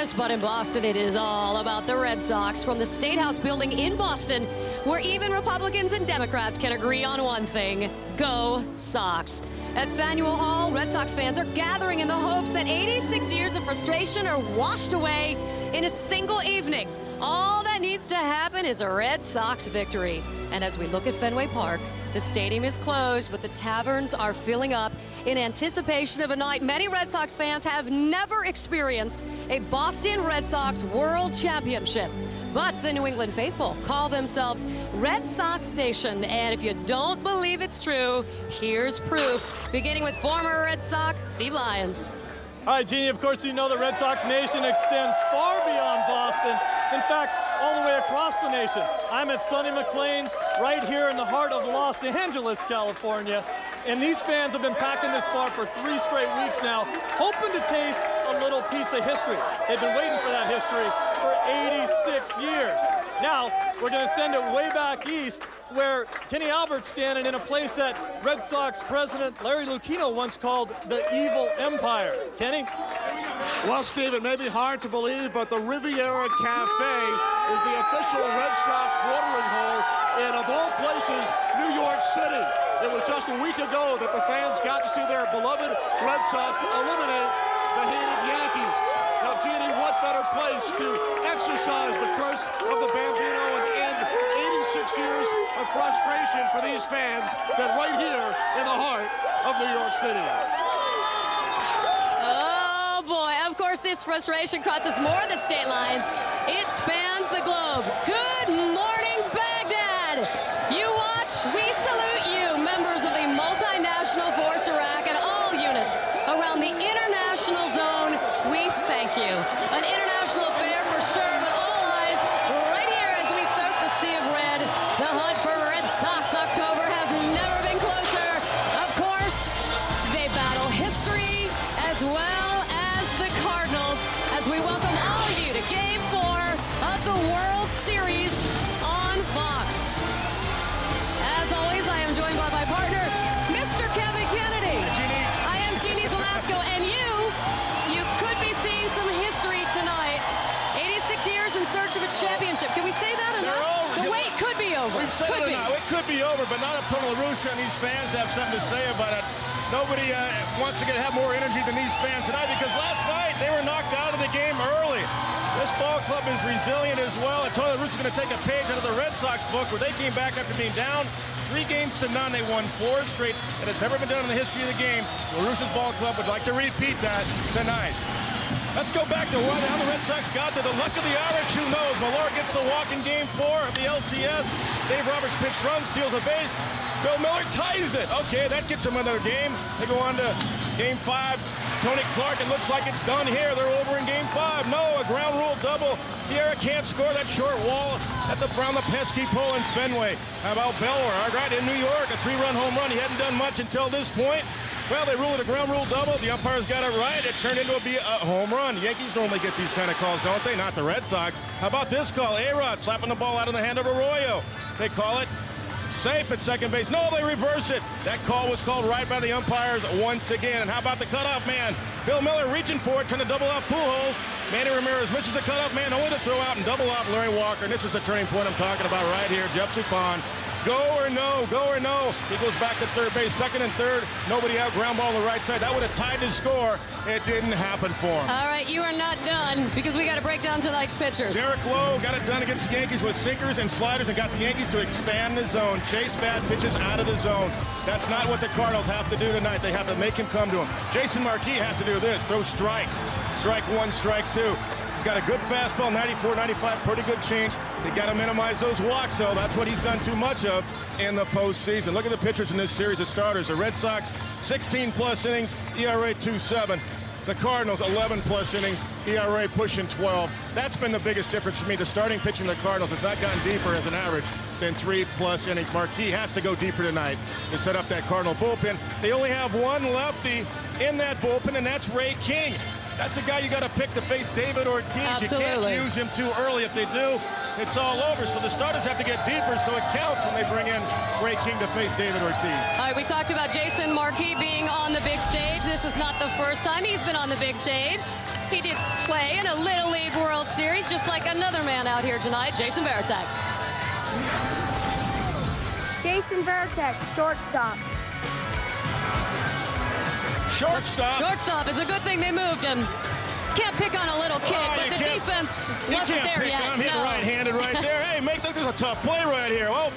Angeles, but in Boston, it is all about the Red Sox. From the State House building in Boston, where even Republicans and Democrats can agree on one thing: go Sox. At Faneuil Hall, Red Sox fans are gathering in the hopes that 86 years of frustration are washed away in a single evening. All that needs to happen is a Red Sox victory. And as we look at Fenway Park, the stadium is closed, but the taverns are filling up in anticipation of a night many Red Sox fans have never experienced: a Boston Red Sox World Championship. But the New England faithful call themselves Red Sox Nation, and if you don't believe it's true, here's proof, beginning with former Red Sox Steve Lyons. All right, Jeannie, of course you know the Red Sox Nation extends far beyond Boston. In fact, all the way across the nation. I'm at Sonny McLean's right here in the heart of Los Angeles, California. And these fans have been packing this bar for 3 straight weeks now, hoping to taste a little piece of history. They've been waiting for that history for 86 years. Now, we're going to send it way back east, where Kenny Albert's standing in a place that Red Sox president Larry Lucchino once called the Evil Empire. Kenny? Well, Steve, it may be hard to believe, but the Riviera Cafe is the official Red Sox watering hole in, of all places, New York City. It was just a week ago that the fans got to see their beloved Red Sox eliminate the hated Yankees. Now, Jeannie, what better place to exercise the curse of the Bambino and end 86 years of frustration for these fans than right here in the heart of New York City. Oh boy, of course this frustration crosses more than state lines. It spans the globe. Good morning, Baghdad! You watch, we salute you, members of the multinational force Iraq and all units around the international zone. We thank you. An international affair for sure, but all eyes right here as we surf the sea of red. The hunt for Red Sox October has never been closer. Of course, they battle history as well as the Cardinals as we welcome all of you to Game 4 of the World Series on Fox. As always, I am joined by my partner, Mr. Kevin Kennedy. I am Jeannie Velasco, and you could be seeing some history tonight. 86 years in search of a championship. Can we say that enough? The wait could be over. We've said it enough. It could be over, but not if Tony La Russa and these fans have something to say about it. Nobody wants to have more energy than these fans tonight, because last night they were knocked out of the game early. This ball club is resilient as well, and Tony La Russa is going to take a page out of the Red Sox book, where they came back after being down 3-0. They won 4 straight, and it's never been done in the history of the game. La Russa's ball club would like to repeat that tonight. Let's go back to how the Red Sox got to the luck of the Irish. Who knows? Millar gets the walk in Game 4 of the LCS. Dave Roberts pitch run, steals a base. Bill Miller ties it. Okay, that gets him another game. They go on to Game 5. Tony Clark, it looks like it's done here. They're over in Game 5. No, a ground rule double. Sierra can't score that short wall around the pesky pole in Fenway. How about Belwer? Right in New York, a 3-run home run. He hadn't done much until this point. Well, they ruled it a ground rule double. The umpires got it right. It turned into a home run. Yankees normally get these kind of calls, don't they? Not the Red Sox. How about this call? A-Rod slapping the ball out of the hand of Arroyo. They call it safe at second base. No, they reverse it. That call was called right by the umpires once again. And how about the cutoff man? Bill Miller reaching for it, trying to double out Pujols. Manny Ramirez misses the cutoff man, only to throw out and double off Larry Walker. And this is the turning point I'm talking about right here. Jeff Suppan. Go or no, go or no. He goes back to third base, second and third. Nobody out, ground ball to the right side. That would have tied his score. It didn't happen for him. All right, you are not done, because we got to break down tonight's pitchers. Derek Lowe got it done against the Yankees with sinkers and sliders and got the Yankees to expand the zone. Chase bad pitches out of the zone. That's not what the Cardinals have to do tonight. They have to make him come to him. Jason Marquis has to do this, throw strikes. Strike 1, strike 2. He's got a good fastball, 94, 95, pretty good change. They got to minimize those walks, though. That's what he's done too much of in the postseason. Look at the pitchers in this series of starters. The Red Sox, 16-plus innings, ERA 2.7. The Cardinals, 11-plus innings, ERA pushing 12. That's been the biggest difference for me. The starting pitching of the Cardinals has not gotten deeper as an average than 3-plus innings. Marquis has to go deeper tonight to set up that Cardinal bullpen. They only have one lefty in that bullpen, and that's Ray King. That's a guy you got to pick to face David Ortiz. Absolutely. You can't use him too early. If they do, it's all over. So the starters have to get deeper so it counts when they bring in Ray King to face David Ortiz. All right, we talked about Jason Marquis being on the big stage. This is not the first time he's been on the big stage. He did play in a Little League World Series, just like another man out here tonight, Jason Varitek. Jason Varitek, shortstop. Shortstop. It's a good thing they moved him. Can't pick on a little kid, but the defense wasn't there yet. I'm hitting right-handed right there. Hey, this is a tough play right here. Well,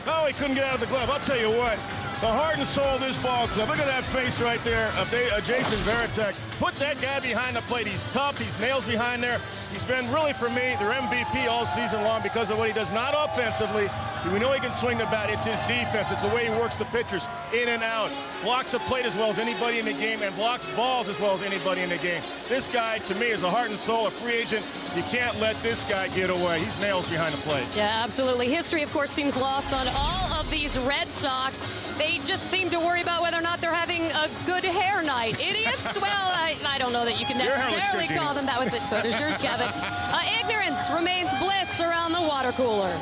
oh, he couldn't get out of the glove. I'll tell you what. The heart and soul of this ball club. Look at that face right there of Jason Varitek. Put that guy behind the plate. He's tough. He's nails behind there. He's been really, for me, their MVP all season long because of what he does, not offensively. We know he can swing the bat. It's his defense. It's the way he works the pitchers in and out. Blocks a plate as well as anybody in the game and blocks balls as well as anybody in the game. This guy, to me, is the heart and soul, a free agent. You can't let this guy get away. He's nails behind the plate. Yeah, absolutely. History, of course, seems lost on all of these Red Sox. They just seem to worry about whether or not they're having a good hair night. Idiots? Well, I don't know that you can necessarily call them that with it. So does yours, Kevin. Ignorance remains bliss around the water cooler.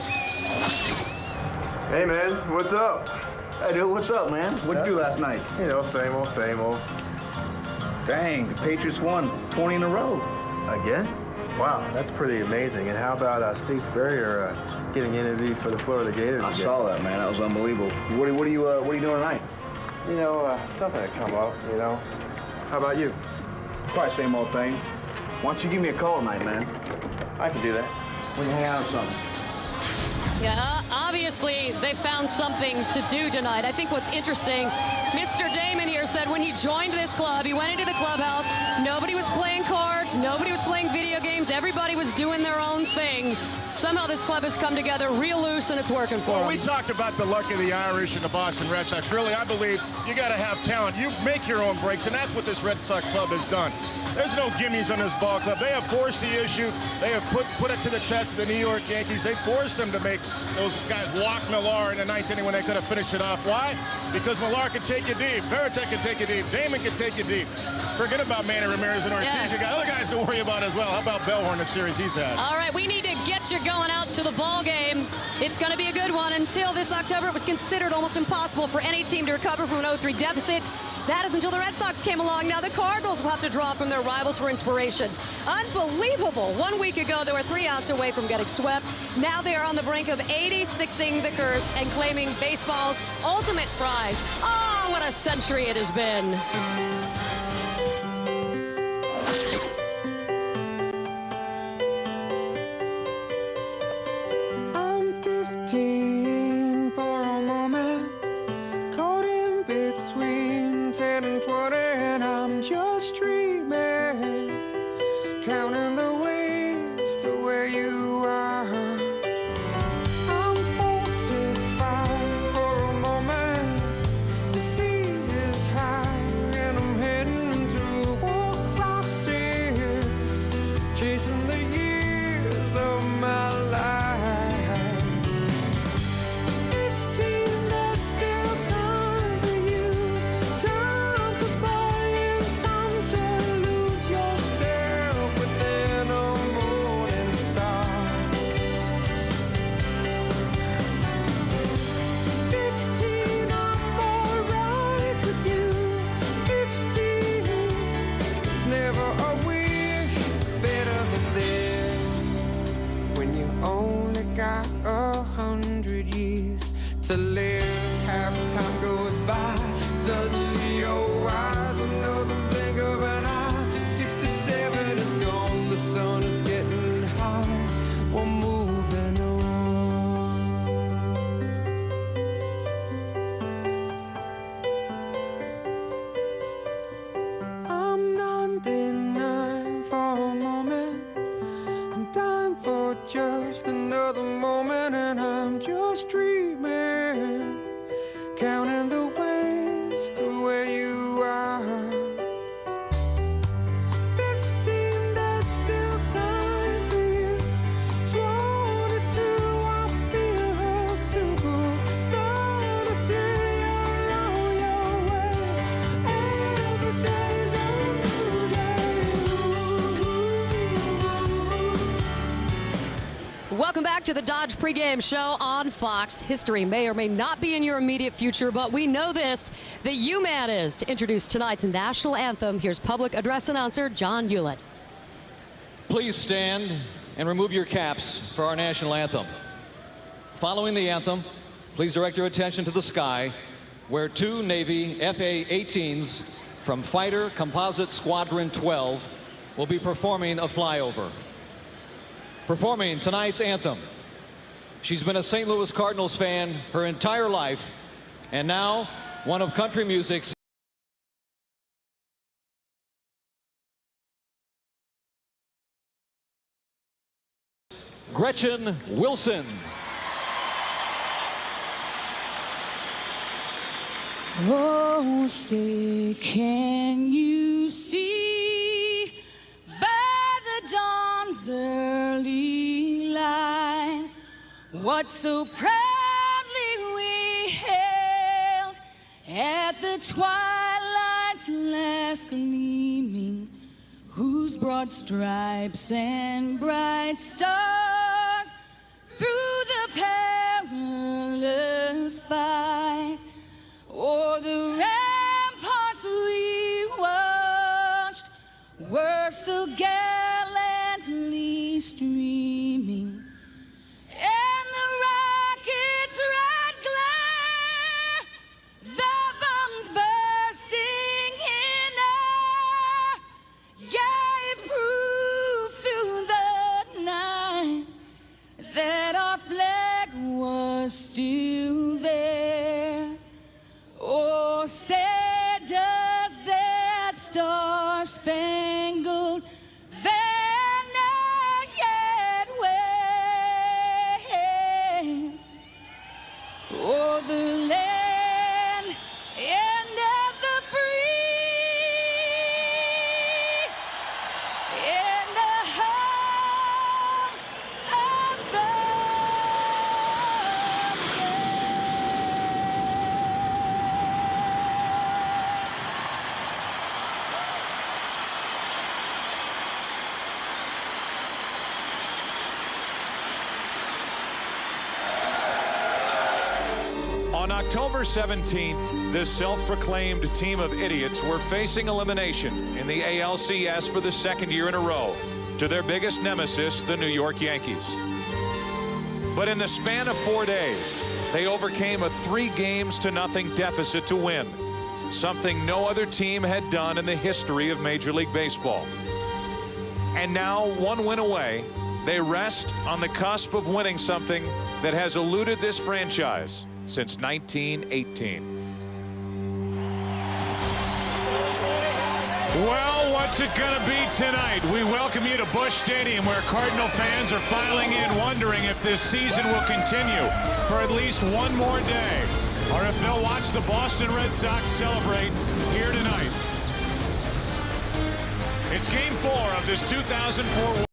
Hey man, what's up? Hey dude, what's up, man? What'd you do last night? You know, same old, same old. Dang, the Patriots won 20 in a row. Again? Wow, that's pretty amazing. And how about Steve Spurrier getting interviewed for the Florida Gators? I saw that, man. That was unbelievable. What are you doing tonight? You know, something to come up, you know. How about you? Probably same old thing. Why don't you give me a call tonight, man? I can do that. We can hang out or something. Yeah, obviously they found something to do tonight. I think what's interesting, Mr. Damon here said when he joined this club, he went into the clubhouse, nobody was playing cards, nobody was playing video games, everybody was doing their own thing. Somehow this club has come together real loose and it's working for them. We talked about the luck of the Irish and the Boston Red Sox. Really, I believe you got to have talent. You make your own breaks, and that's what this Red Sox club has done. There's no gimmies on this ball club. They have forced the issue. They have put it to the test of the New York Yankees. They forced them to make those guys walk Millar in the ninth inning when they could have finished it off. Why? Because Millar can take you deep. Varitek can take you deep. Damon can take you deep. Forget about Manny Ramirez and Ortiz. Yeah. You got other guys to worry about as well. How about Bellhorn, the series he's had? All right, we need to get you going out to the ball game. It's going to be a good one. Until this October, it was considered almost impossible for any team to recover from an 0-3 deficit. That is until the Red Sox came along. Now the Cardinals will have to draw from their rivals for inspiration. Unbelievable. 1 week ago, they were 3 outs away from getting swept. Now they are on the brink of 86ing the curse and claiming baseball's ultimate prize. Oh, what a century it has been. I'm 15 for a moment, caught in between 10 and 20, and I'm just dreaming, counting the ways to where you are. I'm 45 for a moment, the sea is high, and I'm heading through war classes, chasing the years of my life. 15, there's still time for you, time to buy and time to lose yourself within a morning star. 15, I'm alright with you. 15 is never a wish better than this. When you only got 100 years to live, half time goes by, suddenly you're wise. Another blink of an eye, 67 is gone, the sun is getting high, we're moving on. I'm 99 for a moment, I'm dying for just another moment, and I'm just dreaming, counting the ways to where you are. Welcome back to the Dodge pregame show on Fox. History may or may not be in your immediate future, but we know this, that UMAN is. To introduce tonight's national anthem, here's public address announcer John Hewlett. Please stand and remove your caps for our national anthem. Following the anthem, please direct your attention to the sky, where two Navy FA-18s from Fighter Composite Squadron 12 will be performing a flyover. Performing tonight's anthem. She's been a St. Louis Cardinals fan her entire life, and now one of country music's Gretchen Wilson. Oh, say, can you see by the dawn's early light what so proudly we held at the twilight's last gleaming, whose broad stripes and bright stars through the perilous fight o'er the ramparts we watched were so gallantly streaming, and the rocket's red glare, the bombs bursting in air, gave proof through the night that our flag was still there. Oh, say does that star-spangled banner yet wave o'er the land and of the free in the home of the On October 17th, this self-proclaimed team of idiots were facing elimination in the ALCS for the second year in a row to their biggest nemesis, the New York Yankees. But in the span of 4 days, they overcame a 3-0 deficit to win, something no other team had done in the history of Major League Baseball. And now, one win away, they rest on the cusp of winning something that has eluded this franchise since 1918. Well, what's it going to be tonight? We welcome you to Busch Stadium, where Cardinal fans are filing in wondering if this season will continue for at least one more day, or if they'll watch the Boston Red Sox celebrate here tonight. It's Game 4 of this 2004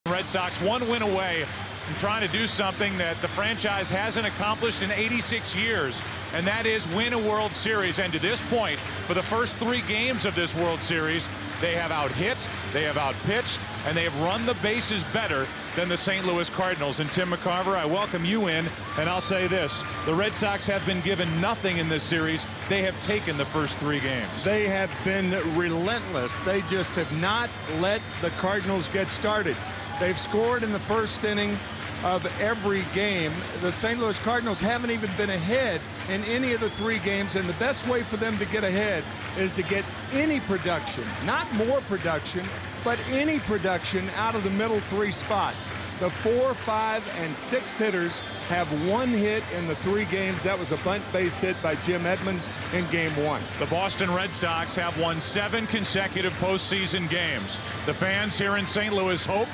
Red Sox, one win away from trying to do something that the franchise hasn't accomplished in 86 years, and that is win a World Series. And to this point, for the first 3 games of this World Series, they have out-hit, they have out-pitched, and they have run the bases better than the St. Louis Cardinals. And Tim McCarver, I welcome you in, and I'll say this. The Red Sox have been given nothing in this series. They have taken the first 3 games. They have been relentless. They just have not let the Cardinals get started. They've scored in the first inning of every game. The St. Louis Cardinals haven't even been ahead in any of the 3 games, and the best way for them to get ahead is to get any production, not more production, but any production out of the middle 3 spots. The 4, 5, and 6 hitters have 1 hit in the 3 games. That was a bunt base hit by Jim Edmonds in Game 1. The Boston Red Sox have won 7 consecutive postseason games. The fans here in St. Louis hope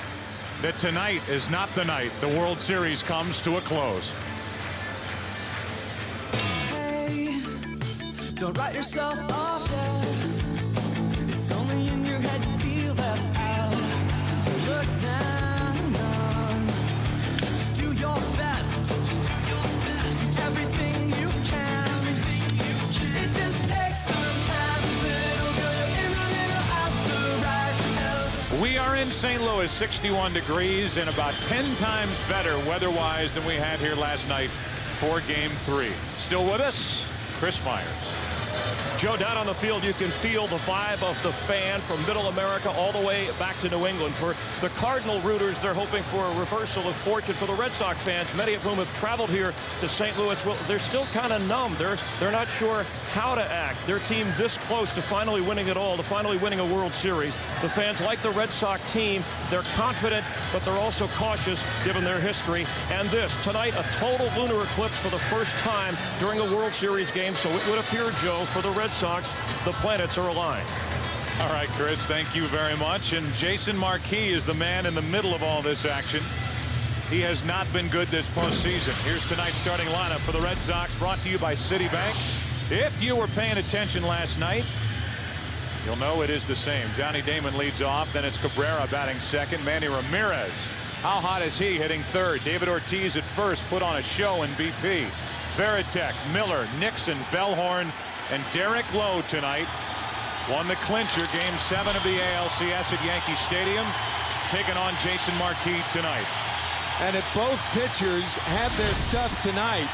that tonight is not the night the World Series comes to a close. Hey, don't write yourself off yet. It's only in your head you feel left out. Look down on. Just do your best. Do everything you can. It just takes some time. in St. Louis, 61 degrees, and about 10 times better weather-wise than we had here last night for Game 3. Still with us, Chris Myers. Joe, down on the field, you can feel the vibe of the fan from Middle America all the way back to New England. For the Cardinal rooters, they're hoping for a reversal of fortune. For the Red Sox fans, many of whom have traveled here to St. Louis, well, they're still kind of numb. They're not sure how to act. Their team this close to finally winning it all, to finally winning a World Series. The fans like the Red Sox team. They're confident, but they're also cautious given their history. And this, tonight, a total lunar eclipse for the first time during a World Series game. So it would appear, Joe, for the Red Sox, the planets are aligned. All right, Chris, thank you very much. And Jason Marquis is the man in the middle of all this action. He has not been good this postseason. Here's tonight's starting lineup for the Red Sox, brought to you by Citibank. If you were paying attention last night, you'll know it is the same. Johnny Damon leads off, then it's Cabrera batting second. Manny Ramirez, how hot is he, hitting third? David Ortiz at first, put on a show in BP. Varitek, Miller, Nixon, Bellhorn, and Derek Lowe tonight won the clincher, Game 7 of the ALCS at Yankee Stadium, taking on Jason Marquis tonight. And if both pitchers have their stuff tonight,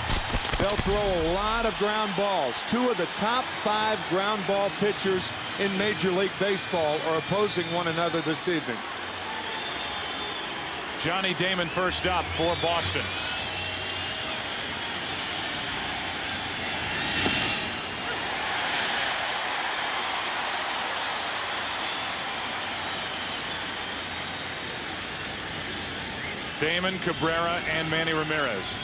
they'll throw a lot of ground balls. Two of the top 5 ground ball pitchers in Major League Baseball are opposing one another this evening. Johnny Damon first up for Boston. Damon, Cabrera, and Manny Ramirez.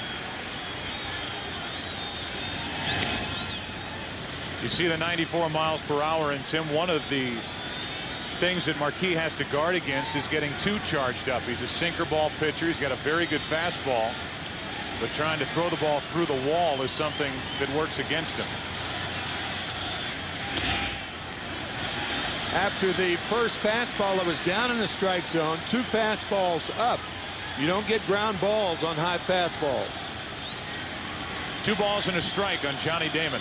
You see the 94 miles per hour, and Tim, one of the things that Marquis has to guard against is getting too charged up. He's a sinker ball pitcher. He's got a very good fastball, but trying to throw the ball through the wall is something that works against him. After the first fastball that was down in the strike zone, 2 fastballs up. You don't get ground balls on high fastballs. 2 balls and a strike on Johnny Damon.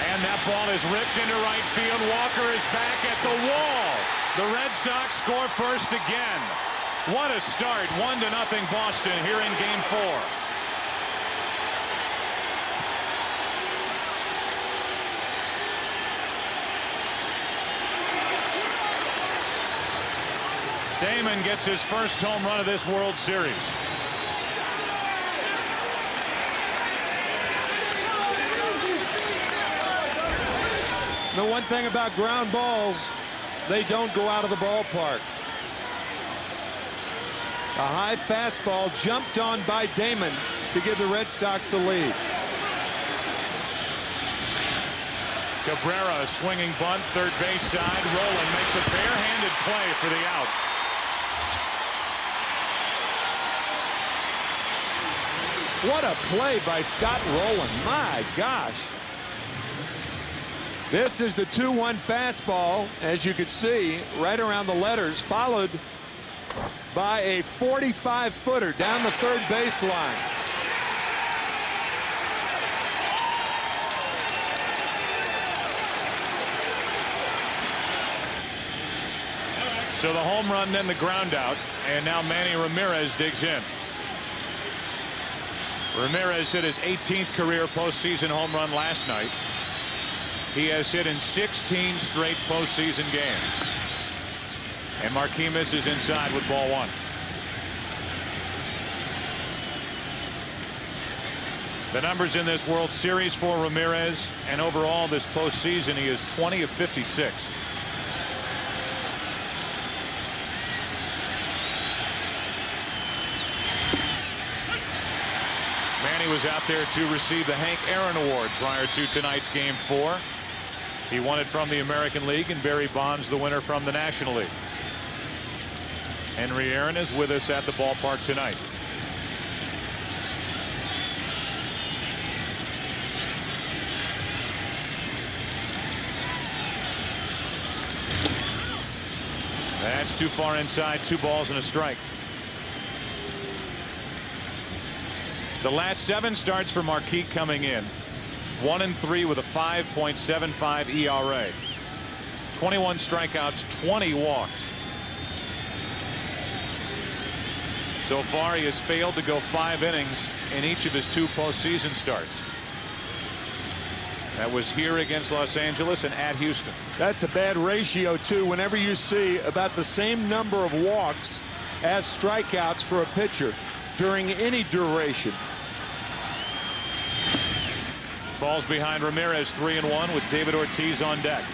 And that ball is ripped into right field. Walker is back at the wall. The Red Sox score first again. What a start. 1-0 Boston here in Game 4. Damon gets his first home run of this World Series. The one thing about ground balls, they don't go out of the ballpark. A high fastball jumped on by Damon to give the Red Sox the lead. Cabrera, a swinging bunt, third base side. Rolen makes a barehanded play for the out. What a play by Scott Rolen. My gosh. This is the 2-1 fastball, as you can see, right around the letters, followed by a 45-footer down the third baseline. So the home run, then the ground out, and now Manny Ramirez digs in. Ramirez hit his 18th career postseason home run last night. He has hit in 16 straight postseason games. And Marquis misses inside with ball 1. The numbers in this World Series for Ramirez, and overall this postseason, he is 20 of 56. Manny was out there to receive the Hank Aaron Award prior to tonight's Game 4. He won it from the American League, and Barry Bonds the winner from the National League. Henry Aaron is with us at the ballpark tonight. That's too far inside. 2 balls and a strike. The last 7 starts for Marquis coming in. 1-3 with a 5.75 ERA. 21 strikeouts, 20 walks. So far, he has failed to go 5 innings in each of his 2 postseason starts. That was here against Los Angeles and at Houston. That's a bad ratio, too. Whenever you see about the same number of walks as strikeouts for a pitcher during any duration. Falls behind Ramirez 3-1 with David Ortiz on deck.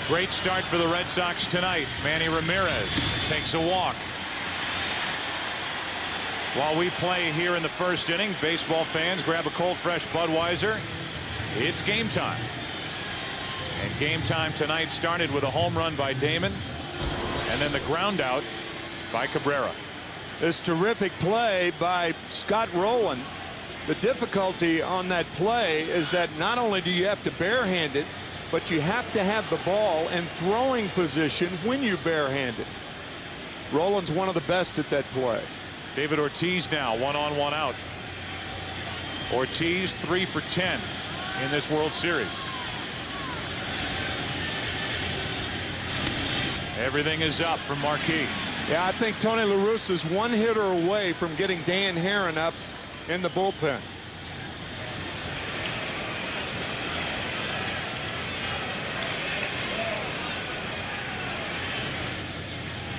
Great start for the Red Sox tonight. Manny Ramirez takes a walk. While we play here in the first inning, baseball fans grab a cold, fresh Budweiser. It's game time. And game time tonight started with a home run by Damon and then the ground out by Cabrera. This terrific play by Scott Rowland. The difficulty on that play is that not only do you have to barehand it, but you have to have the ball in throwing position when you barehand it. Rowland's one of the best at that play. David Ortiz now 1 on 1 out. Ortiz 3 for 10 in this World Series. Everything is up from Marquis. Yeah, I think Tony La Russa's one hitter away from getting Dan Herron up in the bullpen.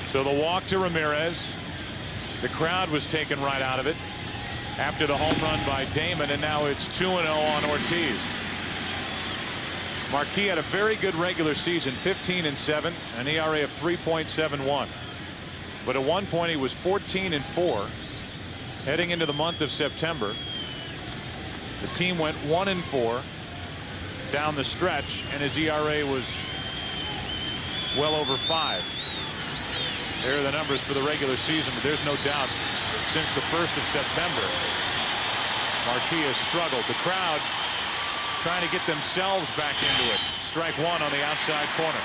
So the walk to Ramirez. The crowd was taken right out of it after the home run by Damon, and now it's 2-0 on Ortiz. Marquis had a very good regular season, 15-7, an ERA of 3.71. But at one point he was 14-4 heading into the month of September. The team went 1-4 down the stretch, and his ERA was well over 5. There are the numbers for the regular season, but there's no doubt that since the 1st of September, Marquis has struggled. The crowd trying to get themselves back into it. Strike 1 on the outside corner.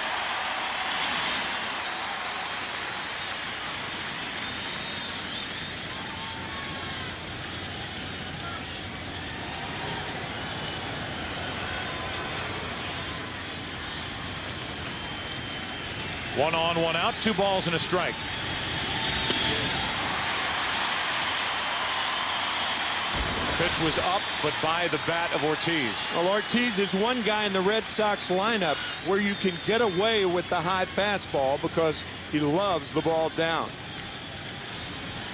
One on, one out, 2 balls and a strike. Pitch was up, but by the bat of Ortiz. Well, Ortiz is one guy in the Red Sox lineup where you can get away with the high fastball because he loves the ball down.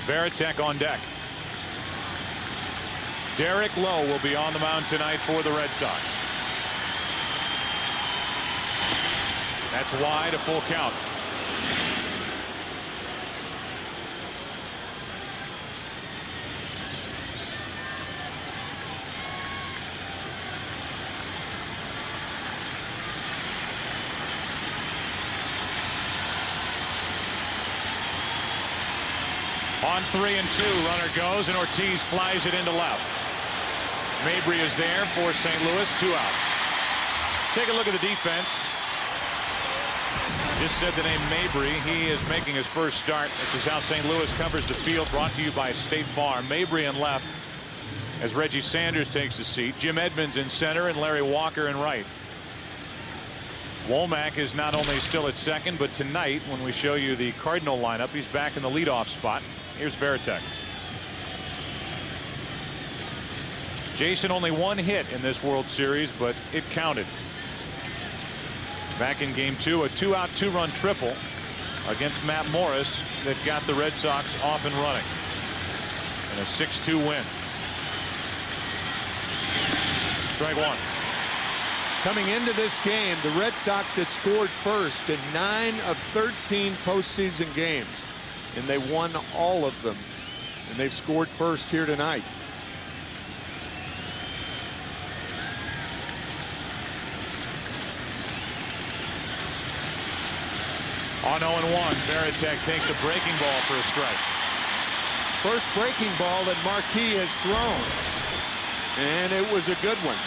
Varitek on deck. Derek Lowe will be on the mound tonight for the Red Sox. That's wide, a full count. On 3-2, runner goes, and Ortiz flies it into left. Mabry is there for St. Louis, 2 out. Take a look at the defense. Just said the name Mabry. He is making his first start. This is how St. Louis covers the field, brought to you by State Farm. Mabry in left as Reggie Sanders takes a seat. Jim Edmonds in center and Larry Walker in right. Womack is not only still at second, but tonight when we show you the Cardinal lineup, he's back in the leadoff spot. Here's Varitek. Jason only 1 hit in this World Series, but it counted. Back in game 2, a 2-out 2-run triple against Matt Morris that got the Red Sox off and running. And a 6-2 win. Strike 1. Coming into this game, the Red Sox had scored first in 9 of 13 postseason games, and they won all of them. And they've scored first here tonight. On 0-1, Varitek takes a breaking ball for a strike. First breaking ball that Marquis has thrown. And it was a good one.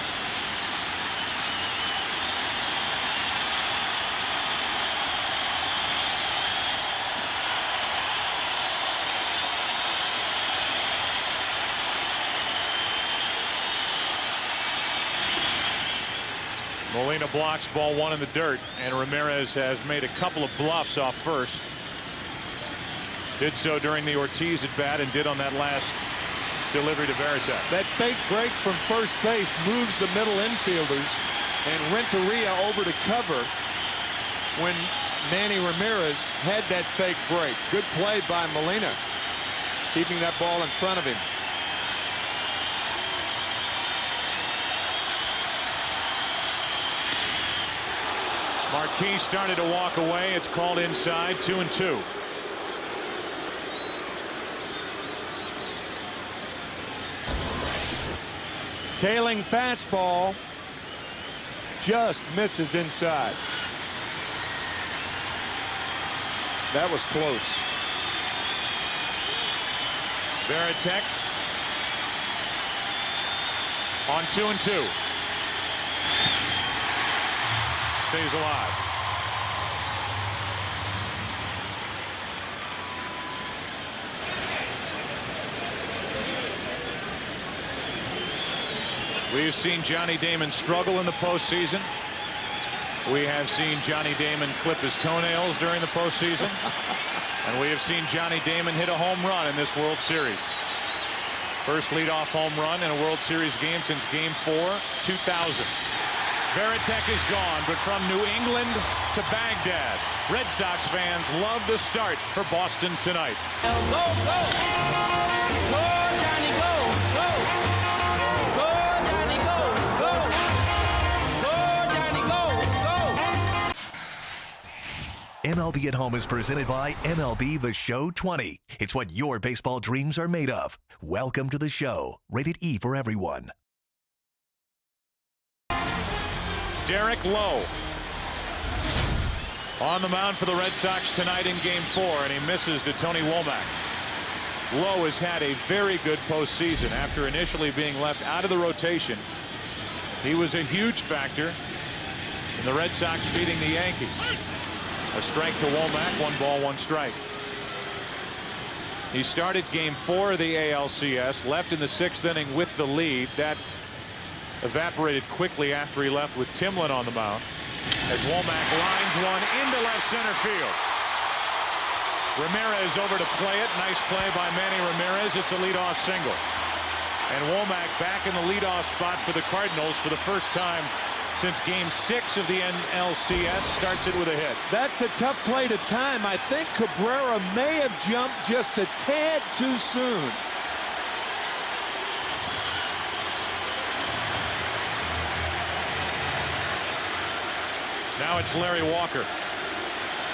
Molina blocks ball one in the dirt, and Ramirez has made a couple of bluffs off first. Did so during the Ortiz at bat and did on that last delivery to Varitek. That fake break from first base moves the middle infielders, and Renteria over to cover when Manny Ramirez had that fake break. Good play by Molina, keeping that ball in front of him. Marquis started to walk away. It's called inside, 2-2. Tailing fastball just misses inside. That was close. Varitek on 2-2. Stays alive. We've seen Johnny Damon struggle in the postseason. We have seen Johnny Damon clip his toenails during the postseason. And we have seen Johnny Damon hit a home run in this World Series. First leadoff home run in a World Series game since Game 4, 2000. Varitek is gone, but from New England to Baghdad, Red Sox fans love the start for Boston tonight. Go, go! Go, Johnny, go! Go! Go, Johnny, go! Go! Go, Johnny, go! Go! MLB at Home is presented by MLB The Show 20. It's what your baseball dreams are made of. Welcome to the show. Rated E for everyone. Derek Lowe on the mound for the Red Sox tonight in Game 4, and he misses to Tony Womack. Lowe has had a very good postseason after initially being left out of the rotation. He was a huge factor in the Red Sox beating the Yankees. A strike to Womack, 1-1 strike. He started Game 4 of the ALCS, left in the 6th inning with the lead. That evaporated quickly after he left with Timlin on the mound, as Womack lines one into left center field. Ramirez over to play it. Nice play by Manny Ramirez. It's a leadoff single. And Womack back in the leadoff spot for the Cardinals for the first time since Game 6 of the NLCS. Starts it with a hit. That's a tough play to time. I think Cabrera may have jumped just a tad too soon. Now it's Larry Walker.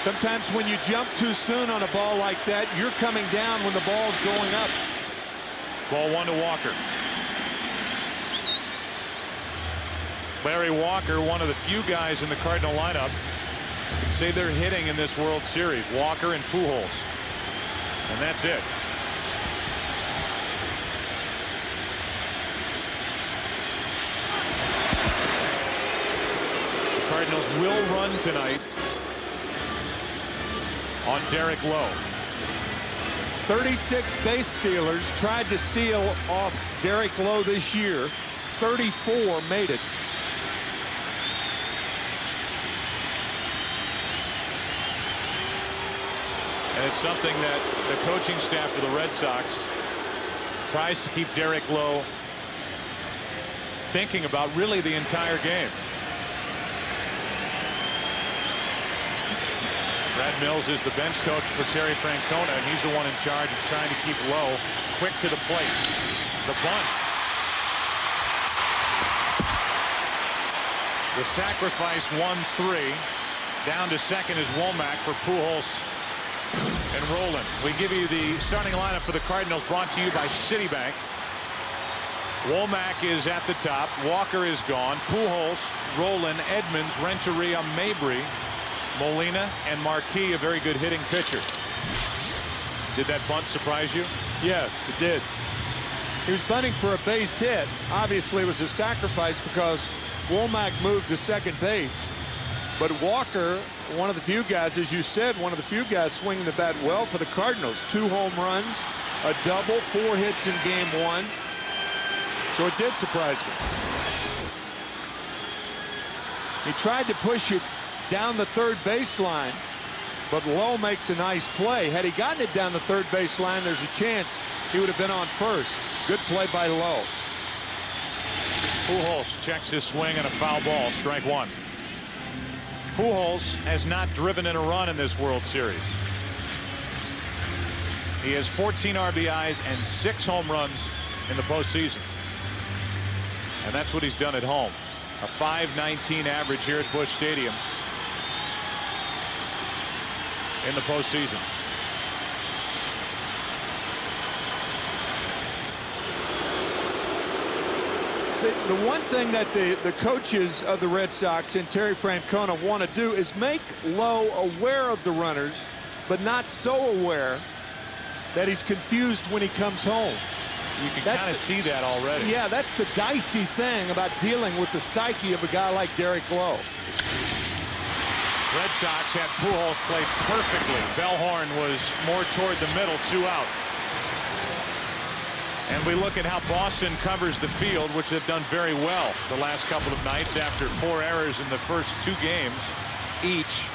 Sometimes when you jump too soon on a ball like that, you're coming down when the ball's going up. Ball 1 to Walker. Larry Walker, one of the few guys in the Cardinal lineup who say they're hitting in this World Series. Walker and Pujols. And that's it. Cardinals will run tonight on Derek Lowe. 36 base stealers tried to steal off Derek Lowe this year. 34 made it. And it's something that the coaching staff for the Red Sox tries to keep Derek Lowe thinking about really the entire game. Brad Mills is the bench coach for Terry Francona, and he's the one in charge of trying to keep Lowe quick to the plate. The bunt. The sacrifice 1-3. Down to second is Womack for Pujols and Roland. We give you the starting lineup for the Cardinals, brought to you by Citibank. Womack is at the top. Walker is gone. Pujols, Roland, Edmonds, Renteria, Mabry, Molina, and Marquis, a very good hitting pitcher. Did that bunt surprise you? Yes, it did. He was bunting for a base hit. Obviously, it was a sacrifice because Womack moved to second base. But Walker, one of the few guys, as you said, one of the few guys swinging the bat well for the Cardinals. 2 home runs, a double, 4 hits in game 1. So it did surprise me. He tried to push it down the third baseline, but Lowe makes a nice play. Had he gotten it down the third baseline, there's a chance he would have been on first. Good play by Lowe. Pujols checks his swing and a foul ball, strike 1. Pujols has not driven in a run in this World Series. He has 14 RBIs and 6 home runs in the postseason. And that's what he's done at home. A .519 average here at Busch Stadium in the postseason. The one thing that the coaches of the Red Sox and Terry Francona want to do is make Lowe aware of the runners, but not so aware that he's confused when he comes home. You can kind of see that already. Yeah, that's the dicey thing about dealing with the psyche of a guy like Derek Lowe. Red Sox had Pujols play perfectly. Bellhorn was more toward the middle, 2 out. And we look at how Boston covers the field, which they've done very well the last couple of nights after 4 errors in the first 2 games each.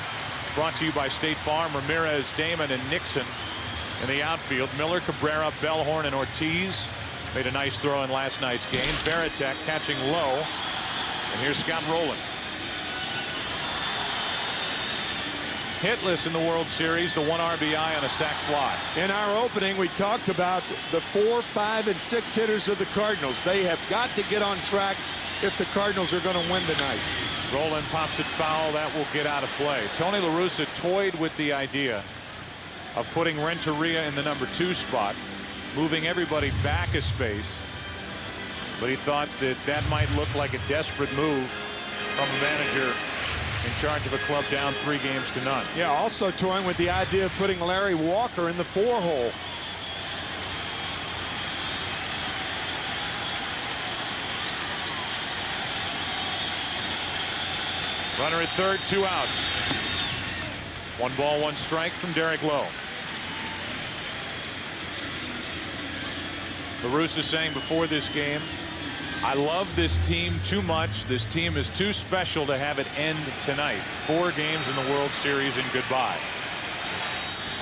It's brought to you by State Farm. Ramirez, Damon, and Nixon in the outfield. Miller, Cabrera, Bellhorn, and Ortiz made a nice throw in last night's game. Varitek catching low. And here's Scott Rowland. Hitless in the World Series, the 1 RBI on a sac fly. In our opening, we talked about the 4, 5, and 6 hitters of the Cardinals. They have got to get on track if the Cardinals are going to win tonight. Rowland pops it foul. That will get out of play. Tony La Russa toyed with the idea of putting Renteria in the number 2 spot, moving everybody back a space. But he thought that that might look like a desperate move from a manager in charge of a club down 3-0. Yeah, also toying with the idea of putting Larry Walker in the 4-hole. Runner at third, 2 out. 1 ball, 1 strike from Derek Lowe. La Russa saying before this game, I love this team too much. This team is too special to have it end tonight. 4 games in the World Series and goodbye.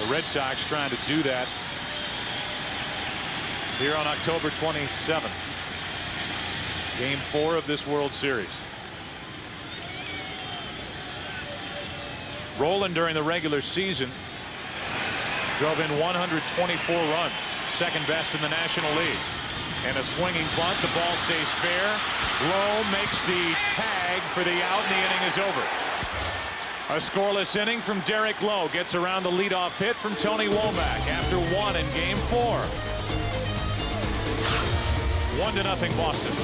The Red Sox trying to do that here on October 27th. Game 4 of this World Series. Rowland during the regular season drove in 124 runs, 2nd best in the National League. And a swinging bunt. The ball stays fair. Lowe makes the tag for the out, and the inning is over. A scoreless inning from Derek Lowe. Gets around the leadoff hit from Tony Womack after 1 in game 4. 1-0 Boston.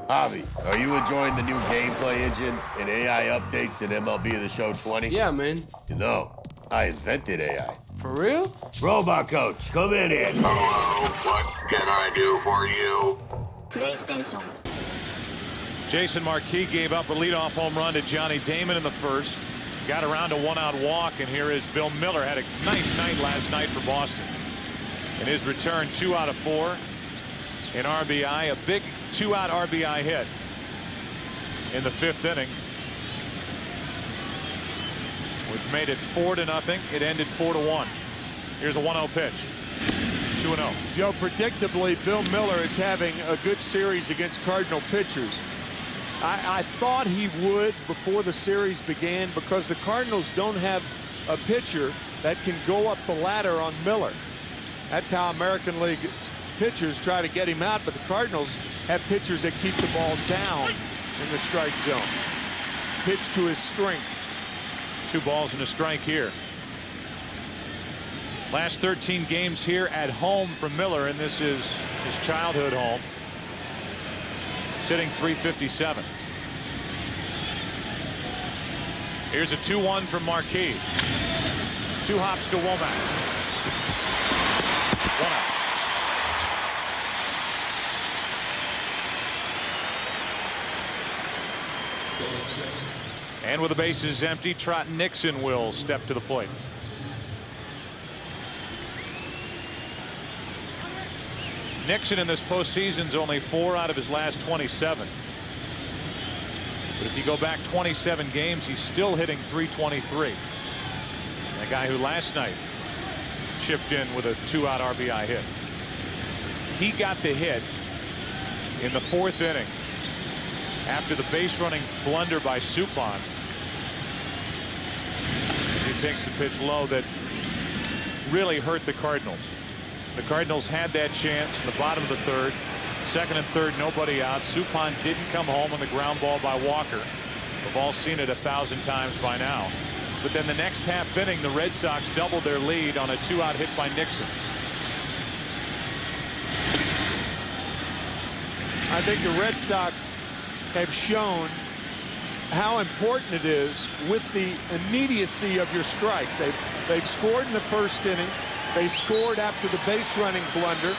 Javi, are you enjoying the new gameplay engine and AI updates in MLB The Show 20? Yeah, man. You know, I invented AI. For real? Robot Coach, come in here. Hello, what can I do for you? PlayStation. Jason Marquis gave up a leadoff home run to Johnny Damon in the first. Got around a 1-out walk, and here is Bill Miller. Had a nice night last night for Boston. In his return, 2 out of 4 in RBI. A big 2-out RBI hit in the 5th inning, which made it 4-0. It ended 4-1. Here's a 1-0 pitch. 2-0. Joe, predictably, Bill Miller is having a good series against Cardinal pitchers. I thought he would before the series began because the Cardinals don't have a pitcher that can go up the ladder on Miller. That's how American League pitchers try to get him out, but the Cardinals have pitchers that keep the ball down in the strike zone. Pitch to his strength. 2 balls and a strike here. Last 13 games here at home for Miller, and this is his childhood home. Sitting .357. Here's a 2-1 from Marquis. 2 hops to Womack. 1 out. And with the bases empty, Trot Nixon will step to the plate. Nixon in this postseason's only 4 out of his last 27. But if you go back 27 games, he's still hitting .323. A guy who last night chipped in with a 2-out RBI hit. He got the hit in the 4th inning after the base running blunder by Suppan. He takes the pitch low that really hurt the Cardinals. The Cardinals had that chance in the bottom of the 3rd. 2nd and 3rd, nobody out. Suppan didn't come home on the ground ball by Walker. We've all seen it 1,000 times by now. But then the next half inning, the Red Sox doubled their lead on a 2-out hit by Nixon. I think the Red Sox have shown how important it is with the immediacy of your strike. They've scored in the 1st inning. They scored after the base running blunder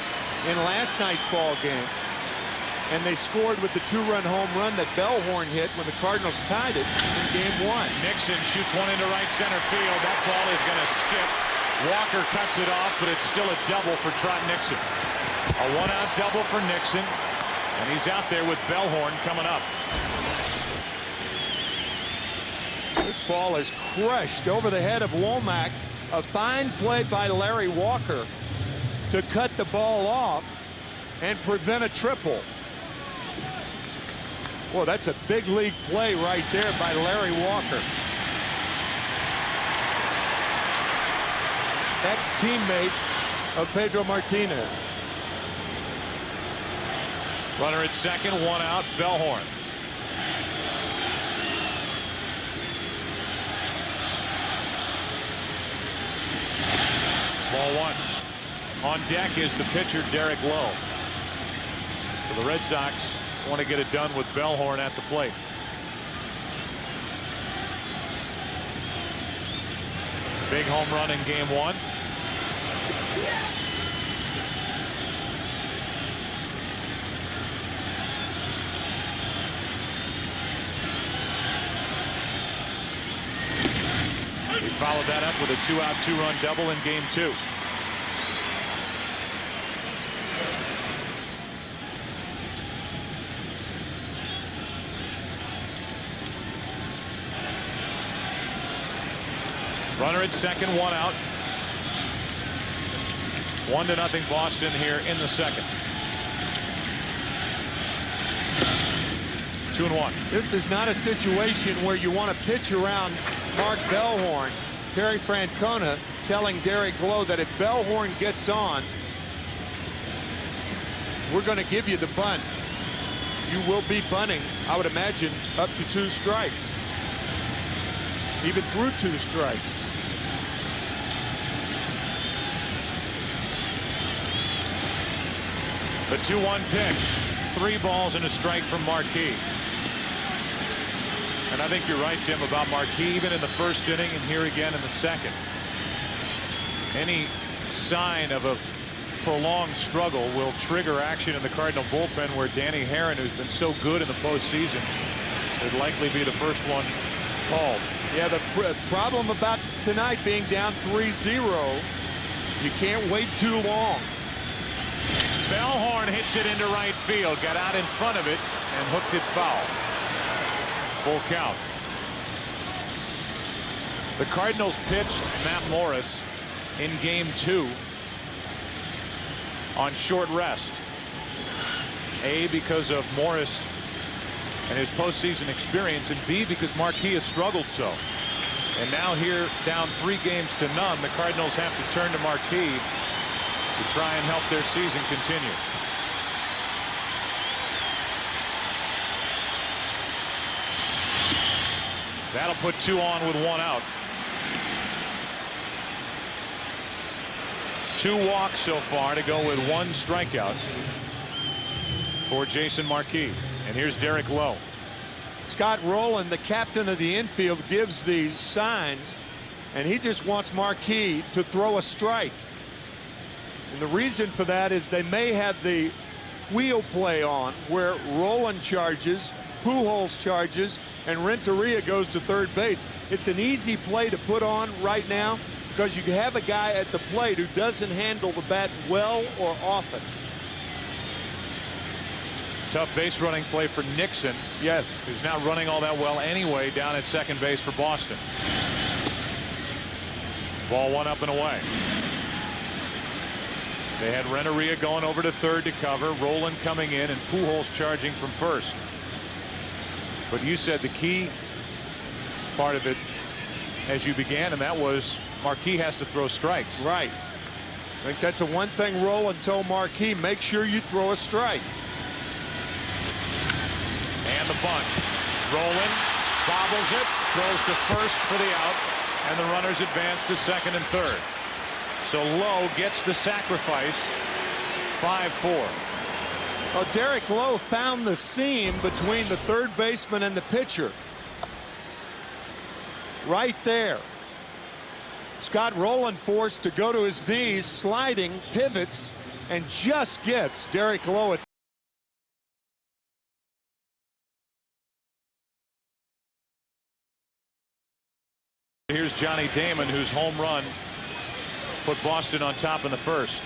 in last night's ball game. And they scored with the 2-run home run that Bellhorn hit when the Cardinals tied it in game 1. Nixon shoots one into right center field. That ball is going to skip. Walker cuts it off, but it's still a double for Trot Nixon. A 1-out double for Nixon. And he's out there with Bellhorn coming up. This ball is crushed over the head of Womack. A fine play by Larry Walker to cut the ball off and prevent a triple. Well, that's a big league play right there by Larry Walker. Ex-teammate of Pedro Martinez. Runner at 2nd, 1 out, Bellhorn. Ball 1. On deck is the pitcher, Derek Lowe. So the Red Sox want to get it done with Bellhorn at the plate. Big home run in game 1. He followed that up with a 2-out, 2-run double in game 2. Runner at 2nd, 1 out. 1-0 Boston here in the 2nd. 2-1. This is not a situation where you want to pitch around Mark Bellhorn. Terry Francona telling Derek Lowe that if Bellhorn gets on, we're going to give you the bunt. You will be bunting, I would imagine, up to 2 strikes. Even through 2 strikes. The 2-1 pitch. 3 balls and a strike from Marquis. And I think you're right, Tim, about Marquis, even in the 1st inning and here again in the 2nd. Any sign of a prolonged struggle will trigger action in the Cardinal bullpen, where Danny Herron, who's been so good in the postseason, would likely be the first one called. Yeah, the problem about tonight being down 3-0, you can't wait too long. Bellhorn hits it into right field, got out in front of it and hooked it foul. Full count. The Cardinals pitched Matt Morris in game 2 on short rest. A, because of Morris and his postseason experience, and B, because Marquis has struggled so. And now here, down 3-0, the Cardinals have to turn to Marquis to try and help their season continue. That'll put 2 on with 1 out. 2 walks so far to go with 1 strikeout for Jason Marquis. And here's Derek Lowe. Scott Rowland, the captain of the infield, gives the signs, and he just wants Marquis to throw a strike. And the reason for that is they may have the wheel play on where Rolen charges, Pujols charges, and Renteria goes to third base. It's an easy play to put on right now because you have a guy at the plate who doesn't handle the bat well or often. Tough base running play for Nixon. Yes. Who's not running all that well anyway down at second base for Boston. Ball one up and away. They had Renteria going over to third to cover, Rolen coming in, and Pujols charging from first. But you said the key part of it as you began, and that was Marquis has to throw strikes. Right. I think that's the one thing Rolen told Marquis, make sure you throw a strike. And the bunt. Rolen bobbles it, goes to first for the out, and the runners advance to second and third. So Lowe gets the sacrifice. 5-4. Well, Derek Lowe found the seam between the third baseman and the pitcher. Right there. Scott Rolen forced to go to his knees, sliding, pivots, and just gets Derek Lowe at. Here's Johnny Damon, whose home run put Boston on top in the first.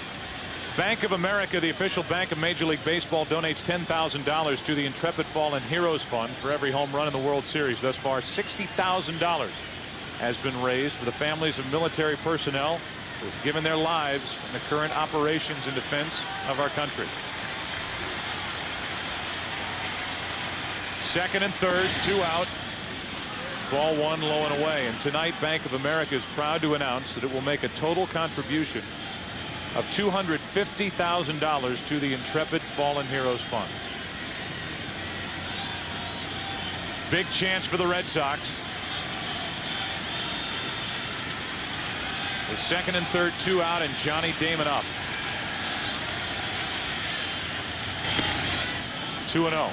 Bank of America, the official bank of Major League Baseball, donates $10,000 to the Intrepid Fallen Heroes Fund for every home run in the World Series. Thus far, $60,000 has been raised for the families of military personnel who have given their lives in the current operations in defense of our country. Second and third, 2 out. Ball one, low and away. And tonight, Bank of America is proud to announce that it will make a total contribution of $250,000 to the Intrepid Fallen Heroes Fund. Big chance for the Red Sox. With second and third, 2 out, and Johnny Damon up. 2-0.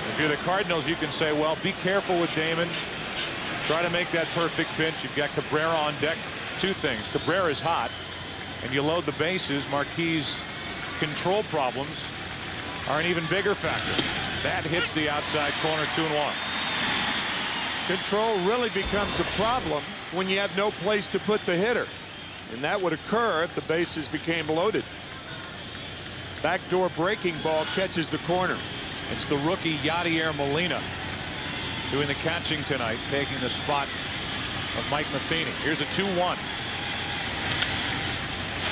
If you're the Cardinals, you can say, well, be careful with Damon. Try to make that perfect pitch. You've got Cabrera on deck. Two things. Cabrera's hot, and you load the bases. Marquis' control problems are an even bigger factor. That hits the outside corner, 2-1. Control really becomes a problem when you have no place to put the hitter. And that would occur if the bases became loaded. Backdoor breaking ball catches the corner. It's the rookie Yadier Molina doing the catching tonight, taking the spot of Mike Matheny. Here's a 2-1.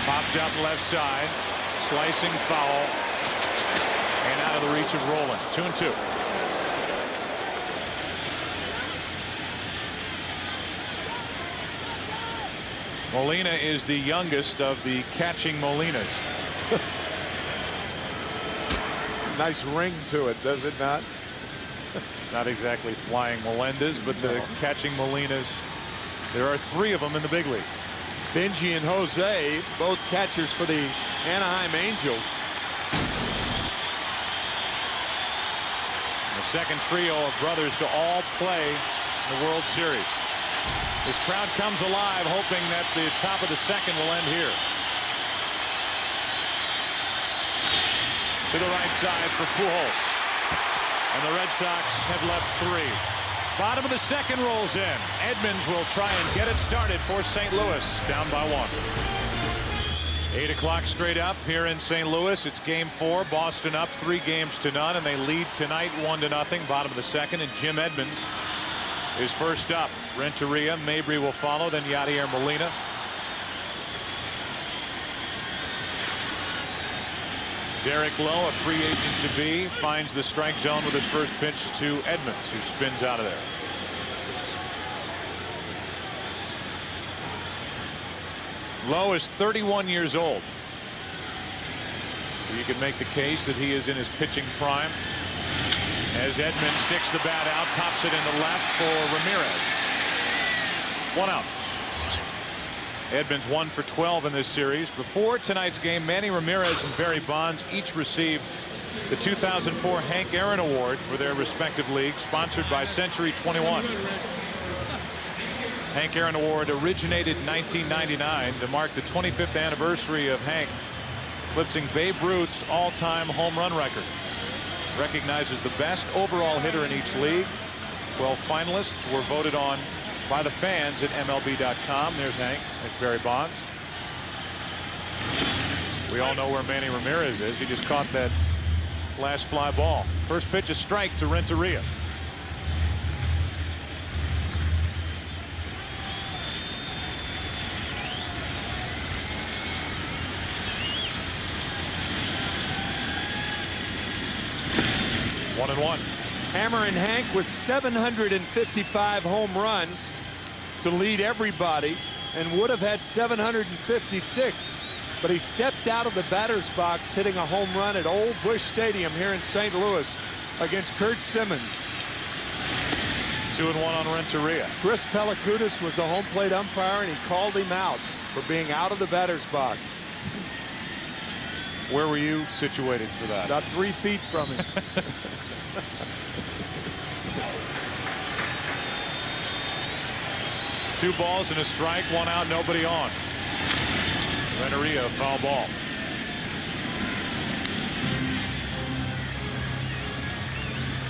Popped up left side, slicing foul, and out of the reach of Rolen. 2-2. Molina is the youngest of the catching Molinas. Nice ring to it, does it not? It's not exactly flying Melendez, but the catching Molinas, there are 3 of them in the big league. Benji and Jose, both catchers for the Anaheim Angels. The second trio of brothers to all play in the World Series. This crowd comes alive, hoping that the top of the second will end here. To the right side for Pujols. And the Red Sox have left 3. Bottom of the second rolls in. Edmonds will try and get it started for St. Louis, down by 1. 8 o'clock straight up here in St. Louis. It's game 4. Boston up 3 games to none, and they lead tonight 1-0. Bottom of the second, and Jim Edmonds is first up. Renteria, Mabry will follow, then Yadier Molina. Derek Lowe, a free agent to be, finds the strike zone with his first pitch to Edmonds, who spins out of there. Lowe is 31 years old. So you can make the case that he is in his pitching prime. As Edmonds sticks the bat out, pops it into left for Ramirez. 1 out. Edmonds 1 for 12 in this series. Before tonight's game, Manny Ramirez and Barry Bonds each received the 2004 Hank Aaron Award for their respective leagues, sponsored by Century 21. Hank Aaron Award originated in 1999 to mark the 25th anniversary of Hank eclipsing Babe Ruth's all-time home run record. Recognizes the best overall hitter in each league. 12 finalists were voted on by the fans at MLB.com. There's Hank. There's Barry Bonds. We all know where Manny Ramirez is. He just caught that last fly ball. First pitch, a strike to Renteria. One and one. Hammer and Hank with 755 home runs to lead everybody, and would have had 756. But he stepped out of the batter's box, hitting a home run at Old Busch Stadium here in St. Louis against Kurt Simmons. 2-1 on Renteria. Chris Pellicudis was the home plate umpire, and he called him out for being out of the batter's box. Where were you situated for that? About 3 feet from him. Two balls and a strike, one out, nobody on. Renteria, foul ball.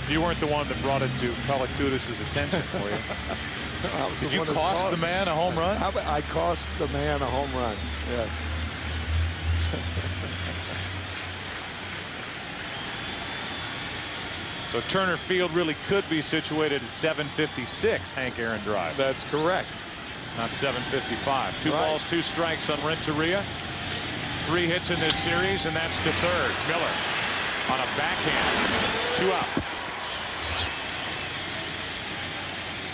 You weren't the one that brought it to Pellicudis' attention, were you? Did you cost the man a home run? I cost the man a home run, yes. So Turner Field really could be situated at 756 Hank Aaron Drive. That's correct. Not 755. Two balls, 2 strikes on Renteria. 3 hits in this series, and that's to third. Miller on a backhand. 2 out.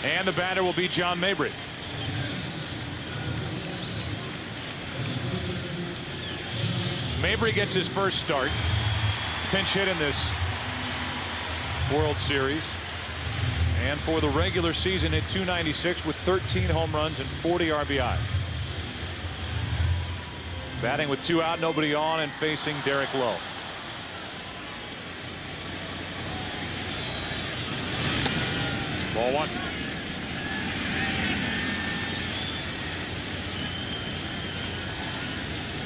And the batter will be John Mabry. Mabry gets his first start. Pinch hit in this World Series. And for the regular season, hit .296 with 13 home runs and 40 RBIs. Batting with 2 out, nobody on, and facing Derek Lowe. Ball 1.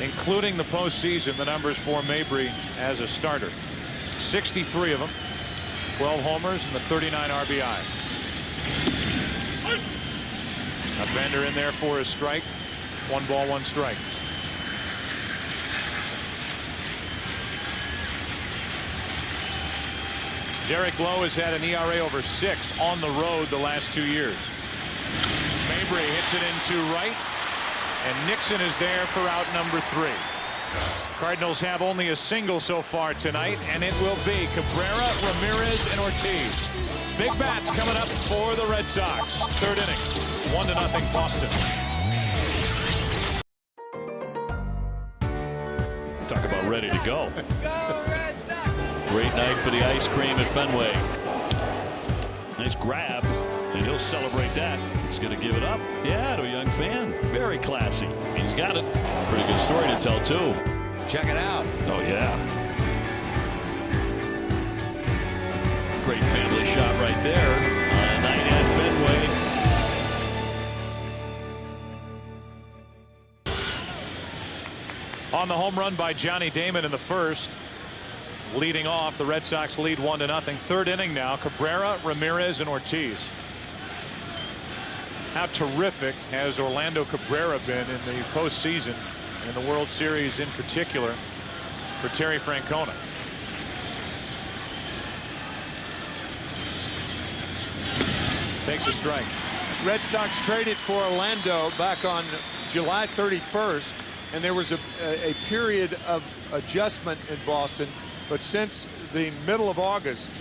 Including the postseason, the numbers for Mabry as a starter. 63 of them. 12 homers and the 39 RBIs. A bender in there for a strike. 1 ball, 1 strike. Derek Lowe has had an ERA over 6 on the road the last 2 years. Mabry hits it into right, and Nixon is there for out number 3. Cardinals have only a single so far tonight, and it will be Cabrera, Ramirez, and Ortiz. Big bats coming up for the Red Sox. 3rd inning, 1-0 Boston. Talk about ready to go. Great night for the ice cream at Fenway. Nice grab, and he'll celebrate that. He's going to give it up. Yeah, to a young fan. Very classy. He's got it. Pretty good story to tell, too. Check it out. Oh, yeah. Great family shot right there on a night at Fenway. On the home run by Johnny Damon in the first. Leading off, the Red Sox lead 1-0. 3rd inning now. Cabrera, Ramirez, and Ortiz. How terrific has Orlando Cabrera been in the postseason, in the World Series in particular, for Terry Francona. Takes a strike. Red Sox traded for Orlando back on July 31st, and there was a period of adjustment in Boston. But since the middle of August,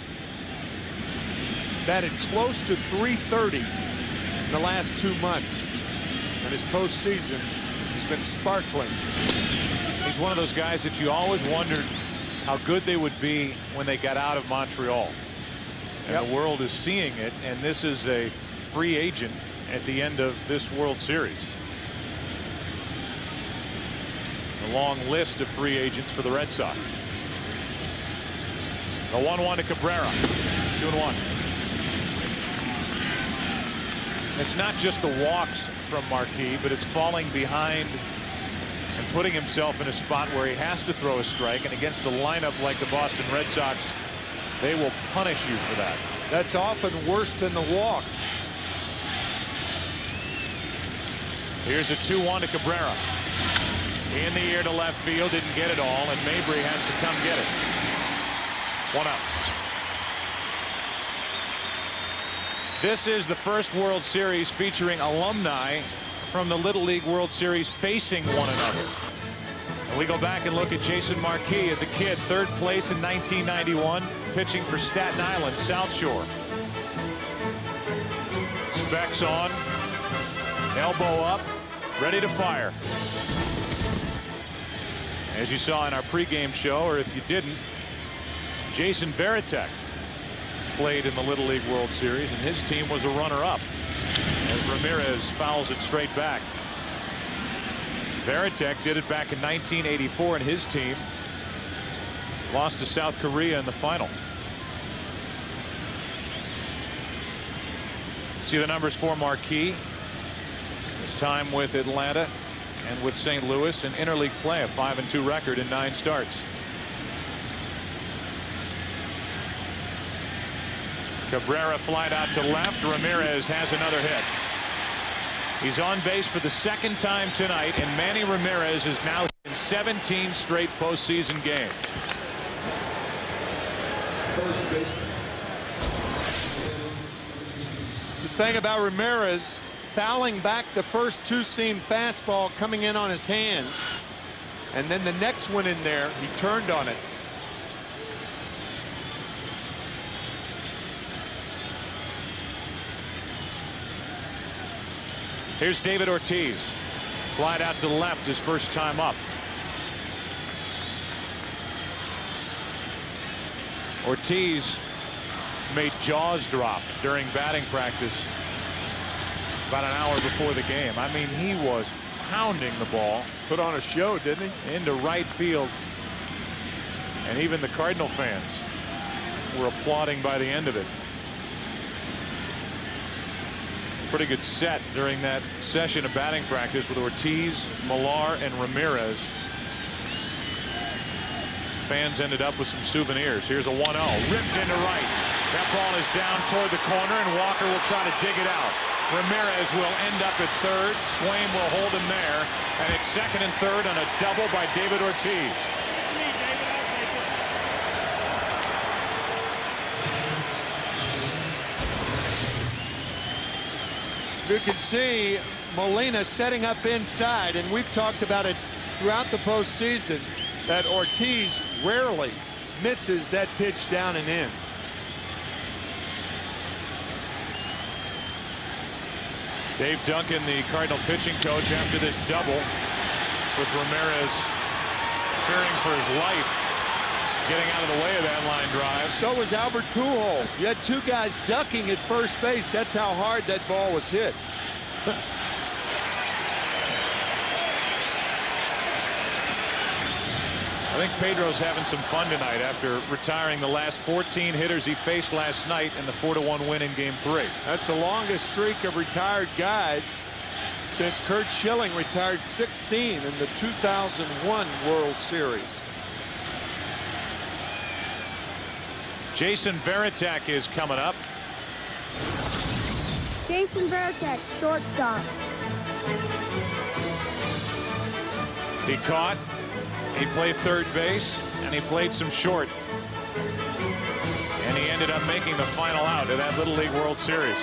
batted close to .330 in the last 2 months. And his postseason has been sparkling. He's one of those guys that you always wondered how good they would be when they got out of Montreal. And the world is seeing it, and this is a free agent at the end of this World Series. A long list of free agents for the Red Sox. The 1-1 to Cabrera. 2-1. It's not just the walks from Marquis, but it's falling behind and putting himself in a spot where he has to throw a strike. And against a lineup like the Boston Red Sox, they will punish you for that. That's often worse than the walk. Here's a 2-1 to Cabrera. In the air to left field, didn't get it all, and Mabry has to come get it. 1 out. This is the first World Series featuring alumni from the Little League World Series facing one another. And we go back and look at Jason Marquis as a kid, 3rd place in 1991, pitching for Staten Island, South Shore. Specs on, elbow up, ready to fire. As you saw in our pregame show, or if you didn't, Jason Varitek played in the Little League World Series, and his team was a runner-up as Ramirez fouls it straight back. Varitek did it back in 1984, and his team lost to South Korea in the final. See the numbers for Marquis. His time with Atlanta and with St. Louis in interleague play, a 5-2 record in 9 starts. Cabrera flied out to left. Ramirez has another hit. He's on base for the 2nd time tonight, and Manny Ramirez is now in 17 straight postseason games. The thing about Ramirez, fouling back the first 2-seam fastball coming in on his hands, and then the next one in there, he turned on it. Here's David Ortiz. Flied out to left his first time up. Ortiz made jaws drop during batting practice about an hour before the game. I mean, he was pounding the ball. Put on a show, didn't he? Into right field. And even the Cardinal fans were applauding by the end of it. Pretty good set during that session of batting practice with Ortiz, Millar, and Ramirez. Fans ended up with some souvenirs. Here's a 1-0, ripped into right. That ball is down toward the corner, and Walker will try to dig it out. Ramirez will end up at 3rd. Swaim will hold him there, and it's 2nd and 3rd on a double by David Ortiz. You can see Molina setting up inside, and we've talked about it throughout the postseason that Ortiz rarely misses that pitch down and in. Dave Duncan, the Cardinal pitching coach, after this double with Ramirez fearing for his life, getting out of the way of that line drive. So was Albert Pujols. You had 2 guys ducking at first base. That's how hard that ball was hit. I think Pedro's having some fun tonight after retiring the last 14 hitters he faced last night in the 4-1 win in Game 3. That's the longest streak of retired guys since Curt Schilling retired 16 in the 2001 World Series. Jason Varitek is coming up. Jason Varitek, shortstop. He caught, he played 3rd base, and he played some short. And he ended up making the final out of that Little League World Series.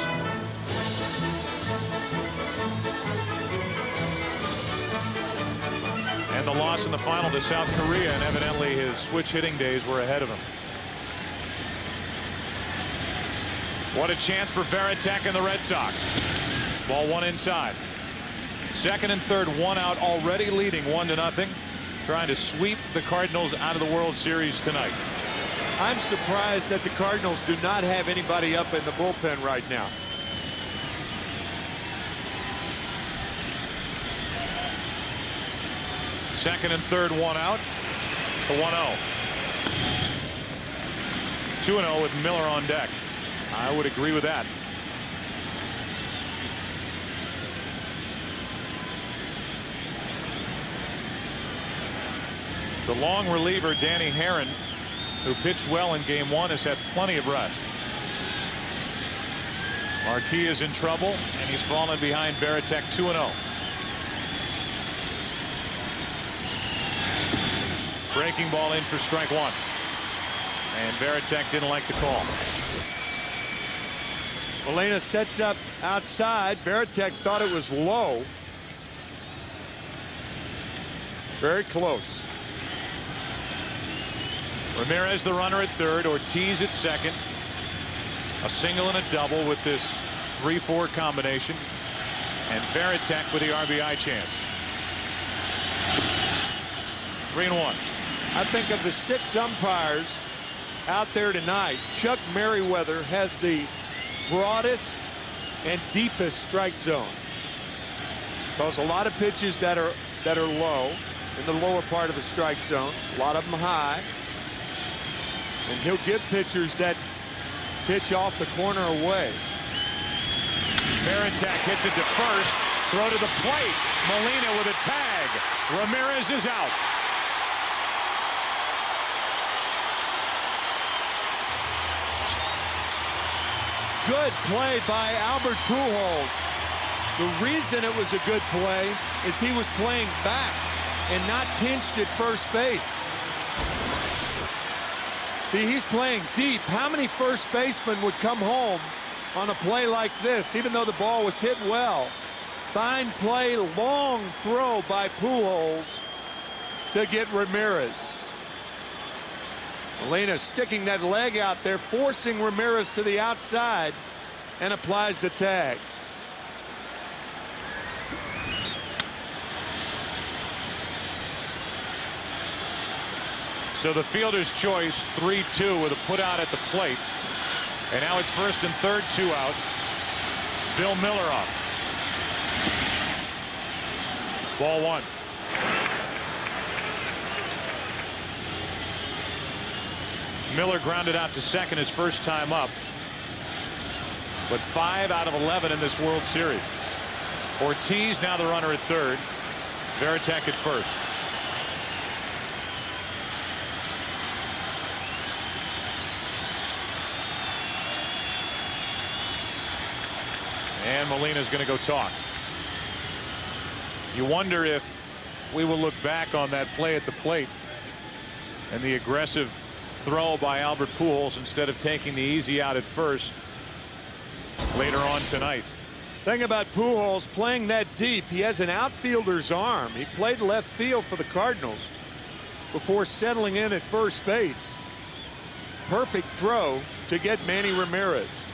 And the loss in the final to South Korea, and evidently his switch hitting days were ahead of him. What a chance for Varitek and the Red Sox. Ball 1 inside. 2nd and 3rd, 1 out, already leading 1-0. Trying to sweep the Cardinals out of the World Series tonight. I'm surprised that the Cardinals do not have anybody up in the bullpen right now. Second and 3rd, 1 out. The 1-0. 2-0 with Miller on deck. I would agree with that. The long reliever, Danny Herron, who pitched well in game 1, has had plenty of rest. Marquis is in trouble, and he's fallen behind Varitek 2-0. Breaking ball in for strike 1. And Varitek didn't like the call. Molina sets up outside. Varitek thought it was low. Very close. Ramirez the runner at third, Ortiz at second. A single and a double with this 3-4 combination. And Varitek with the RBI chance. 3-1. I think of the 6 umpires out there tonight, Chuck Merriweather has the broadest and deepest strike zone. Because a lot of pitches that are low in the lower part of the strike zone, a lot of them high. And he'll get pitchers that pitch off the corner away. Varitek hits it to first. Throw to the plate. Molina with a tag. Ramirez is out. Good play by Albert Pujols. The reason it was a good play is he was playing back and not pinched at first base. See, he's playing deep. How many first basemen would come home on a play like this, even though the ball was hit well? Fine play, long throw by Pujols to get Ramirez. Molina sticking that leg out there, forcing Ramirez to the outside, and applies the tag. So the fielder's choice, 3-2 with a put out at the plate. And now it's first and third, 2 out. Bill Miller up. Ball 1. Miller grounded out to second his first time up. But 5 out of 11 in this World Series. Ortiz now the runner at third. Varitek at first. And Molina's going to go talk. You wonder if we will look back on that play at the plate and the aggressive throw by Albert Pujols instead of taking the easy out at first later on tonight. Thing about Pujols playing that deep, he has an outfielder's arm. He played left field for the Cardinals before settling in at first base. Perfect throw to get Manny Ramirez.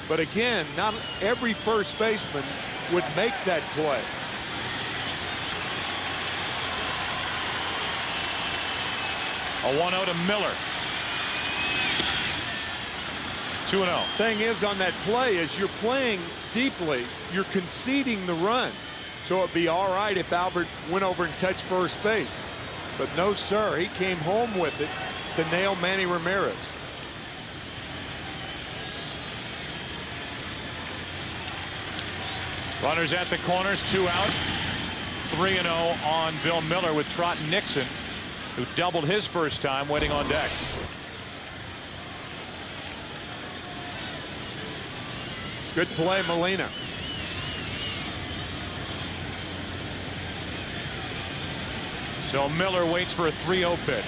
But again, not every first baseman would make that play. A 1-0 to Miller. 2-0. Thing is, on that play, as you're playing deeply, you're conceding the run. So it'd be all right if Albert went over and touched first base. But no, sir, he came home with it to nail Manny Ramirez. Runners at the corners, 2 out. 3-0 on Bill Miller with Trot Nixon, who doubled his first time, waiting on deck. Good play, Molina. So Miller waits for a 3-0 pitch.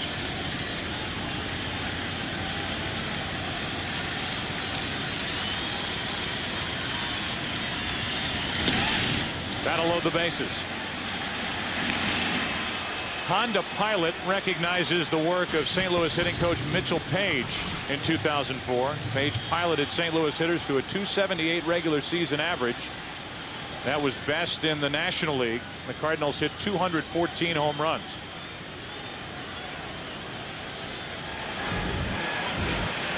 That'll load the bases. Honda Pilot recognizes the work of St. Louis hitting coach Mitchell Page in 2004. Page piloted St. Louis hitters to a .278 regular season average. That was best in the National League. The Cardinals hit 214 home runs.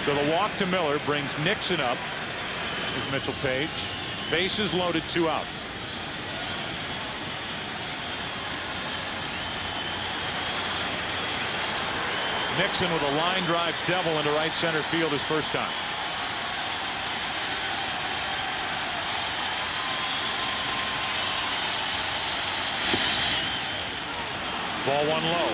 So the walk to Miller brings Nixon up. Here's Mitchell Page. Bases loaded, 2 out. Nixon with a line drive double into right center field his first time. Ball 1 low.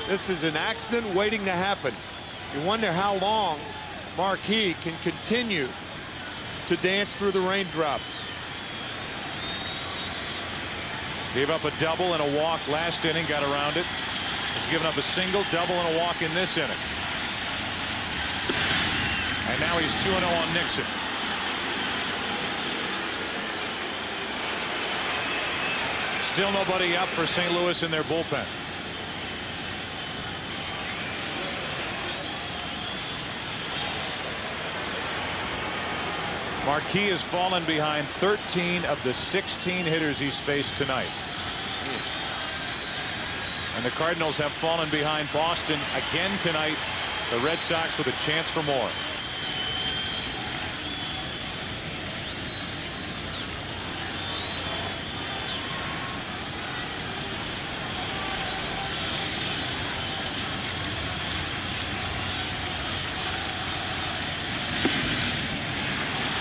This is an accident waiting to happen. You wonder how long Marquis can continue to dance through the raindrops. Gave up a double and a walk last inning, got around it. Has given up a single, double, and a walk in this inning. And now he's 2-0 on Nixon. Still nobody up for St. Louis in their bullpen. Marquis has fallen behind 13 of the 16 hitters he's faced tonight. And the Cardinals have fallen behind Boston again tonight. The Red Sox with a chance for more.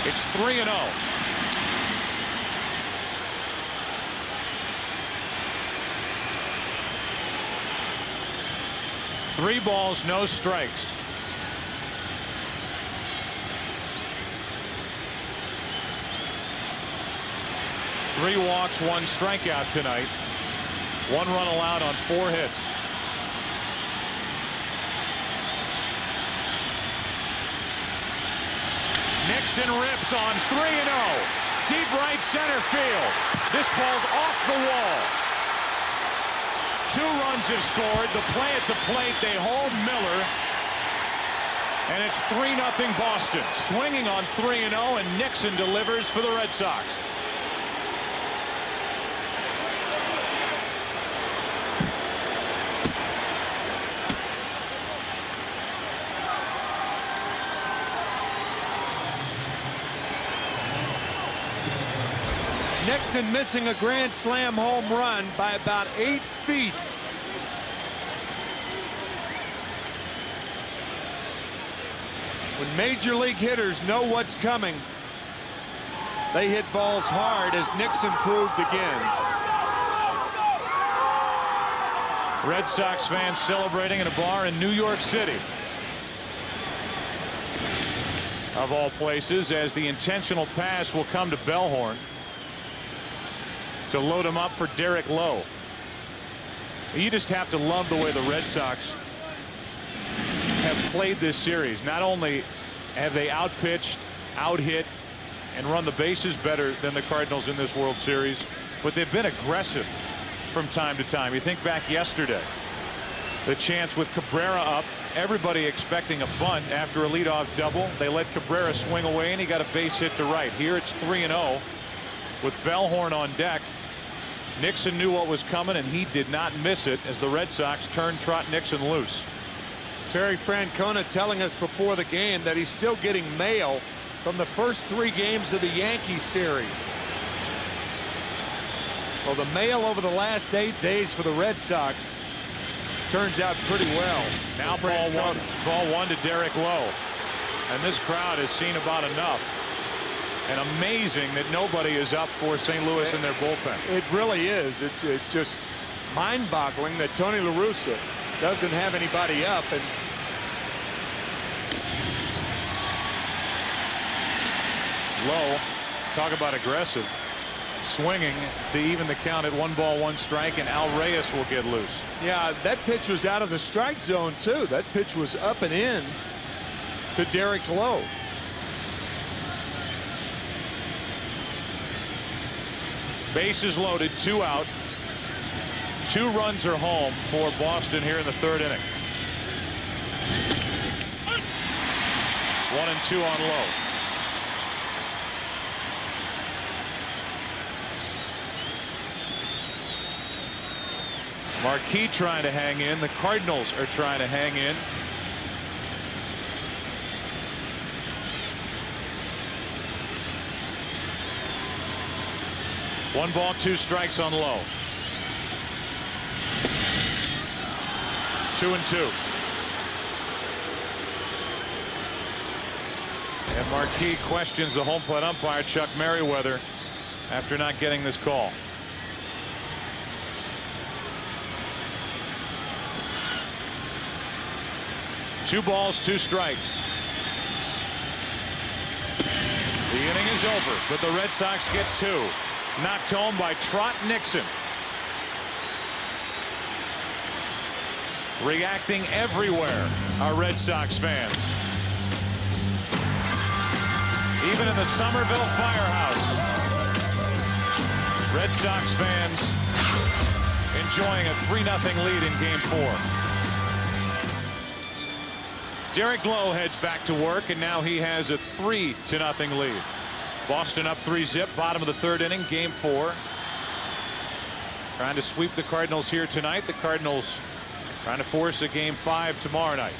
It's 3-0. Three balls, no strikes. Three walks, one strikeout tonight. One run allowed on 4 hits. Nixon rips on 3-0. Deep right center field. This ball's off the wall. 2 runs have scored. The play at the plate, they hold Miller. And it's 3-0 Boston. Swinging on 3-0, and Nixon delivers for the Red Sox. Nixon missing a grand slam home run by about 8 feet. When major league hitters know what's coming, they hit balls hard, as Nixon proved again. Red Sox fans celebrating in a bar in New York City, of all places, as the intentional pass will come to Bellhorn to load him up for Derek Lowe. You just have to love the way the Red Sox have played this series. Not only have they outpitched, outhit, and run the bases better than the Cardinals in this World Series, but they've been aggressive from time to time. You think back yesterday, the chance with Cabrera up, everybody expecting a bunt after a leadoff double. They let Cabrera swing away, and he got a base hit to right. Here it's 3-0 with Bellhorn on deck. Nixon knew what was coming, and he did not miss it as the Red Sox turned Trot Nixon loose. Terry Francona telling us before the game that he's still getting mail from the first 3 games of the Yankees series. Well, the mail over the last 8 days for the Red Sox turns out pretty well. Now ball one to Derek Lowe, and this crowd has seen about enough. And amazing that nobody is up for St. Louis in their bullpen. It really is. It's just mind-boggling that Tony La Russa doesn't have anybody up. And Lowe, talk about aggressive, swinging to even the count at 1 ball 1 strike, and Al Reyes will get loose. Yeah, that pitch was out of the strike zone too. That pitch was up and in to Derek Lowe. Bases loaded, 2 out. 2 runs are home for Boston here in the 3rd inning. 1-2 on Lowe. Marquis trying to hang in. The Cardinals are trying to hang in. One ball, 2 strikes on Lowe. 2-2. And Marquis questions the home plate umpire, Chuck Merriweather, after not getting this call. 2 balls, 2 strikes. The inning is over, but the Red Sox get 2. Knocked home by Trot Nixon. Reacting everywhere are Red Sox fans. Even in the Somerville firehouse, Red Sox fans enjoying a 3-0 lead in Game 4. Derek Lowe heads back to work, and now he has a 3-0 lead. Boston up 3-zip, bottom of the 3rd inning, Game 4. Trying to sweep the Cardinals here tonight. The Cardinals trying to force a Game 5 tomorrow night.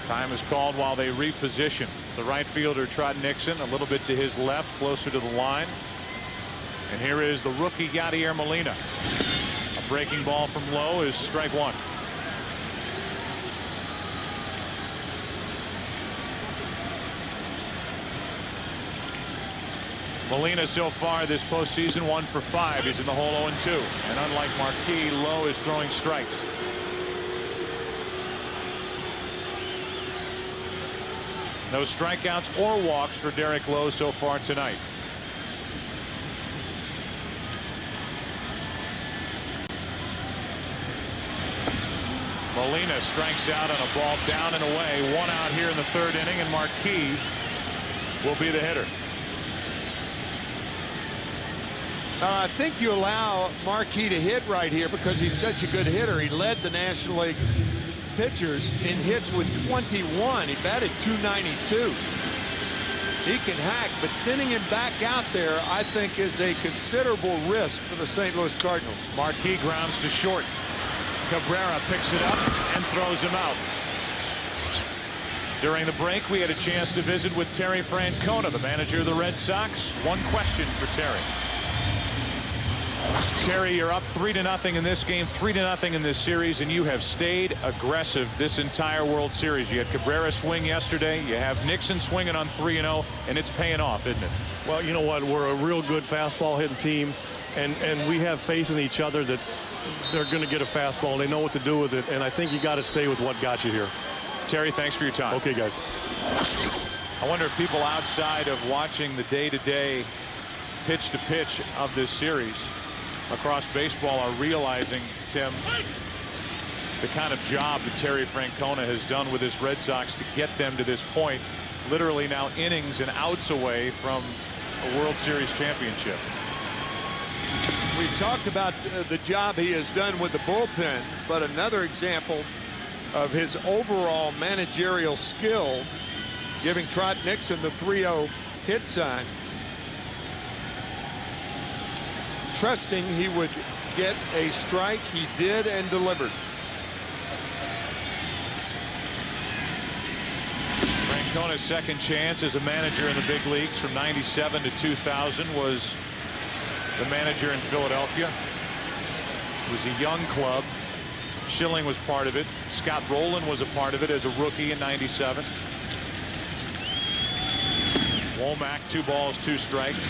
Time is called while they reposition. The right fielder, Trot Nixon, a little bit to his left, closer to the line. And here is the rookie, Yadier Molina. A breaking ball from Lowe is strike 1. Molina so far this postseason 1 for 5. He's in the hole 0-2. And unlike Marquis, Lowe is throwing strikes. No strikeouts or walks for Derek Lowe so far tonight. Molina strikes out on a ball down and away. 1 out here in the 3rd inning, and Marquis will be the hitter. I think you allow Marquis to hit right here because he's such a good hitter. He led the National League pitchers in hits with 21. He batted .292. He can hack, but sending him back out there, I think, is a considerable risk for the St. Louis Cardinals. Marquis grounds to short. Cabrera picks it up and throws him out. During the break, we had a chance to visit with Terry Francona, the manager of the Red Sox. One question for Terry. Terry, you're up 3-0 in this game, 3-0 in this series, and you have stayed aggressive this entire World Series. You had Cabrera swing yesterday. You have Nixon swinging on 3-0, and it's paying off, isn't it? Well, you know what? We're a real good fastball hitting team, and we have faith in each other that they're going to get a fastball, and they know what to do with it, and I think you got to stay with what got you here. Terry, thanks for your time. Okay, guys. I wonder if people outside of watching the day-to-day pitch-to-pitch of this series across baseball are realizing, Tim, the kind of job that Terry Francona has done with his Red Sox to get them to this point, literally now innings and outs away from a World Series championship. We've talked about the job he has done with the bullpen, but another example of his overall managerial skill, giving Trot Nixon the 3-0 hit sign, trusting he would get a strike. He did and delivered. Francona's second chance as a manager in the big leagues from '97 to 2000 was the manager in Philadelphia. It was a young club. Schilling was part of it. Scott Rowland was a part of it as a rookie in '97. Womack, 2 balls, 2 strikes.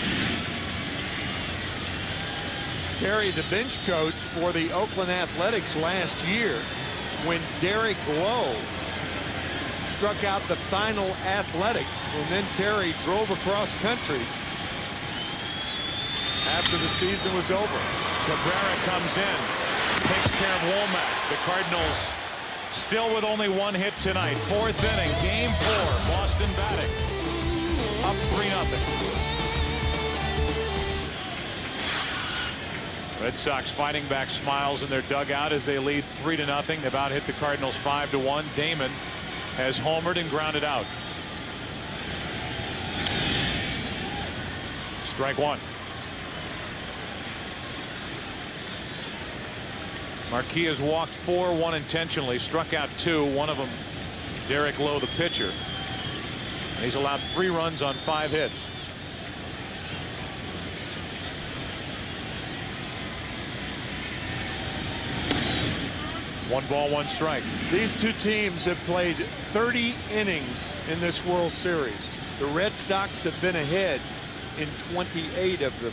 Terry, the bench coach for the Oakland Athletics last year, when Derek Lowe struck out the final Athletic, and then Terry drove across country after the season was over. Cabrera comes in, takes care of Womack. The Cardinals still with only 1 hit tonight. 4th inning, Game 4. Boston batting up 3-0. Red Sox fighting back smiles in their dugout as they lead 3-0. About hit the Cardinals 5-1. Damon has homered and grounded out. Strike 1. Marquis has walked 4, 1 intentionally, struck out 2, one of them Derek Lowe, the pitcher, and he's allowed 3 runs on 5 hits. One ball, 1 strike. These two teams have played 30 innings in this World Series. The Red Sox have been ahead in 28 of them.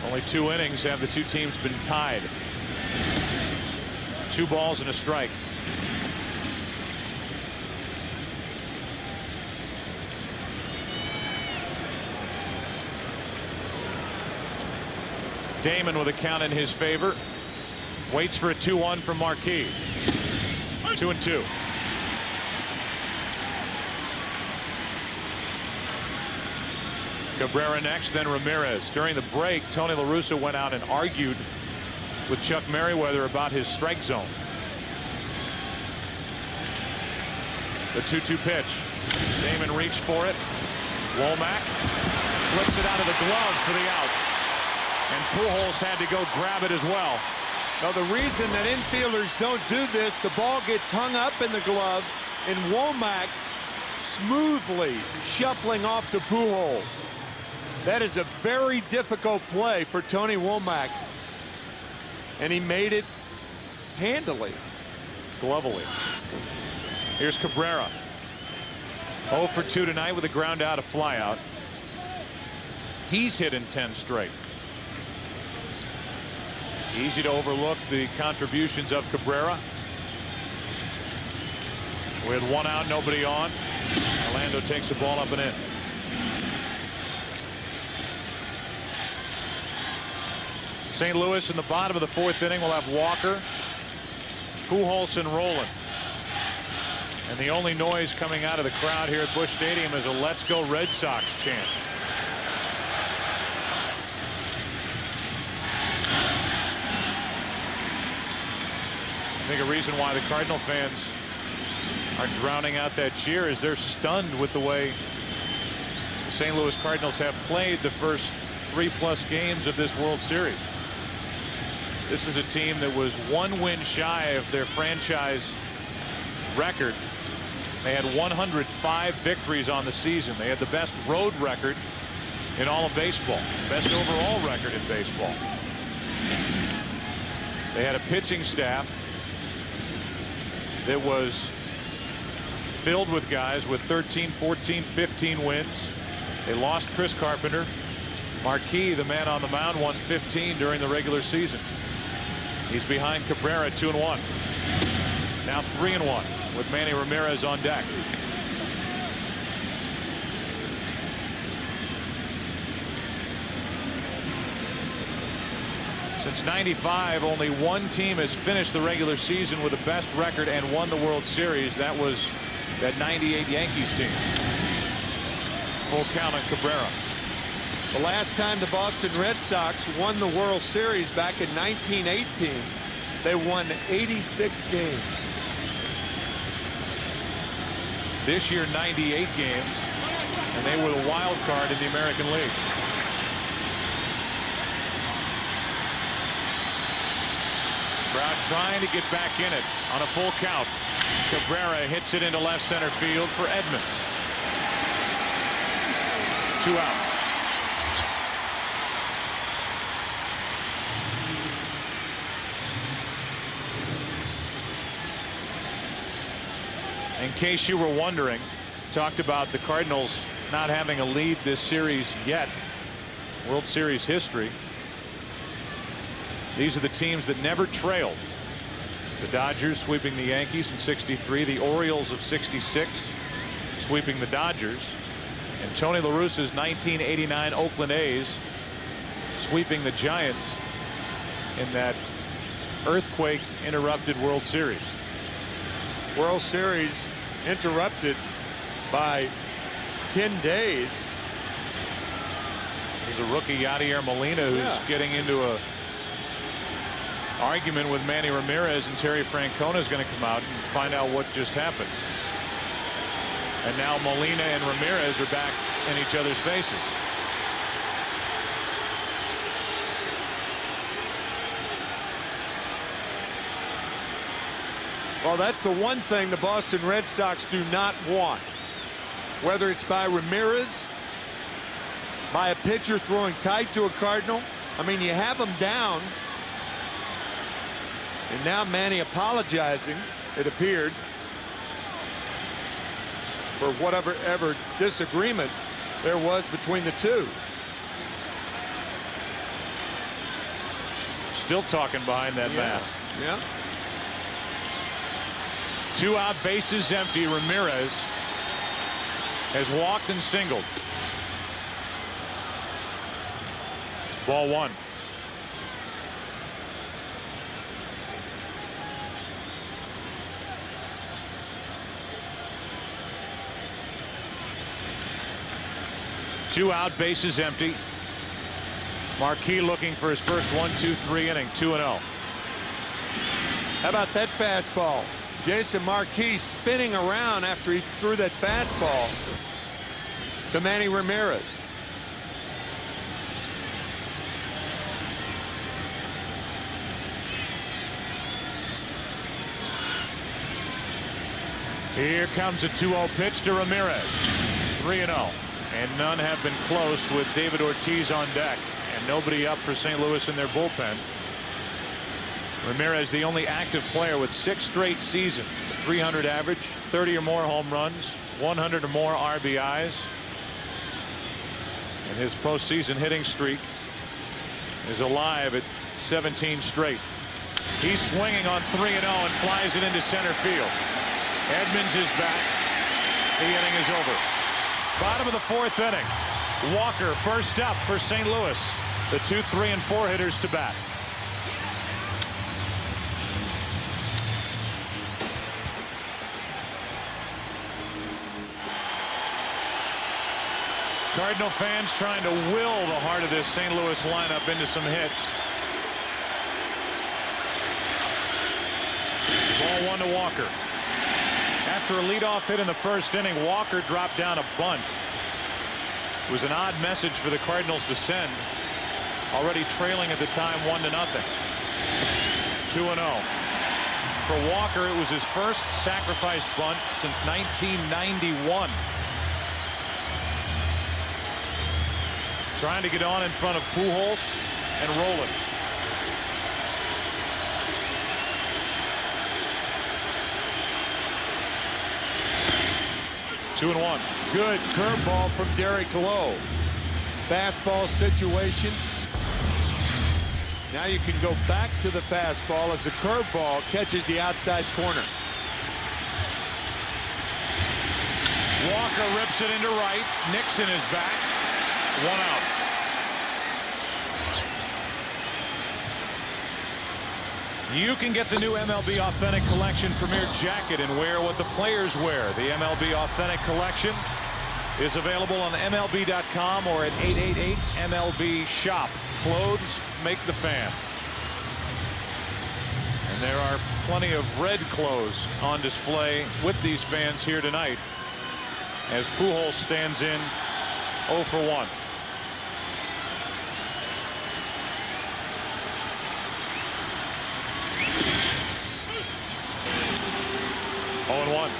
Only 2 innings have the 2 teams been tied. 2 balls and a strike. Damon with a count in his favor. Waits for a 2-1 from Marquis. 2-2. Cabrera next, then Ramirez. During the break, Tony La Russa went out and argued with Chuck Merriweather about his strike zone. The 2-2 pitch. Damon reached for it. Womack flips it out of the glove for the out. And Pujols had to go grab it as well. Now, the reason that infielders don't do this, the ball gets hung up in the glove, and Womack smoothly shuffling off to Pujols. That is a very difficult play for Tony Womack, and he made it handily. Glovely. Here's Cabrera. 0 for 2 tonight with a ground out, a fly out. He's hit in 10 straight. Easy to overlook the contributions of Cabrera. We had 1 out, nobody on. Orlando takes the ball up and in. St. Louis in the bottom of the 4th inning will have Walker, Pujols, and Roland. And the only noise coming out of the crowd here at Busch Stadium is a "Let's Go Red Sox" chant. I think a reason why the Cardinal fans are drowning out that cheer is they're stunned with the way the St. Louis Cardinals have played the first 3+ games of this World Series. This is a team that was 1 win shy of their franchise record. They had 105 victories on the season. They had the best road record in all of baseball, best overall record in baseball. They had a pitching staff that was filled with guys with 13, 14, 15 wins. They lost Chris Carpenter. Marquis, the man on the mound, won 15 during the regular season. He's behind Cabrera, 2-1. Now 3-1 with Manny Ramirez on deck. Since '95, only 1 team has finished the regular season with the best record and won the World Series. That was that '98 Yankees team. Full count on Cabrera. The last time the Boston Red Sox won the World Series back in 1918, they won 86 games. This year, 98 games, and they were the wild card in the American League. Crowd trying to get back in it on a full count. Cabrera hits it into left center field for Edmonds. 2 out. In case you were wondering, talked about the Cardinals not having a lead this series yet. World Series history. These are the teams that never trailed. The Dodgers sweeping the Yankees in '63, the Orioles of '66 sweeping the Dodgers, and Tony La Russa's 1989 Oakland A's sweeping the Giants in that earthquake interrupted World Series. World Series interrupted by 10 days. There's a rookie, Yadier Molina, who's getting into a argument with Manny Ramirez, and Terry Francona is going to come out and find out what just happened. And now Molina and Ramirez are back in each other's faces. Well, that's the one thing the Boston Red Sox do not want. Whether it's by Ramirez, by a pitcher throwing tight to a Cardinal. I mean, you have them down. And now Manny apologizing, it appeared, for whatever disagreement there was between the two. Still talking behind that mask. Yeah. 2 out, bases empty. Ramirez has walked and singled. Ball 1. Two out, bases empty. Marquis looking for his first 1-2-3 inning, 2-0. How about that fastball? Jason Marquis spinning around after he threw that fastball to Manny Ramirez. Here comes a 2-0 pitch to Ramirez. 3-0. And none have been close with David Ortiz on deck. And nobody up for St. Louis in their bullpen. Ramirez, the only active player with 6 straight seasons. A 300 average, 30 or more home runs, 100 or more RBIs. And his postseason hitting streak is alive at 17 straight. He's swinging on 3-0 and flies it into center field. Edmonds is back. The inning is over. Bottom of the 4th inning. Walker first up for St. Louis. The 2, 3, and 4 hitters to bat. Cardinal fans trying to will the heart of this St. Louis lineup into some hits. Ball 1 to Walker. After a leadoff hit in the 1st inning, Walker dropped down a bunt. It was an odd message for the Cardinals to send. Already trailing at the time 1-0. 2-0. For Walker, it was his first sacrifice bunt since 1991. Trying to get on in front of Pujols and roll it. Two and 1. Good curveball from Derek Lowe. Fastball situation. Now you can go back to the fastball as the curveball catches the outside corner. Walker rips it into right. Nixon is back. 1 out. You can get the new MLB Authentic Collection Premier Jacket and wear what the players wear. The MLB Authentic Collection is available on MLB.com or at 888 MLB Shop. Clothes make the fan. And there are plenty of red clothes on display with these fans here tonight as Pujols stands in 0 for 1. Oh, 1.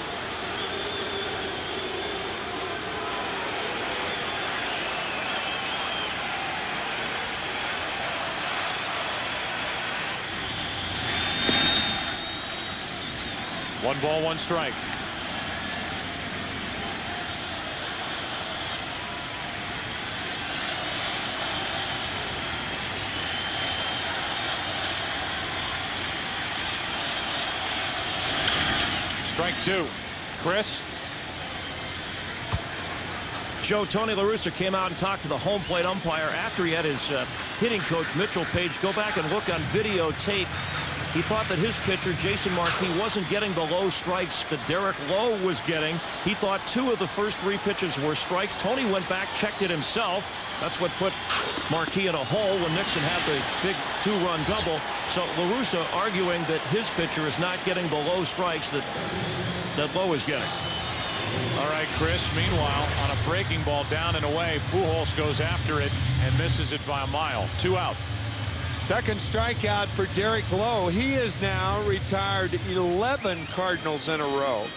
One ball, 1 strike. Strike 2. Chris. Joe, Tony La Russa came out and talked to the home plate umpire after he had his hitting coach Mitchell Page go back and look on videotape. He thought that his pitcher, Jason Marquis, wasn't getting the low strikes that Derek Lowe was getting. He thought 2 of the first 3 pitches were strikes. Tony went back, checked it himself. That's what put Marquis in a hole when Nixon had the big 2-run double. So La Russa arguing that his pitcher is not getting the low strikes that Lowe is getting. All right, Chris. Meanwhile, on a breaking ball down and away, Pujols goes after it and misses it by a mile. 2 out. Second strikeout for Derek Lowe. He has now retired 11 Cardinals in a row.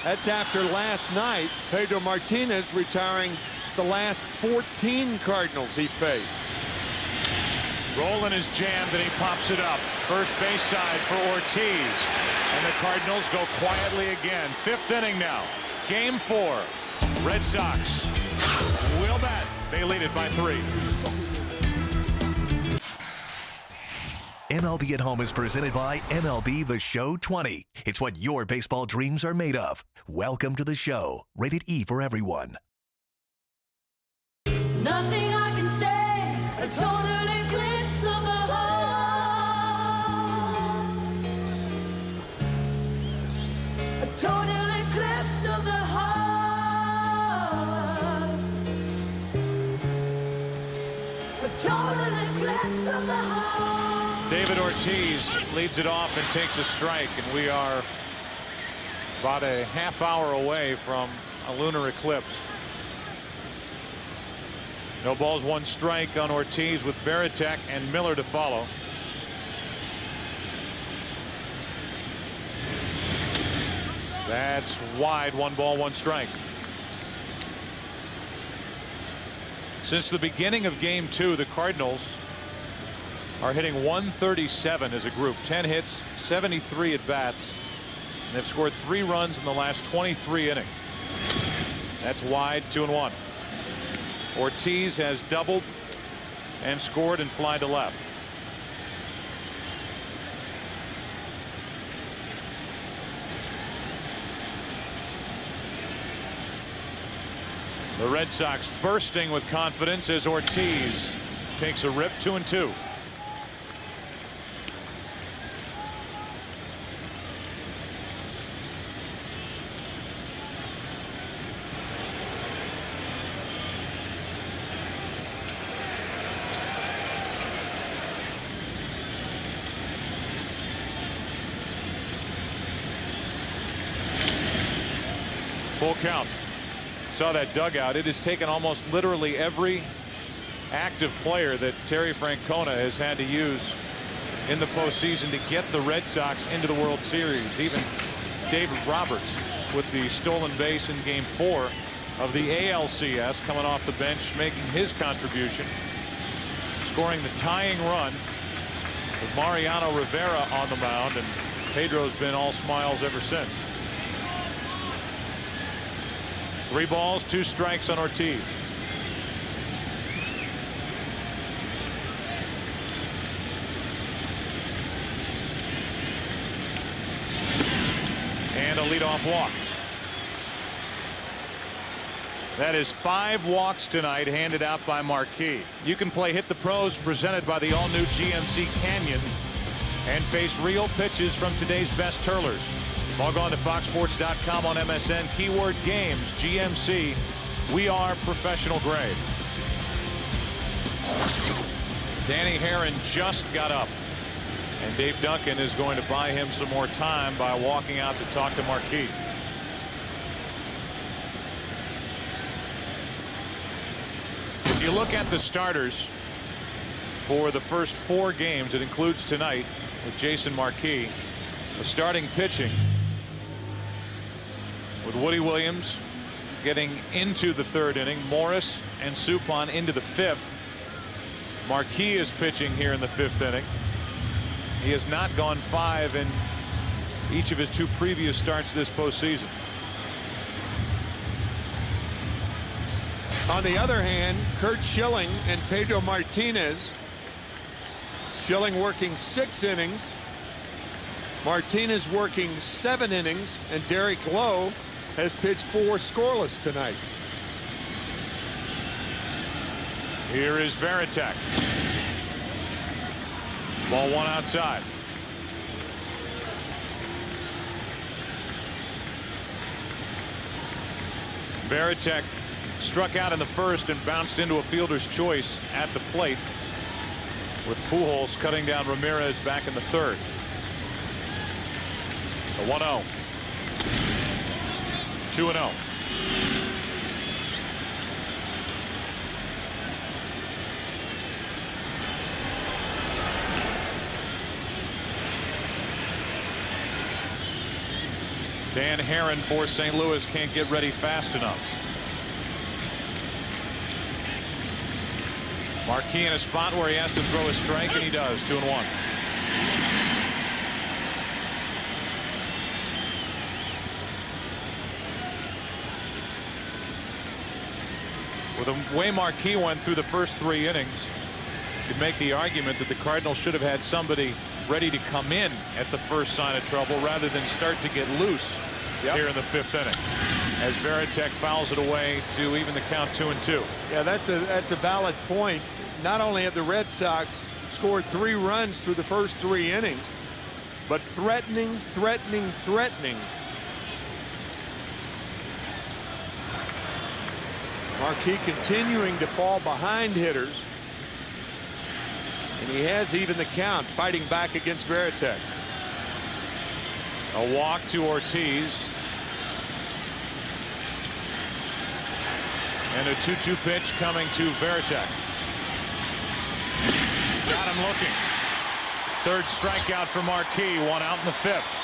That's after last night, Pedro Martinez retiring the last 14 Cardinals he faced. Rolen is jammed and he pops it up. First base side for Ortiz. And the Cardinals go quietly again. 5th inning now. Game 4. Red Sox will bat. They lead it by 3. MLB at Home is presented by MLB The Show 20. It's what your baseball dreams are made of. Welcome to the show. Rated E for everyone. Nothing I can say, a total eclipse of the heart. A total eclipse of the heart. A total eclipse of the heart. David Ortiz leads it off and takes a strike, and we are about a half hour away from a lunar eclipse. No balls, one strike on Ortiz with Varitek and Miller to follow. That's wide. 1 ball, 1 strike. Since the beginning of game 2, the Cardinals are hitting 137 as a group. 10 hits, 73 at bats. And they've scored 3 runs in the last 23 innings. That's wide. 2-1. Ortiz has doubled and scored and fly to left. The Red Sox bursting with confidence as Ortiz takes a rip. 2-2. Full count. Saw that dugout. It has taken almost literally every active player that Terry Francona has had to use in the postseason to get the Red Sox into the World Series. Even David Roberts with the stolen base in game 4 of the ALCS coming off the bench, making his contribution, scoring the tying run with Mariano Rivera on the mound, and Pedro's been all smiles ever since. 3 balls, 2 strikes on Ortiz. And a leadoff walk. That is 5 walks tonight, handed out by Marquis. You can play Hit the Pros, presented by the all-new GMC Canyon, and face real pitches from today's best hurlers. Log on to foxsports.com on MSN, keyword games, GMC. We are professional grade. Danny Herron just got up, and Dave Duncan is going to buy him some more time by walking out to talk to Marquis. If you look at the starters for the first 4 games, it includes tonight with Jason Marquis, the starting pitching with Woody Williams getting into the 3rd inning, Morris and Suppan into the 5th. Marquis is pitching here in the 5th inning. He has not gone 5 in each of his 2 previous starts this postseason. On the other hand, Kurt Schilling and Pedro Martinez. Schilling working 6 innings. Martinez working 7 innings, and Derek Lowe has pitched 4 scoreless tonight. Here is Varitek. Ball 1 outside. Varitek struck out in the 1st and bounced into a fielder's choice at the plate, with Pujols cutting down Ramirez back in the 3rd. The 1-0. 2-0. Dan Herron for St. Louis can't get ready fast enough. Marquis in a spot where he has to throw a strike, and he does. 2-1. With the way Marquis went through the first 3 innings, could make the argument that the Cardinals should have had somebody ready to come in at the first sign of trouble rather than start to get loose here in the 5th inning, as Varitek fouls it away to even the count 2-2. Yeah, that's a valid point. Not only have the Red Sox scored 3 runs through the first 3 innings, but threatening. Marquis continuing to fall behind hitters, and he has even the count, fighting back against Varitek. A walk to Ortiz. And a 2-2 pitch coming to Varitek. Got him looking. 3rd strikeout for Marquis. 1 out in the 5th.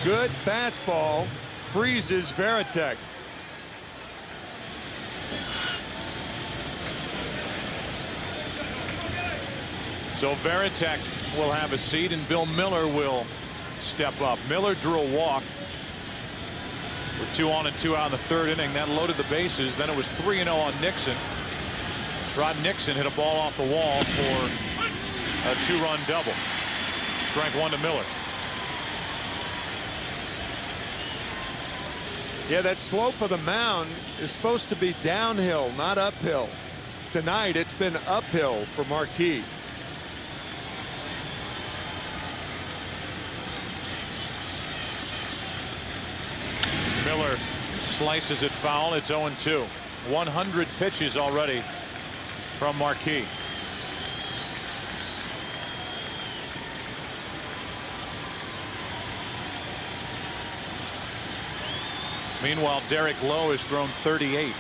Good fastball freezes Varitek. So Varitek will have a seat and Bill Miller will step up. Miller drew a walk with 2 on and 2 out in the 3rd inning. That loaded the bases. Then it was 3-0 on Nixon. Trot Nixon hit a ball off the wall for a 2-run double. Strike 1 to Miller. Yeah, that slope of the mound is supposed to be downhill, not uphill. Tonight it's been uphill for Marquis. Miller slices it foul. It's 0-2. 100 pitches already from Marquis. Meanwhile, Derek Lowe has thrown 38.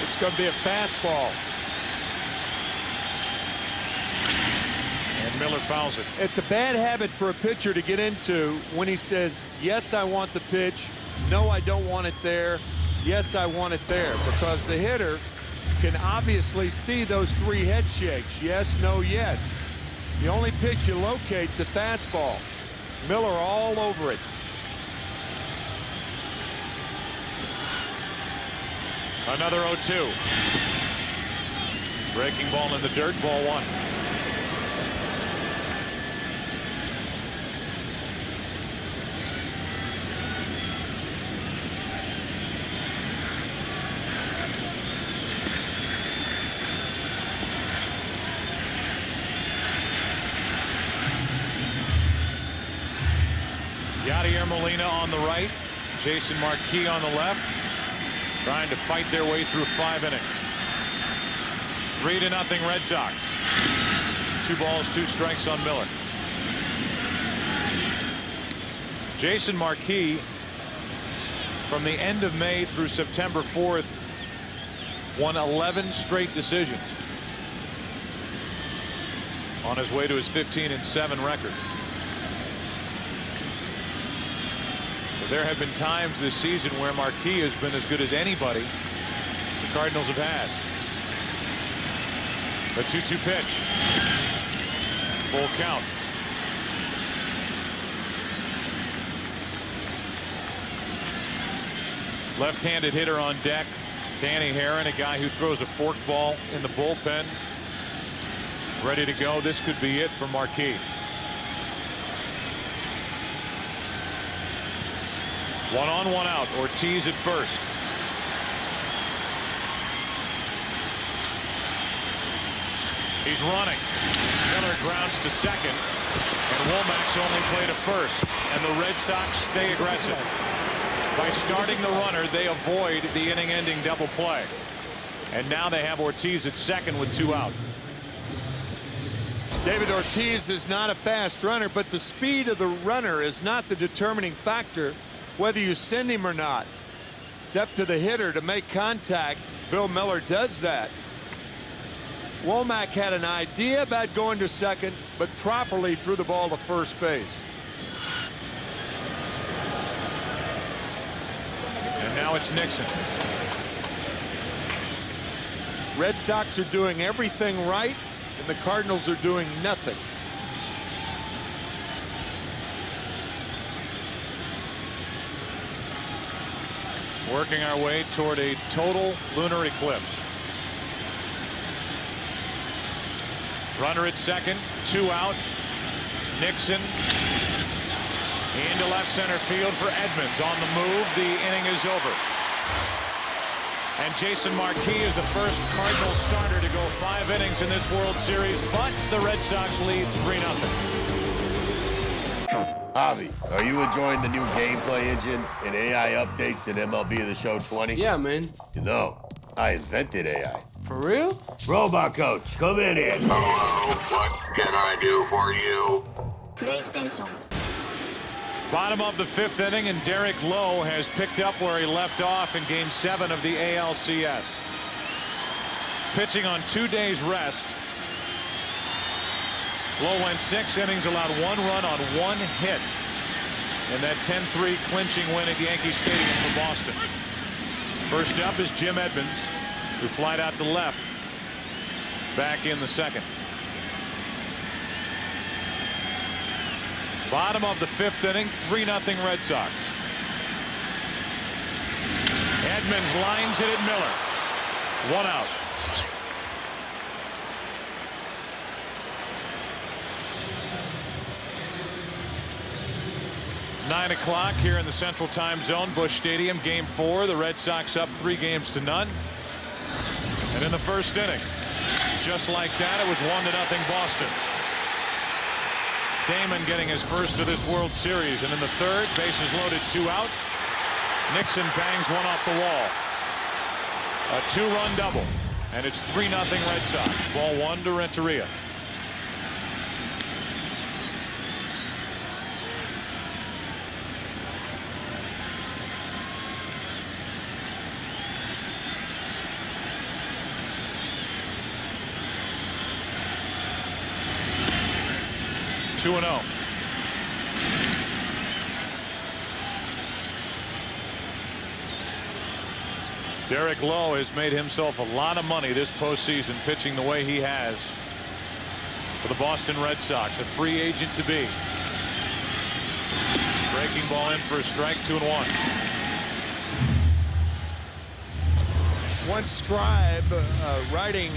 It's going to be a fastball. And Miller fouls it. It's a bad habit for a pitcher to get into when he says, yes, I want the pitch. No, I don't want it there. Yes, I want it there. Because the hitter can obviously see those 3 head shakes. Yes, no, yes. The only pitch you locate's a fastball. Miller all over it. Another 0-2. Breaking ball in the dirt, ball 1. Yadier Molina on the right, Jason Marquis on the left, trying to fight their way through 5 innings. 3-0 Red Sox. 2 balls, 2 strikes on Miller. Jason Marquis, from the end of May through September 4th, won 11 straight decisions on his way to his 15-7 record. There have been times this season where Marquis has been as good as anybody the Cardinals have had. The 2-2 pitch. Full count. Left-handed hitter on deck. Danny Herron, a guy who throws a fork ball in the bullpen. Ready to go. This could be it for Marquis. 1 on, 1 out. Ortiz at first. He's running. Miller grounds to second, and Womack's only play to first. And the Red Sox stay aggressive. By starting the runner, they avoid the inning-ending double play. And now they have Ortiz at second with 2 out. David Ortiz is not a fast runner, but the speed of the runner is not the determining factor whether you send him or not. It's up to the hitter to make contact. Bill Miller does that. Womack had an idea about going to second, but properly threw the ball to first base. And now it's Nixon. Red Sox are doing everything right and the Cardinals are doing nothing. Working our way toward a total lunar eclipse. Runner at second, 2 out. Nixon into left center field for Edmonds. On the move, the inning is over. And Jason Marquis is the first Cardinals starter to go 5 innings in this World Series, but the Red Sox lead 3-0. Javi, are you enjoying the new gameplay engine and AI updates in MLB The Show 20? Yeah, man. You know, I invented AI. For real? Robot Coach, come in here. Hello, what can I do for you? PlayStation. Bottom of the 5th inning, and Derek Lowe has picked up where he left off in Game 7 of the ALCS. Pitching on 2 days rest. Lowe went 6 innings, allowed 1 run on 1 hit in that 10-3 clinching win at Yankee Stadium for Boston. First up is Jim Edmonds, who flied out to left back in the 2nd. Bottom of the 5th inning, 3-0 Red Sox. Edmonds lines it at Miller. 1 out. Nine o'clock here in the Central Time Zone, Busch Stadium, Game 4. The Red Sox up 3-0. And in the first inning, just like that, it was 1-0 Boston. Damon getting his first of this World Series, and in the 3rd, bases loaded, 2 out. Nixon bangs one off the wall. A 2-run double, and it's 3-0 Red Sox. Ball 1 to Renteria. Two 2-0. Derek Lowe has made himself a lot of money this postseason, pitching the way he has for the Boston Red Sox. A free agent to be. Breaking ball in for a strike, 2-1. One scribe writing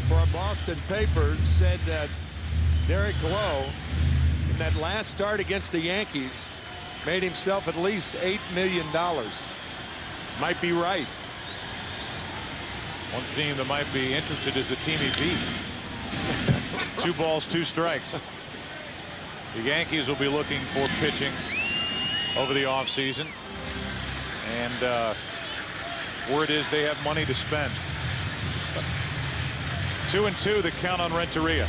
for a Boston paper said that Derek Lowe, in that last start against the Yankees, made himself at least $8 million. Might be right. One team that might be interested is the team he beat. 2 balls, 2 strikes. The Yankees will be looking for pitching over the offseason. And word is they have money to spend. 2-2, the count on Renteria.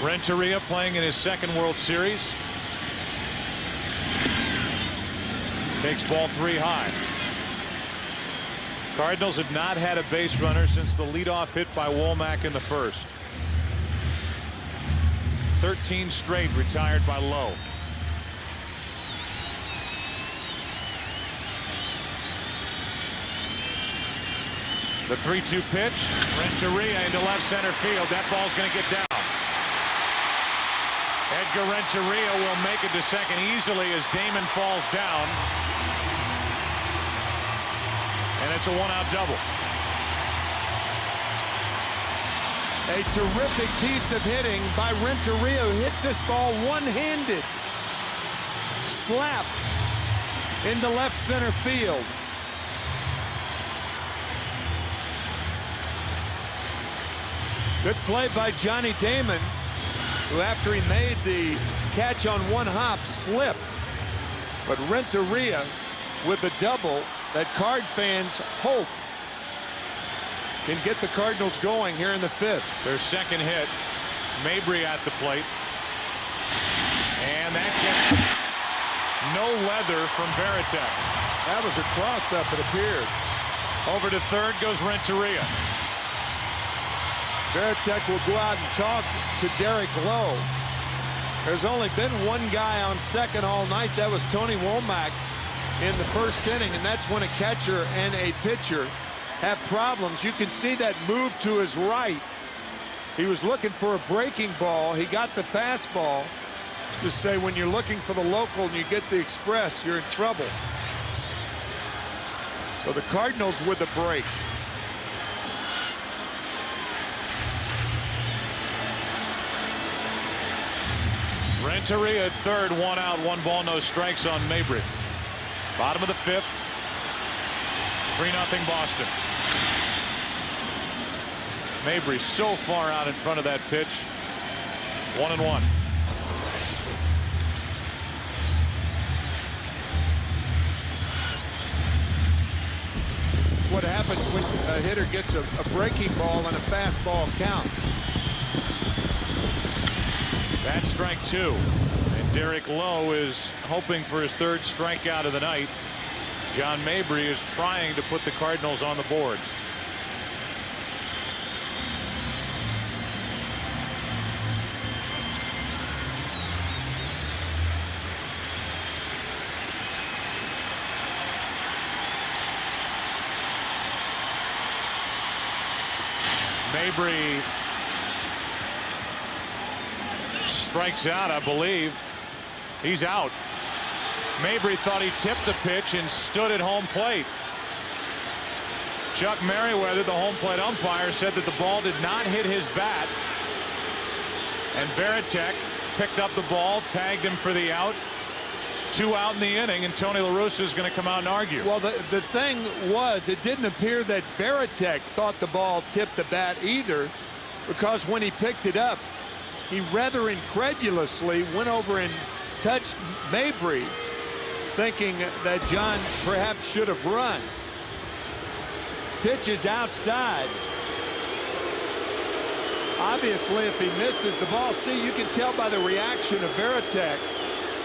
Renteria playing in his 2nd World Series. Takes ball 3 high. Cardinals have not had a base runner since the leadoff hit by Womack in the 1st. 13 straight retired by Lowe. The 3-2 pitch. Renteria into left center field. That ball's going to get down. Edgar Renteria will make it to second easily as Damon falls down. And it's a 1-out double. A terrific piece of hitting by Renteria, who hits this ball one-handed. Slapped into left center field. Good play by Johnny Damon, who after he made the catch on one hop slipped. But Renteria with a double that Card fans hope can get the Cardinals going here in the 5th. Their 2nd hit. Mabry at the plate. And that gets no leather from Varitek. That was a cross-up, it appeared. Over to 3rd goes Renteria. Varitek will go out and talk to Derek Lowe. There's only been one guy on second all night. That was Tony Womack in the first inning, and that's when a catcher and a pitcher have problems. You can see that move to his right. He was looking for a breaking ball. He got the fastball. Just say when you're looking for the local and you get the express, you're in trouble. So the Cardinals with a break. Renteria at third, 1 out, 1 ball, no strikes on Mabry. Bottom of the 5th. 3-0 Boston. Mabry so far out in front of that pitch. 1-1. It's what happens when a hitter gets a breaking ball and a fastball count. That's strike 2. And Derek Lowe is hoping for his 3rd strikeout of the night. John Mabry is trying to put the Cardinals on the board. Mabry strikes out, I believe. He's out. Mabry thought he tipped the pitch and stood at home plate. Chuck Merriweather, the home plate umpire, said that the ball did not hit his bat. And Varitek picked up the ball, tagged him for the out. 2 out in the inning, and Tony La Russa is going to come out and argue. Well, the thing was, it didn't appear that Varitek thought the ball tipped the bat either, because when he picked it up, he rather incredulously went over and touched Mabry, thinking that John perhaps should have run. Pitch is outside. Obviously, if he misses the ball, see, you can tell by the reaction of Varitek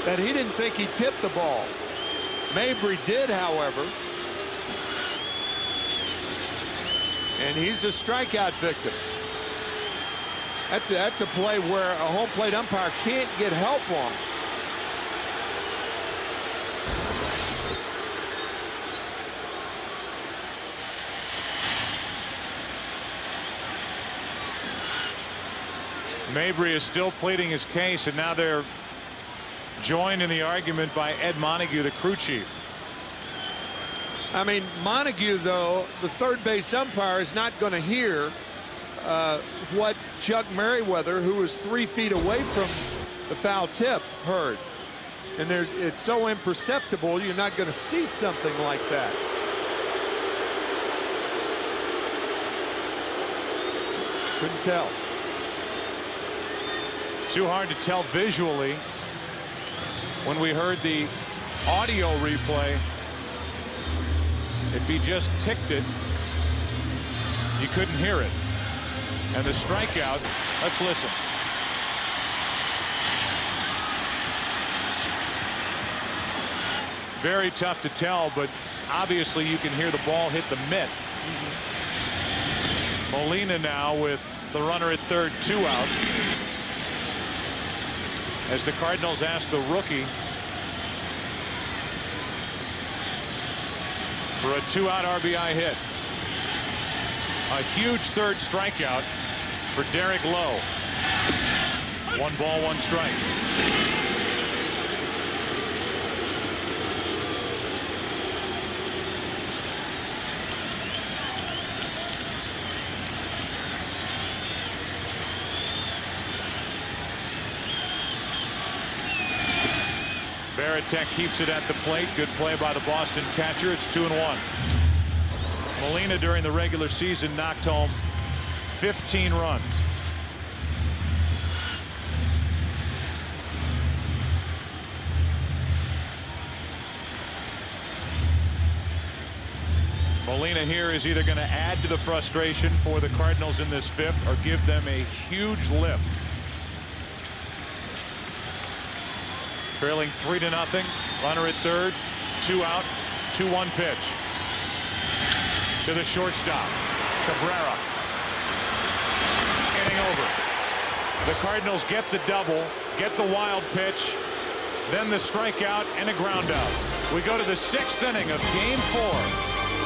that he didn't think he tipped the ball. Mabry did, however. And he's a strikeout victim. That's a play where a home plate umpire can't get help on. Mabry is still pleading his case, and now they're joined in the argument by Ed Montague, the crew chief. I mean, Montague, though, the third base umpire, is not going to hear what Chuck Merriweather, who was 3 feet away from the foul tip, heard. And it's so imperceptible, you're not going to see something like that. Couldn't tell. Too hard to tell visually. When we heard the audio replay, if he just ticked it, you couldn't hear it. And the strikeout, let's listen. Very tough to tell, but obviously you can hear the ball hit the mitt. Molina now with the runner at third, 2 out. As the Cardinals ask the rookie for a 2-out RBI hit. A huge 3rd strikeout for Derek Lowe. 1 ball, 1 strike. Varitek keeps it at the plate. Good play by the Boston catcher. It's 2-1. Molina during the regular season knocked home 15 runs. Molina here is either going to add to the frustration for the Cardinals in this 5th or give them a huge lift. Trailing 3-0. Runner at third. 2 out. 2-1 pitch. To the shortstop. Cabrera. inning over. The Cardinals get the double, get the wild pitch, then the strikeout and a ground out. We go to the 6th inning of Game 4.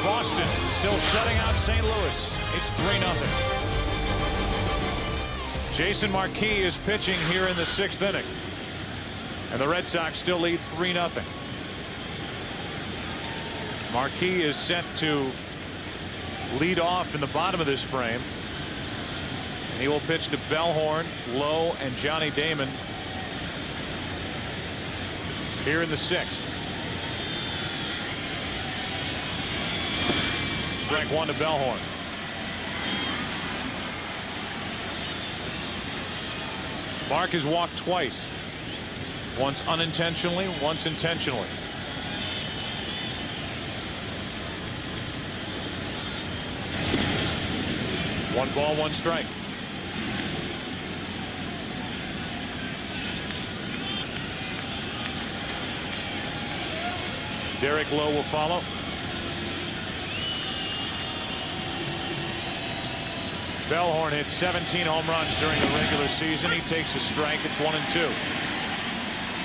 Boston still shutting out St. Louis. It's 3-0. Jason Marquis is pitching here in the 6th inning. And the Red Sox still lead 3-0. Marquis is set to lead off in the bottom of this frame. And he will pitch to Bellhorn, Lowe, and Johnny Damon here in the 6th. Strike 1 to Bellhorn. Mark has walked twice. Once unintentionally, once intentionally. One ball, one strike. Derek Lowe will follow. Bellhorn hit 17 home runs during the regular season. He takes a strike. It's 1-2.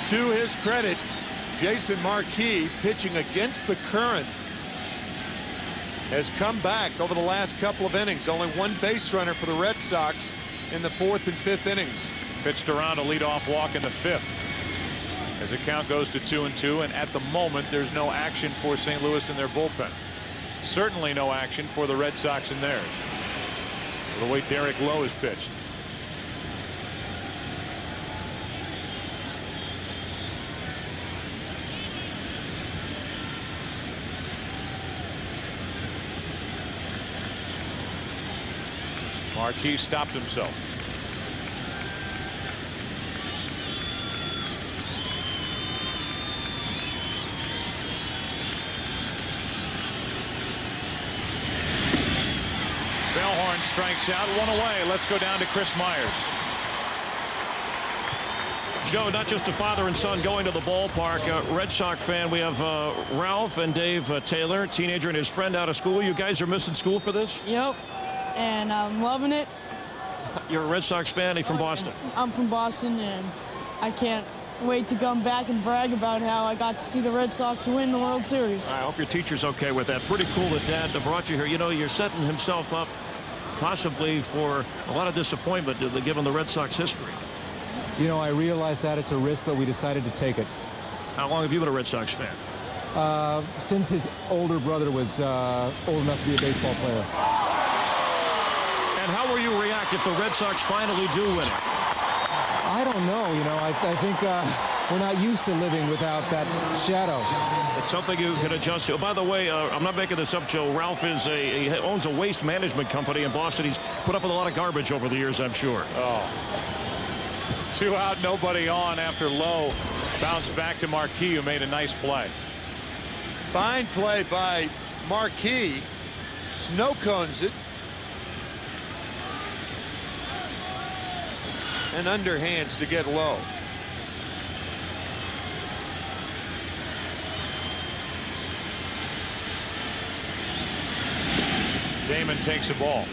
To his credit, Jason Marquis, pitching against the current, has come back over the last couple of innings. Only one base runner for the Red Sox in the 4th and 5th innings. Pitched around a leadoff walk in the 5th. As the count goes to 2-2, and at the moment there's no action for St. Louis in their bullpen. Certainly no action for the Red Sox in theirs. The way Derek Lowe is pitched. Marquis stopped himself. Bellhorn strikes out, 1 away. Let's go down to Chris Myers. Joe, not just a father and son going to the ballpark. Red Sox fan, we have Ralph and Dave Taylor, teenager and his friend out of school. You guys are missing school for this? Yep, and I'm loving it. You're a Red Sox fan. Are you from Boston? I'm from Boston, and I can't wait to come back and brag about how I got to see the Red Sox win the World Series. I hope your teacher's okay with that. Pretty cool that Dad brought you here. You know, you're setting himself up possibly for a lot of disappointment given the Red Sox history. You know, I realize that it's a risk, but we decided to take it. How long have you been a Red Sox fan? Since his older brother was old enough to be a baseball player. And how will you react if the Red Sox finally do win it? I don't know. You know, I think we're not used to living without that shadow. It's something you can adjust to. By the way, I'm not making this up, Joe. Ralph he owns a waste management company in Boston. He's put up with a lot of garbage over the years, I'm sure. Oh. 2 out, nobody on after Lowe bounced back to Marquis, who made a nice play. Fine play by Marquis. Snow cones it. And underhands to get Low. Damon takes a ball.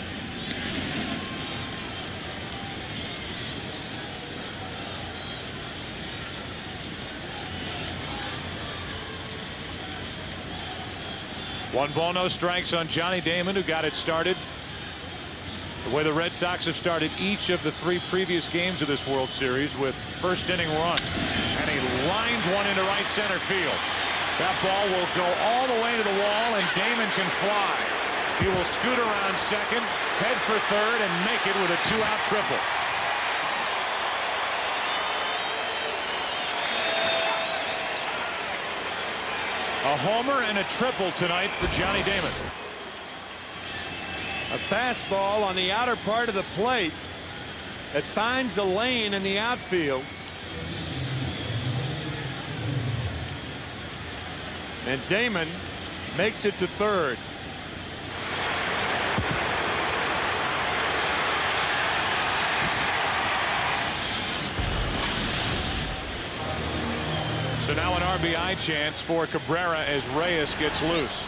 One ball, no strikes on Johnny Damon, who got it started the way the Red Sox have started each of the 3 previous games of this World Series, with first inning run. And he lines one into right center field. That ball will go all the way to the wall, and Damon can fly. He will scoot around second, head for third, and make it with a 2-out triple. A homer and a triple tonight for Johnny Damon. A fastball on the outer part of the plate that finds a lane in the outfield. And Damon makes it to third. So now an RBI chance for Cabrera as Reyes gets loose.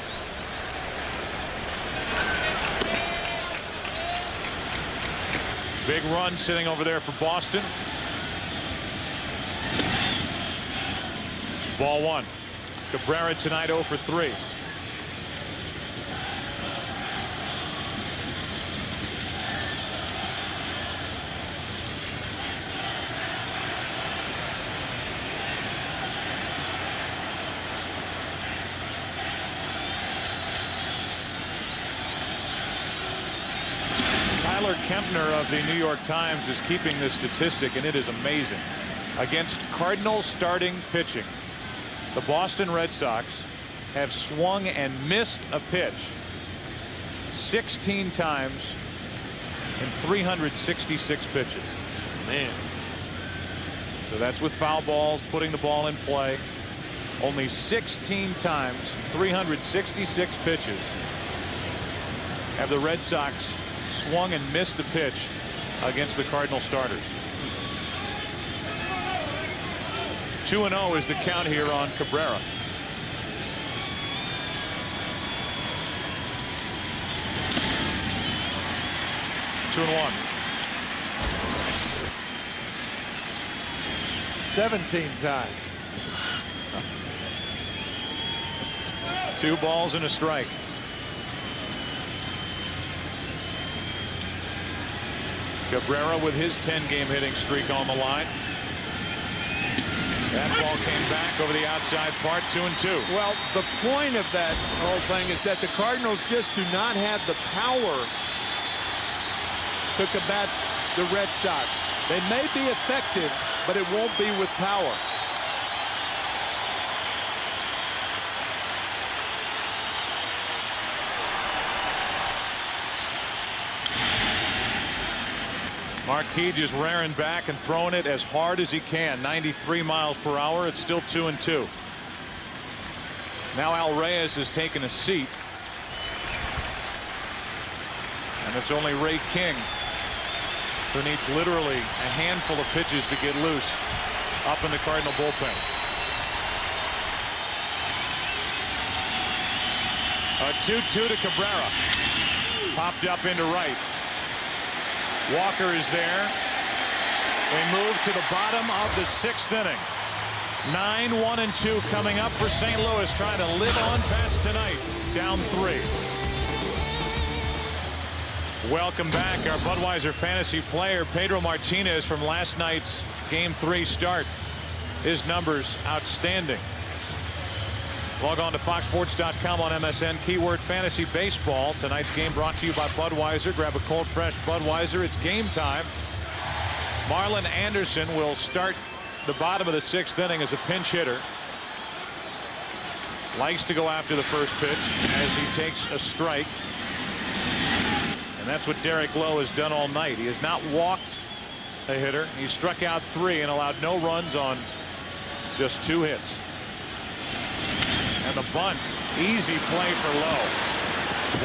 Big run sitting over there for Boston. Ball one. Cabrera tonight 0 for 3. Kempner of the New York Times is keeping this statistic, and it is amazing. Against Cardinals starting pitching, the Boston Red Sox have swung and missed a pitch 16 times in 366 pitches. Man. So that's with foul balls, putting the ball in play. Only 16 times, 366 pitches have the Red Sox swung and missed a pitch against the Cardinal starters. 2-0 is the count here on Cabrera. Two and 1. 17 times. 2 balls and a strike. Cabrera with his 10-game hitting streak on the line. That ball came back over the outside part, 2-2. Well, the point of that whole thing is that the Cardinals just do not have the power to combat the Red Sox. They may be effective, but it won't be with power. Marquis just rearing back and throwing it as hard as he can. 93 miles per hour. It's still 2-2. Now Al Reyes has taken a seat. And it's only Ray King who needs literally a handful of pitches to get loose up in the Cardinal bullpen. A 2-2 to Cabrera. Popped up into right. Walker is there. We move to the bottom of the 6th inning. 9-1-2 coming up for St. Louis, trying to live on past tonight. Down 3. Welcome back. Our Budweiser fantasy player Pedro Martinez from last night's Game 3 start. His numbers outstanding. Log on to foxsports.com on MSN. Keyword fantasy baseball. Tonight's game brought to you by Budweiser. Grab a cold fresh Budweiser. It's game time. Marlon Anderson will start the bottom of the 6th inning as a pinch hitter. Likes to go after the first pitch as he takes a strike. And that's what Derek Lowe has done all night. He has not walked a hitter. He struck out 3 and allowed no runs on just 2 hits. And the bunt, easy play for Lowe.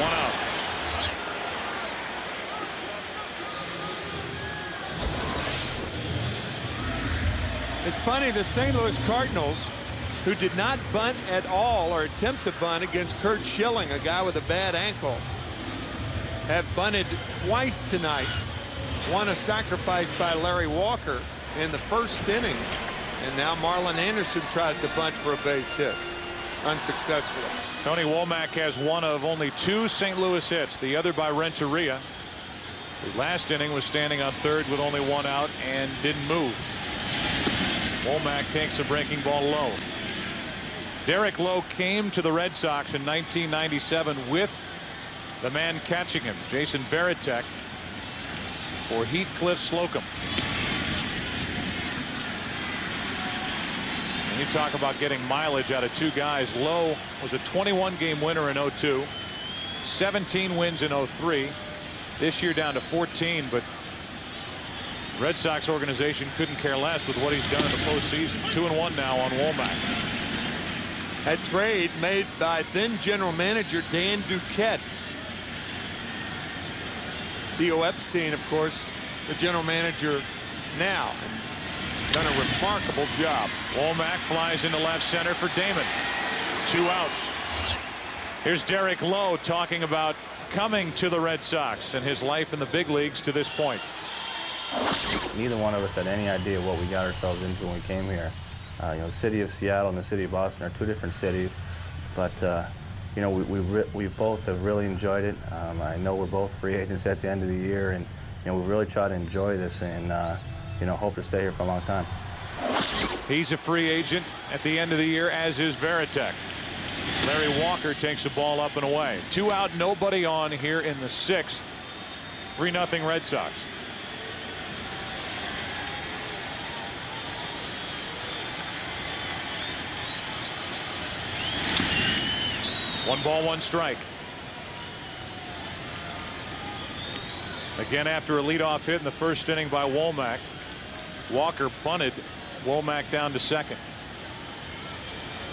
1 out. It's funny, the St. Louis Cardinals, who did not bunt at all or attempt to bunt against Curt Schilling, a guy with a bad ankle, have bunted twice tonight. One a sacrifice by Larry Walker in the 1st inning. And now Marlon Anderson tries to bunt for a base hit. Unsuccessfully. Tony Womack has one of only 2 St. Louis hits, the other by Renteria, who last inning was standing on 3rd with only 1 out and didn't move. Womack takes a breaking ball low. Derek Lowe came to the Red Sox in 1997 with the man catching him, Jason Varitek, for Heathcliff Slocum. You talk about getting mileage out of 2 guys. Lowe was a 21-game winner in 02, 17 wins in 03. This year down to 14, but Red Sox organization couldn't care less with what he's done in the postseason. 2-1 now on Womack. A trade made by then general manager Dan Duquette. Theo Epstein, of course, the general manager now. Done a remarkable job. Womack flies into left center for Damon. 2 outs. Here's Derek Lowe talking about coming to the Red Sox and his life in the big leagues to this point. Neither one of us had any idea what we got ourselves into when we came here. The city of Seattle and the city of Boston are two different cities, but we both have really enjoyed it. I know we're both free agents at the end of the year, and we really try to enjoy this and hope to stay here for a long time. He's a free agent at the end of the year, as is Varitek. Larry Walker takes the ball up and away. 2 out, nobody on here in the 6th. 3-0 Red Sox. One ball, one strike. Again, after a leadoff hit in the first inning by Womack, Walker bunted Womack down to second.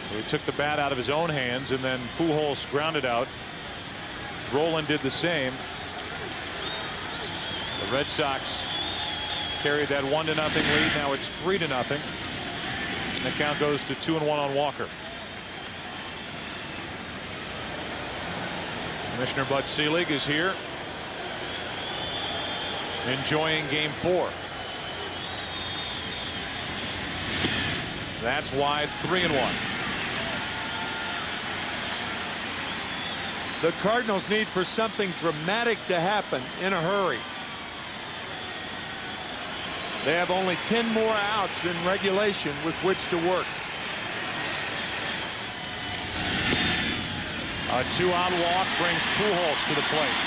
So he took the bat out of his own hands, and then Pujols grounded out. Roland did the same. The Red Sox carried that 1-0 lead. Now it's 3-0. And the count goes to 2-1 on Walker. Commissioner Bud Selig is here, enjoying Game 4. That's wide, 3-1. The Cardinals need for something dramatic to happen in a hurry. They have only 10 more outs in regulation with which to work. A 2-out walk brings Pujols to the plate.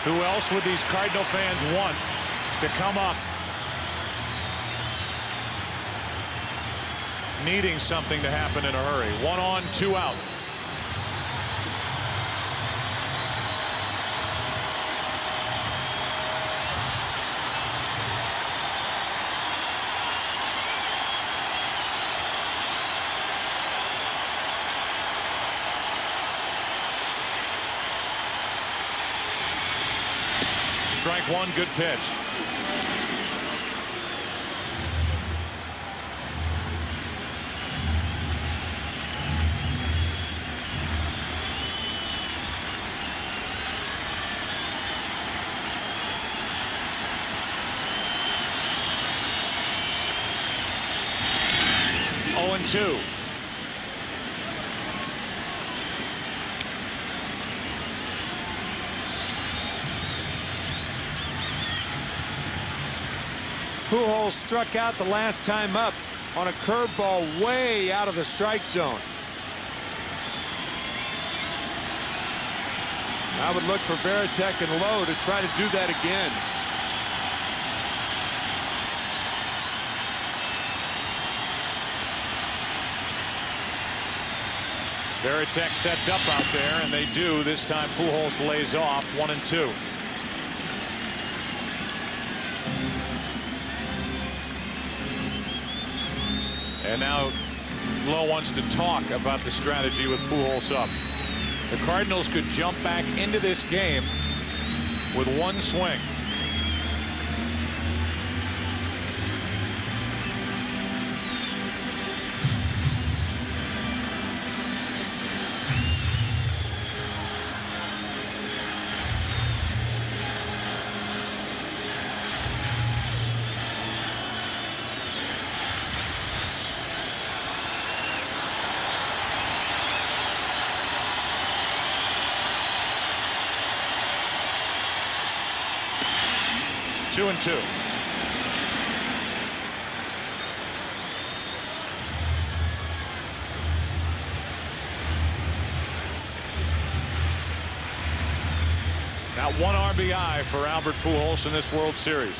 Who else would these Cardinal fans want to come up needing something to happen in a hurry? 1 on, 2 out. Strike one, good pitch. Oh, and 2. Pujols struck out the last time up on a curveball way out of the strike zone. I would look for Varitek and Lowe to try to do that again. Varitek sets up out there, and they do. This time Pujols lays off. 1 and 2. And now Lowe wants to talk about the strategy with Pujols up. The Cardinals could jump back into this game with 1 swing. Two and 2. Now 1 RBI for Albert Pujols in this World Series.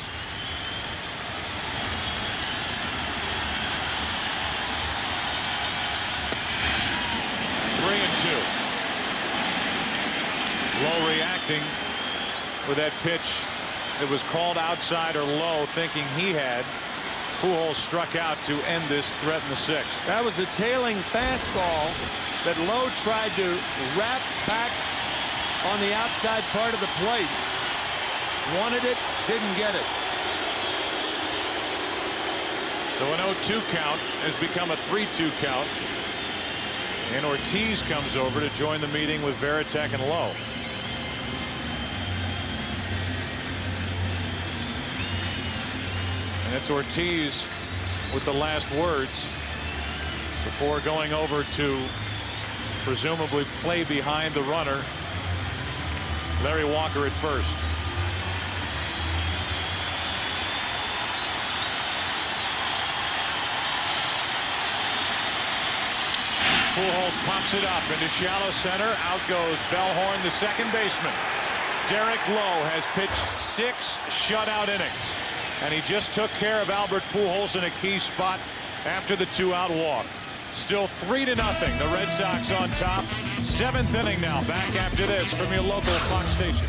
Three and 2. Lowe reacting with that pitch. It was called outside or low, thinking he had. Pujols struck out to end this threat in the 6th. That was a tailing fastball that Lowe tried to wrap back on the outside part of the plate. Wanted it, didn't get it. So an 0-2 count has become a 3-2 count. And Ortiz comes over to join the meeting with Varitek and Lowe. And it's Ortiz with the last words before going over to presumably play behind the runner. Larry Walker at first. Pujols pops it up into shallow center. Out goes Bellhorn, the second baseman. Derek Lowe has pitched 6 shutout innings, and he just took care of Albert Pujols in a key spot after the 2-out walk. Still 3-0. The Red Sox on top. 7th inning now. Back after this from your local Fox station.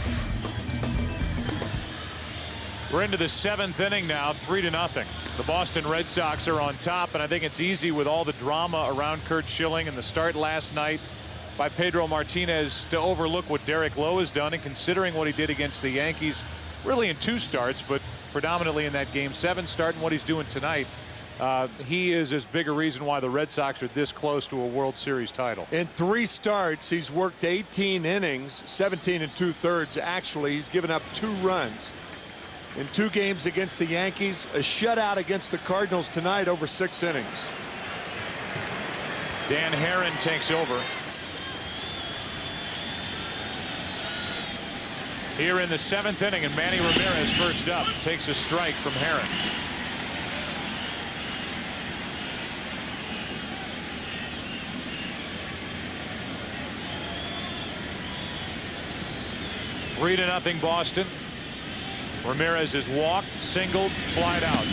We're into the 7th inning now. 3-0. The Boston Red Sox are on top, and I think it's easy with all the drama around Curt Schilling and the start last night by Pedro Martinez to overlook what Derek Lowe has done, and considering what he did against the Yankees, really in 2 starts, but predominantly in that Game 7 start, and what he's doing tonight. He is as big a reason why the Red Sox are this close to a World Series title. In 3 starts, he's worked 18 innings, 17 2/3 actually. He's given up 2 runs. In 2 games against the Yankees, a shutout against the Cardinals tonight over 6 innings. Dan Herron takes over. Here in the 7th inning, and Manny Ramirez first up takes a strike from Herron. Three to nothing Boston. Ramirez is walked, singled, flied out.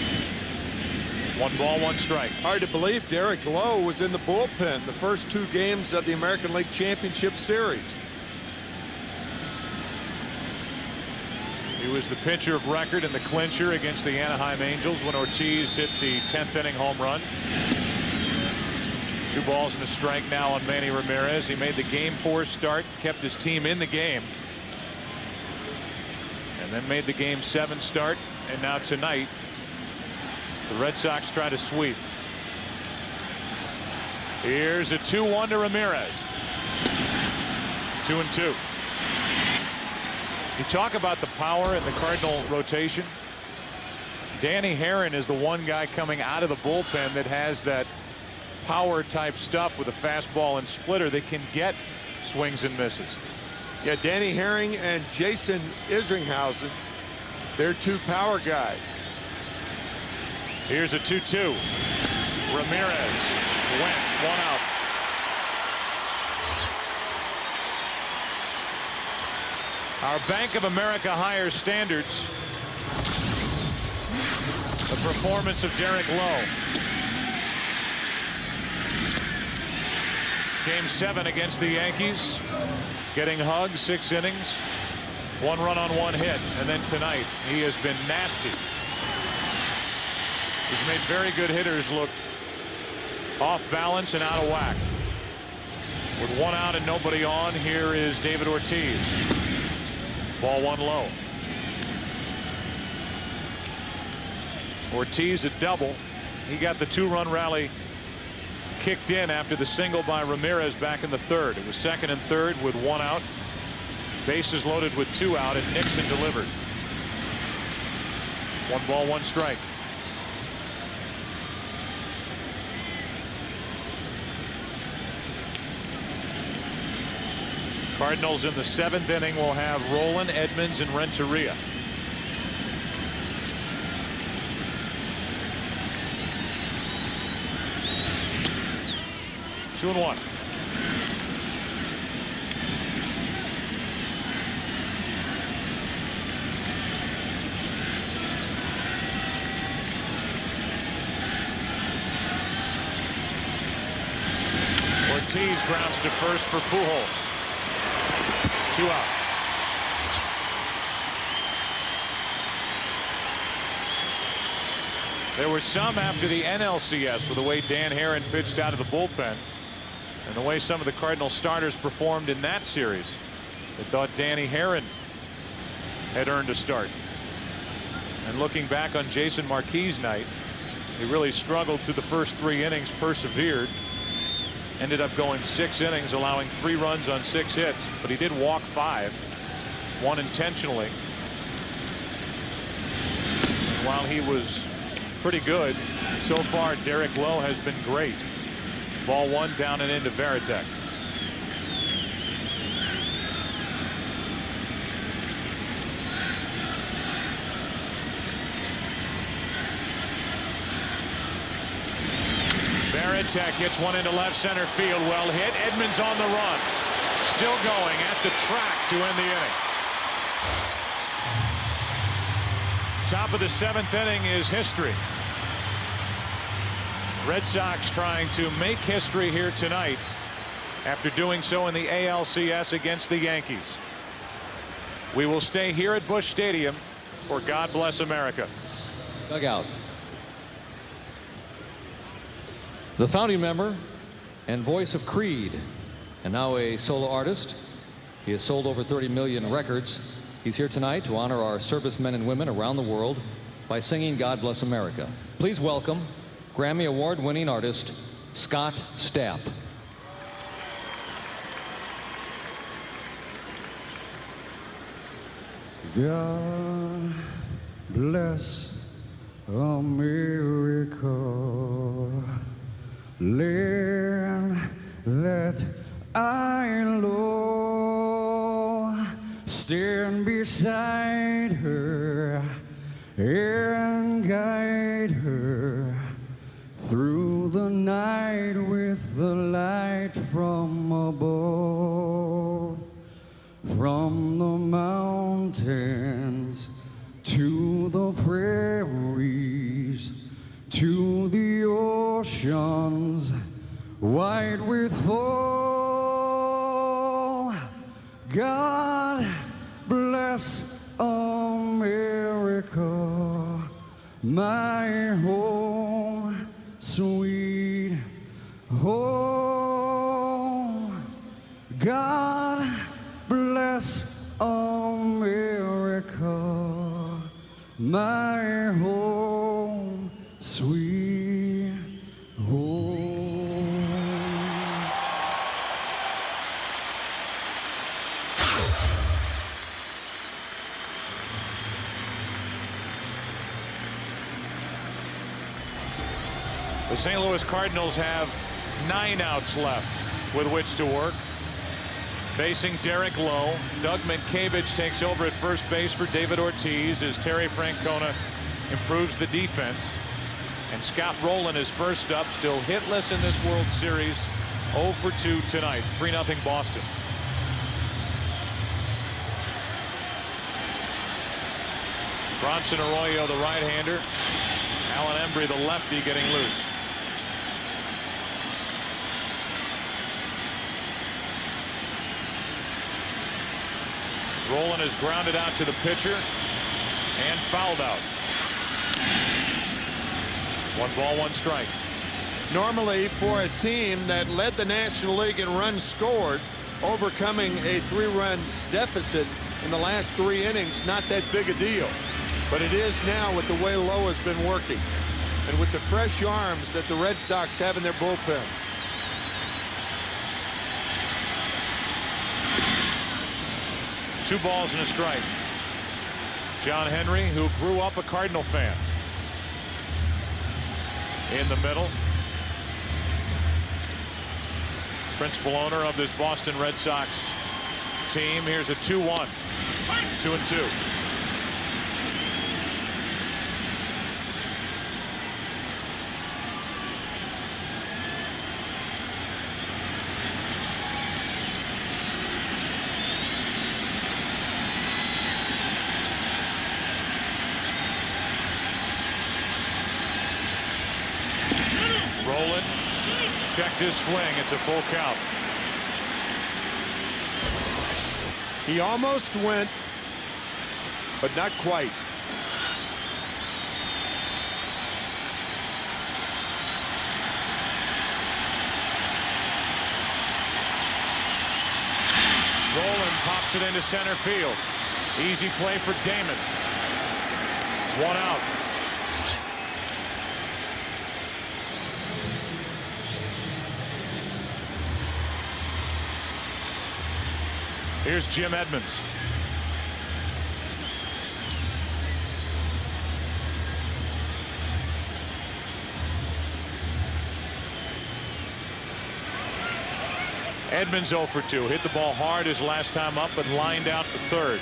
1 ball, 1 strike. Hard to believe Derek Lowe was in the bullpen the first 2 games of the American League Championship Series. He was the pitcher of record in the clincher against the Anaheim Angels when Ortiz hit the 10th inning home run. 2 balls and a strike now on Manny Ramirez. He made the Game 4 start, kept his team in the game, and then made the Game 7 start, and now tonight the Red Sox try to sweep. Here's a 2-1 to Ramirez. 2-2. You talk about the power in the Cardinal rotation. Danny Herron is the one guy coming out of the bullpen that has that power type stuff with a fastball and splitter that can get swings and misses. Yeah, Danny Herring and Jason Isringhausen, they're 2 power guys. Here's a 2-2. Ramirez went, 1 out. Our Bank of America higher standards. The performance of Derek Lowe. Game 7 against the Yankees. Getting hugged, 6 innings. 1 run on 1 hit. And then tonight, he has been nasty. He's made very good hitters look off balance and out of whack. With 1 out and nobody on, here is David Ortiz. Ball 1 low. Ortiz a double. He got the 2-run rally kicked in after the single by Ramirez back in the 3rd. It was 2nd and 3rd with 1 out. Bases loaded with 2 out, and Nixon delivered. 1 ball, 1 strike. Cardinals in the 7th inning will have Rolen, Edmonds, and Renteria. Two and 1. Ortiz grounds to first for Pujols. 2 out. There were some after the NLCS with the way Dan Herron pitched out of the bullpen and the way some of the Cardinal starters performed in that series. They thought Danny Herron had earned a start. And looking back on Jason Marquis' night, he really struggled through the first 3 innings, persevered. Ended up going 6 innings, allowing 3 runs on 6 hits, but he did walk 5, 1 intentionally. And while he was pretty good. So far, Derek Lowe has been great. Ball one down and into Varitek. Varitek hits one into left center field. Well hit. Edmonds on the run. Still going at the track to end the inning. Top of the 7th inning is history. Red Sox trying to make history here tonight after doing so in the ALCS against the Yankees. We will stay here at Busch Stadium for God Bless America. Dugout. The founding member and voice of Creed, and now a solo artist. He has sold over 30 million records. He's here tonight to honor our servicemen and women around the world by singing God Bless America. Please welcome Grammy Award-winning artist Scott Stapp. God bless America, land that I love. Stand beside her and guide her through the night with the light from above. From the mountains to the prairies to the oceans white with foam. God bless America, my home, sweet home. God bless America, my home, sweet home. The St. Louis Cardinals have 9 outs left with which to work. Facing Derek Lowe, Doug Mientkiewicz takes over at first base for David Ortiz as Terry Francona improves the defense. And Scott Rowland is first up, still hitless in this World Series. 0 for 2 tonight, 3-0 Boston. Bronson Arroyo, the right-hander. Alan Embry, the lefty, getting loose. Rowland is grounded out to the pitcher and fouled out. 1 ball, 1 strike. Normally, for a team that led the National League in runs scored, overcoming a 3-run deficit in the last 3 innings, not that big a deal. But it is now with the way Lowe has been working and with the fresh arms that the Red Sox have in their bullpen. Two balls and a strike. John Henry, who grew up a Cardinal fan. In the middle. Principal owner of this Boston Red Sox team. Here's a 2-1. 2-2. Rowland checked his swing. It's a full count. He almost went, but not quite. Rowland pops it into center field. Easy play for Damon. 1 out. Here's Jim Edmonds. Edmonds 0 for 2. Hit the ball hard his last time up, but lined out to third.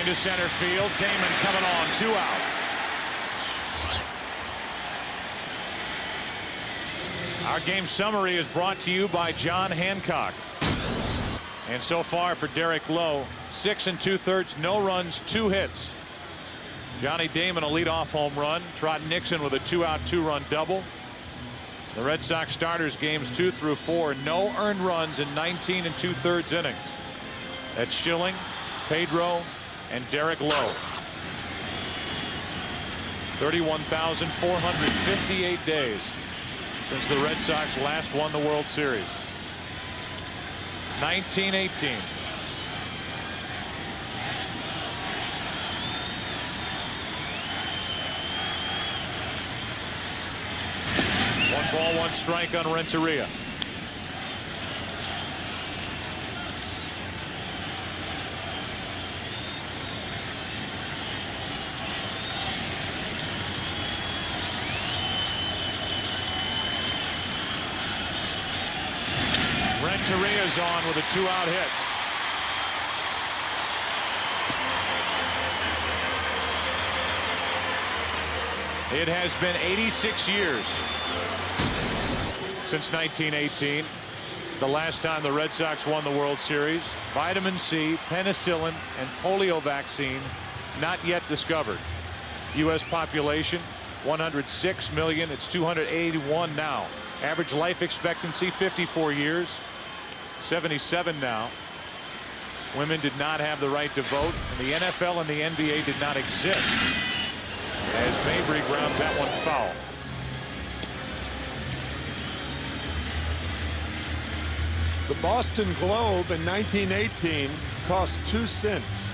Into center field. Damon coming on. 2 out. Our game summary is brought to you by John Hancock. And so far for Derek Lowe, 6 2/3, no runs, 2 hits. Johnny Damon a leadoff home run. Trot Nixon with a 2-out 2-run double. The Red Sox starters games 2 through 4, no earned runs in 19 2/3 innings. That's Schilling, Pedro, and Derek Lowe. 31,458 days since the Red Sox last won the World Series. 1918. One ball, 1 strike on Renteria. Renteria's on with a 2-out hit. It has been 86 years since 1918, the last time the Red Sox won the World Series. Vitamin C, penicillin, and polio vaccine not yet discovered. U.S. population 106 million. It's 281 now. Average life expectancy 54 years. 77 now. Women did not have the right to vote, and the NFL and the NBA did not exist. As Mabry grounds that one foul. The Boston Globe in 1918 cost 2 cents.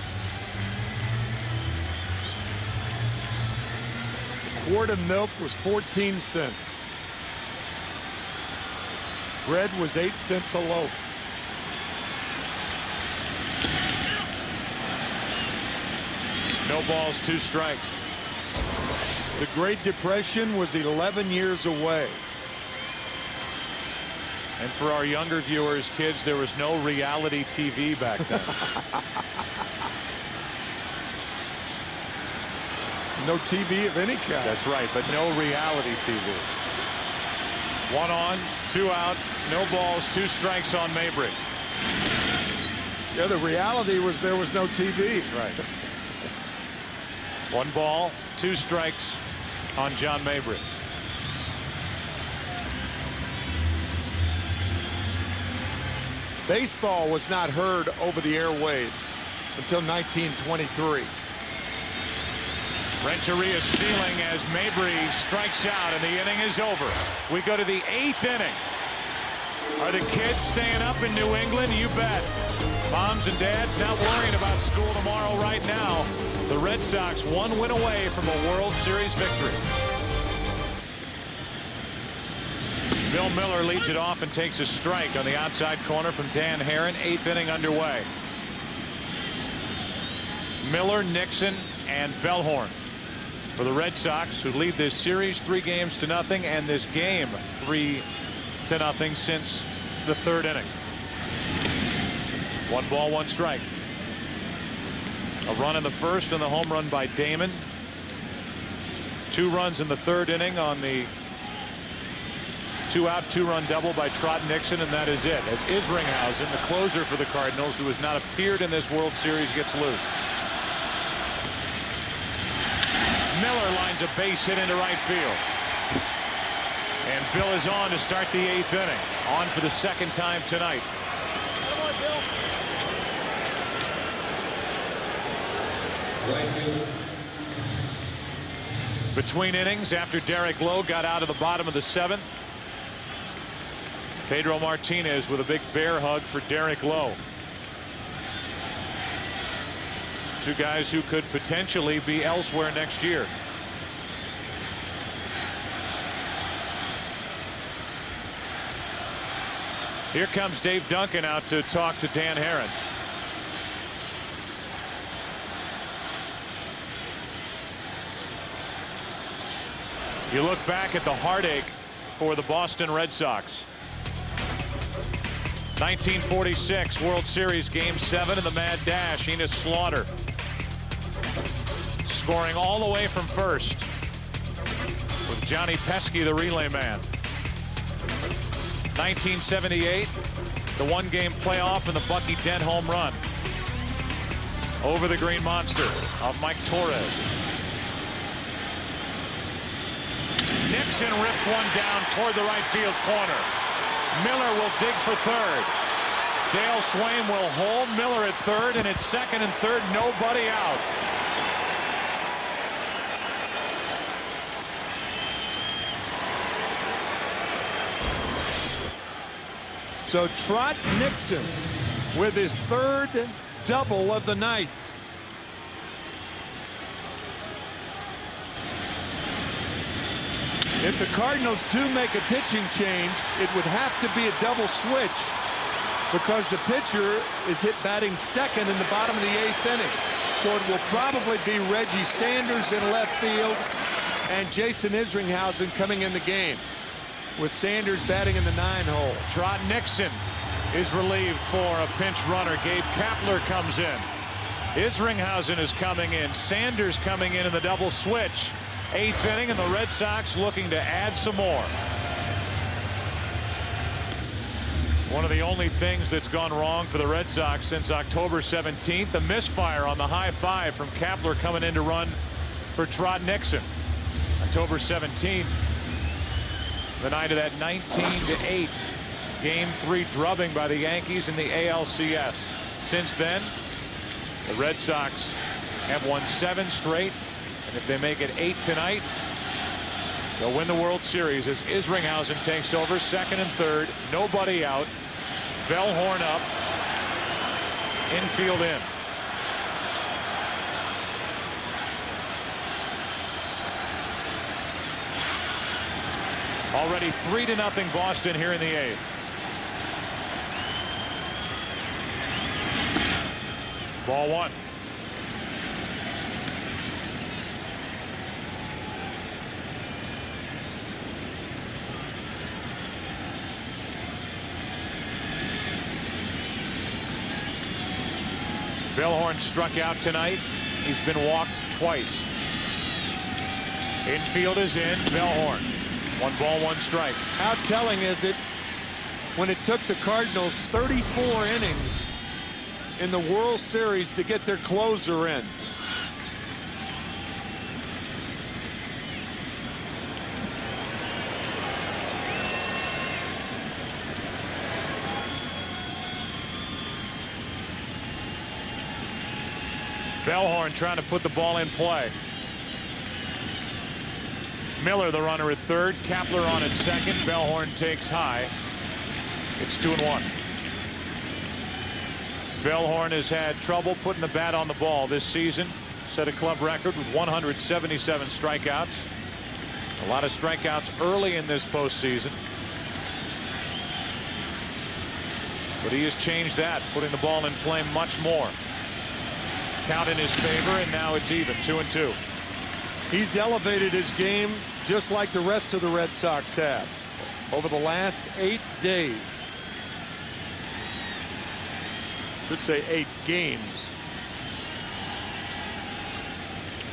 A quart of milk was 14 cents. Bread was 8 cents a loaf. No balls, 2 strikes. The Great Depression was 11 years away. And for our younger viewers, kids, there was no reality TV back then. No TV of any kind. That's right, but no reality TV. 1 on, 2 out, no balls, 2 strikes on Mabry. Yeah, the reality was there was no TV. That's right. 1 ball, 2 strikes on John Mabry. Baseball was not heard over the airwaves until 1923. Renteria stealing as Mabry strikes out, and the inning is over. We go to the 8th inning. Are the kids staying up in New England? You bet. Moms and dads not worrying about school tomorrow right now. The Red Sox 1 win away from a World Series victory. Bill Miller leads it off and takes a strike on the outside corner from Dan Herron. 8th inning underway. Miller, Nixon, and Bellhorn for the Red Sox, who lead this series 3-0 and this game 3-0 since the 3rd inning. 1 ball, 1 strike. A run in the 1st and the home run by Damon. 2 runs in the 3rd inning on the 2-out 2-run double by Trot Nixon, and that is it. As Isringhausen, the closer for the Cardinals, who has not appeared in this World Series, gets loose. Miller lines a base hit into right field. And Bill is on to start the 8th inning. On for the 2nd time tonight. Come on, Bill. Right field. Between innings, after Derek Lowe got out of the bottom of the 7th, Pedro Martinez with a big bear hug for Derek Lowe. 2 guys who could potentially be elsewhere next year. Here comes Dave Duncan out to talk to Dan Herron. You look back at the heartache for the Boston Red Sox. 1946 World Series Game 7 in the Mad Dash. Enos Slaughter scoring all the way from first with Johnny Pesky, the relay man. 1978, the one-game playoff and the Bucky Dent home run over the Green Monster of Mike Torres. Nixon rips one down toward the right field corner. Miller will dig for third. Dale Swaim will hold Miller at third, and it's second and third, nobody out. So Trot Nixon with his third double of the night. If the Cardinals do make a pitching change, it would have to be a double switch because the pitcher is hit batting second in the bottom of the 8th inning. So it will probably be Reggie Sanders in left field and Jason Isringhausen coming in the game, with Sanders batting in the 9-hole. Trot Nixon is relieved for a pinch runner. Gabe Kapler comes in. Isringhausen is coming in. Sanders coming in the double switch. 8th inning, and the Red Sox looking to add some more. One of the only things that's gone wrong for the Red Sox since October 17th, the misfire on the high five from Kapler coming in to run for Trot Nixon. October 17th, the night of that 19-8 Game 3 drubbing by the Yankees in the ALCS. Since then, the Red Sox have won 7 straight, and if they make it 8 tonight, they'll win the World Series as Isringhausen takes over second and third, nobody out, Bellhorn up, infield in. Already 3-0 Boston here in the 8th. Ball 1. Bellhorn struck out tonight. He's been walked twice. Infield is in. Bellhorn. 1 ball, 1 strike. How telling is it when it took the Cardinals 34 innings in the World Series to get their closer in? Bellhorn trying to put the ball in play. Miller the runner at third, Kapler on at second. Bellhorn takes high. It's 2-1. Bellhorn has had trouble putting the bat on the ball this season. Set a club record with 177 strikeouts. A lot of strikeouts early in this postseason. But he has changed that, putting the ball in play much more. Count in his favor, and now it's even, 2-2. He's elevated his game just like the rest of the Red Sox have over the last 8 days. Should say 8 games.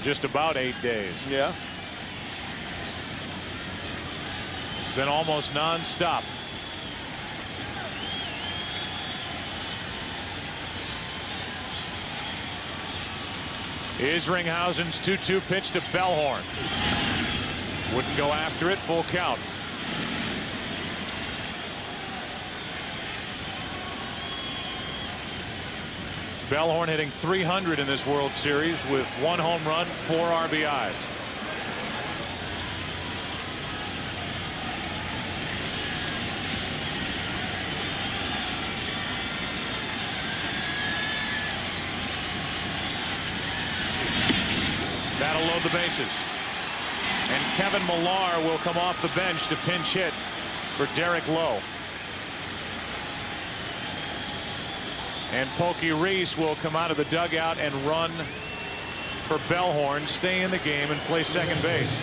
Just about 8 days. Yeah. It's been almost non-stop. Isringhausen's 2-2 pitch to Bellhorn. Wouldn't go after it. Full count. Bellhorn hitting .300 in this World Series with 1 home run, 4 RBIs. That'll load the bases. And Kevin Millar will come off the bench to pinch hit for Derek Lowe. And Pokey Reese will come out of the dugout and run for Bellhorn, stay in the game, and play second base.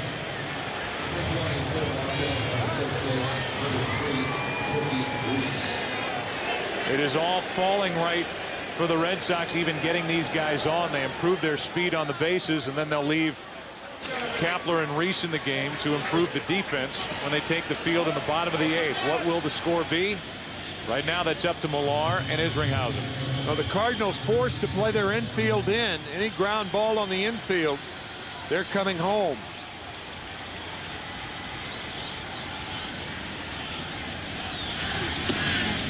It is all falling right for the Red Sox, even getting these guys on. They improve their speed on the bases, and then they'll leave Kapler and Reese in the game to improve the defense when they take the field in the bottom of the 8th. What will the score be? Right now, that's up to Millar and Isringhausen. Well, the Cardinals forced to play their infield in. Any ground ball on the infield, they're coming home.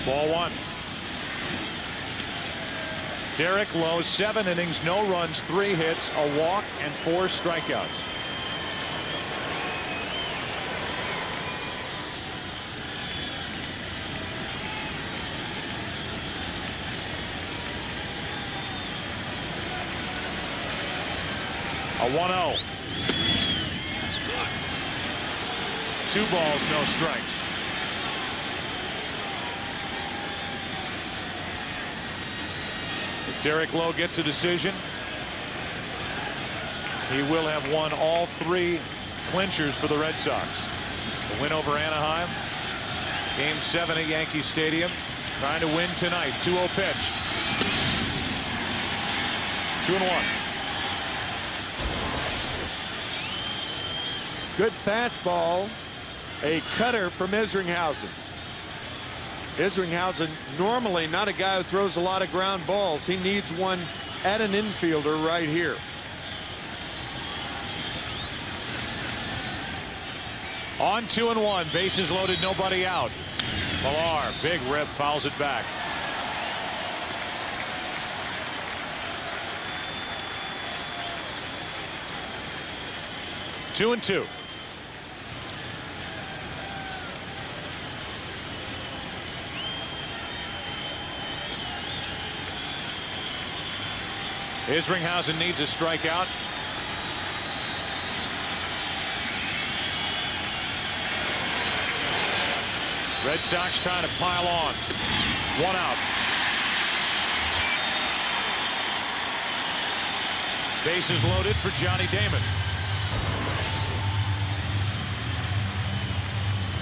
Ball 1. Derek Lowe, 7 innings, no runs, 3 hits, a walk, and 4 strikeouts. A 1-0. 2 balls, no strikes. If Derek Lowe gets a decision, he will have won all 3 clinchers for the Red Sox. The win over Anaheim, Game 7 at Yankee Stadium, trying to win tonight. 2-0 pitch. 2-1. Good fastball, a cutter from Isringhausen. Isringhausen, normally not a guy who throws a lot of ground balls. He needs one at an infielder right here. On 2-1, bases loaded, nobody out. Millar, big rip, fouls it back. Two and 2. Isringhausen needs a strikeout. Red Sox trying to pile on. 1 out. Bases loaded for Johnny Damon.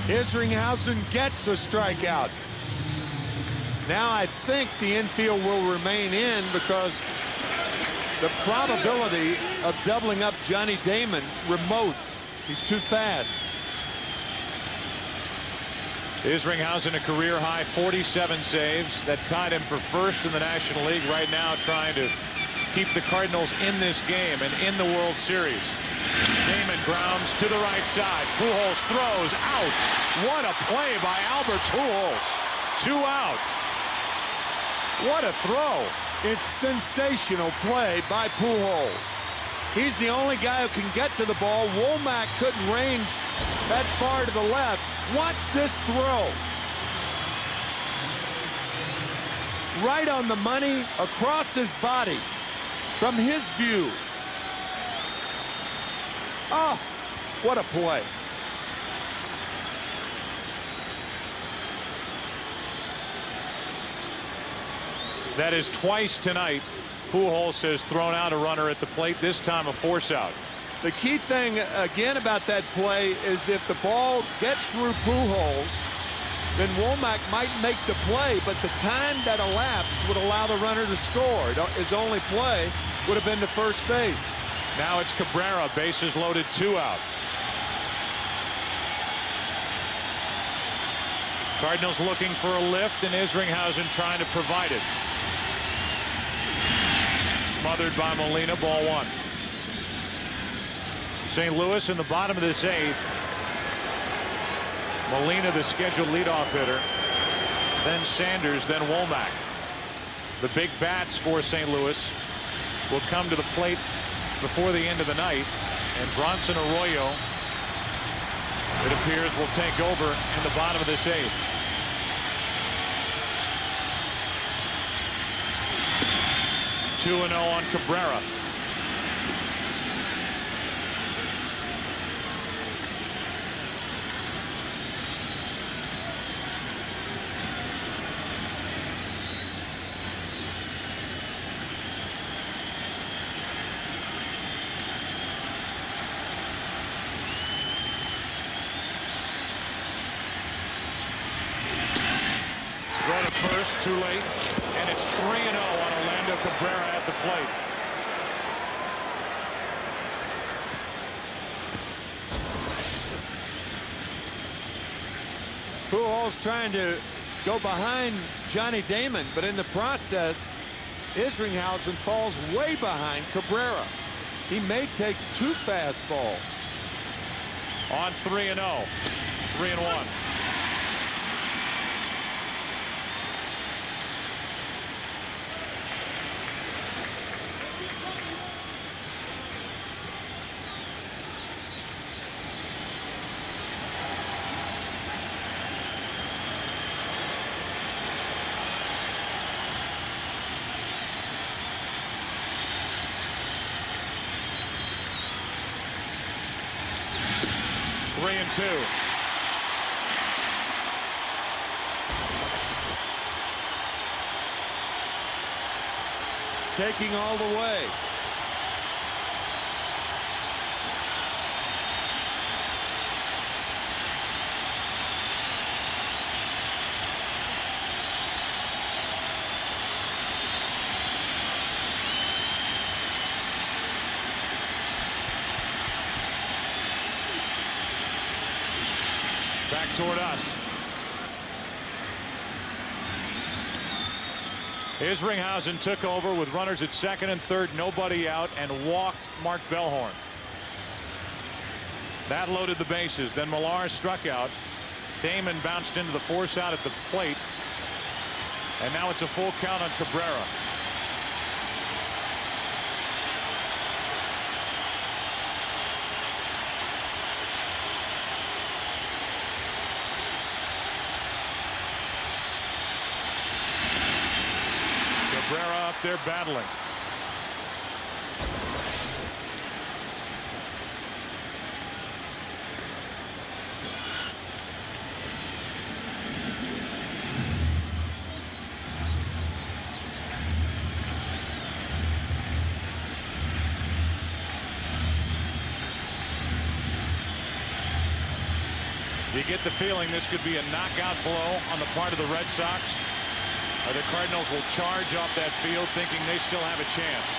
Isringhausen gets a strikeout. Now I think the infield will remain in because the probability of doubling up Johnny Damon remote. He's too fast. Isringhausen, a career high 47 saves that tied him for first in the National League. Right now trying to keep the Cardinals in this game and in the World Series. Damon grounds to the right side. Pujols throws out. What a play by Albert Pujols. 2 out. What a throw. It's sensational play by Pujols. He's the only guy who can get to the ball. Womack couldn't range that far to the left. Watch this throw. Right on the money, across his body, from his view. Oh, what a play. That is twice tonight Pujols has thrown out a runner at the plate, this time a force out. The key thing again about that play is if the ball gets through Pujols, then Womack might make the play, but the time that elapsed would allow the runner to score. His only play would have been to first base. Now it's Cabrera, bases loaded, 2 out. Cardinals looking for a lift, and Isringhausen trying to provide it. Smothered by Molina, ball 1. St. Louis in the bottom of this 8th. Molina, the scheduled leadoff hitter. Then Sanders, then Womack. The big bats for St. Louis will come to the plate before the end of the night. And Bronson Arroyo, it appears, will take over in the bottom of this 8th. Two 2-0 on Cabrera. service too late, and it's 3-0 on Orlando Cabrera at the plate. Pujols trying to go behind Johnny Damon, but in the process, Isringhausen falls way behind Cabrera. He may take 2 fastballs. On 3-0, 3-1. And 2. Taking all the way. Back toward us. Isringhausen took over with runners at second and third, nobody out, and walked Mark Bellhorn. That loaded the bases. Then Millar struck out. Damon bounced into the force out at the plate. And now it's a full count on Cabrera. Cabrera up there battling. You get the feeling this could be a knockout blow on the part of the Red Sox. Or the Cardinals will charge off that field thinking they still have a chance.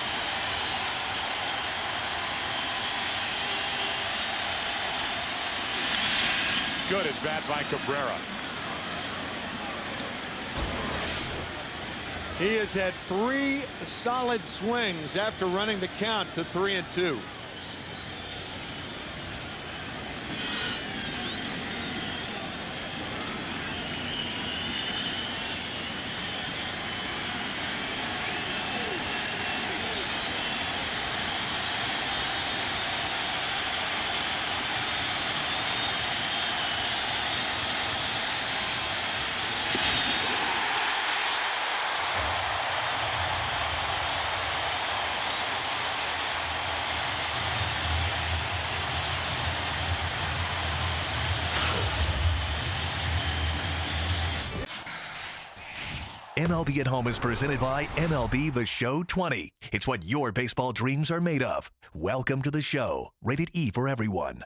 Good at bat by Cabrera. He has had 3 solid swings after running the count to 3-2. MLB at Home is presented by MLB The Show 20. It's what your baseball dreams are made of. Welcome to the show. Rated E for everyone.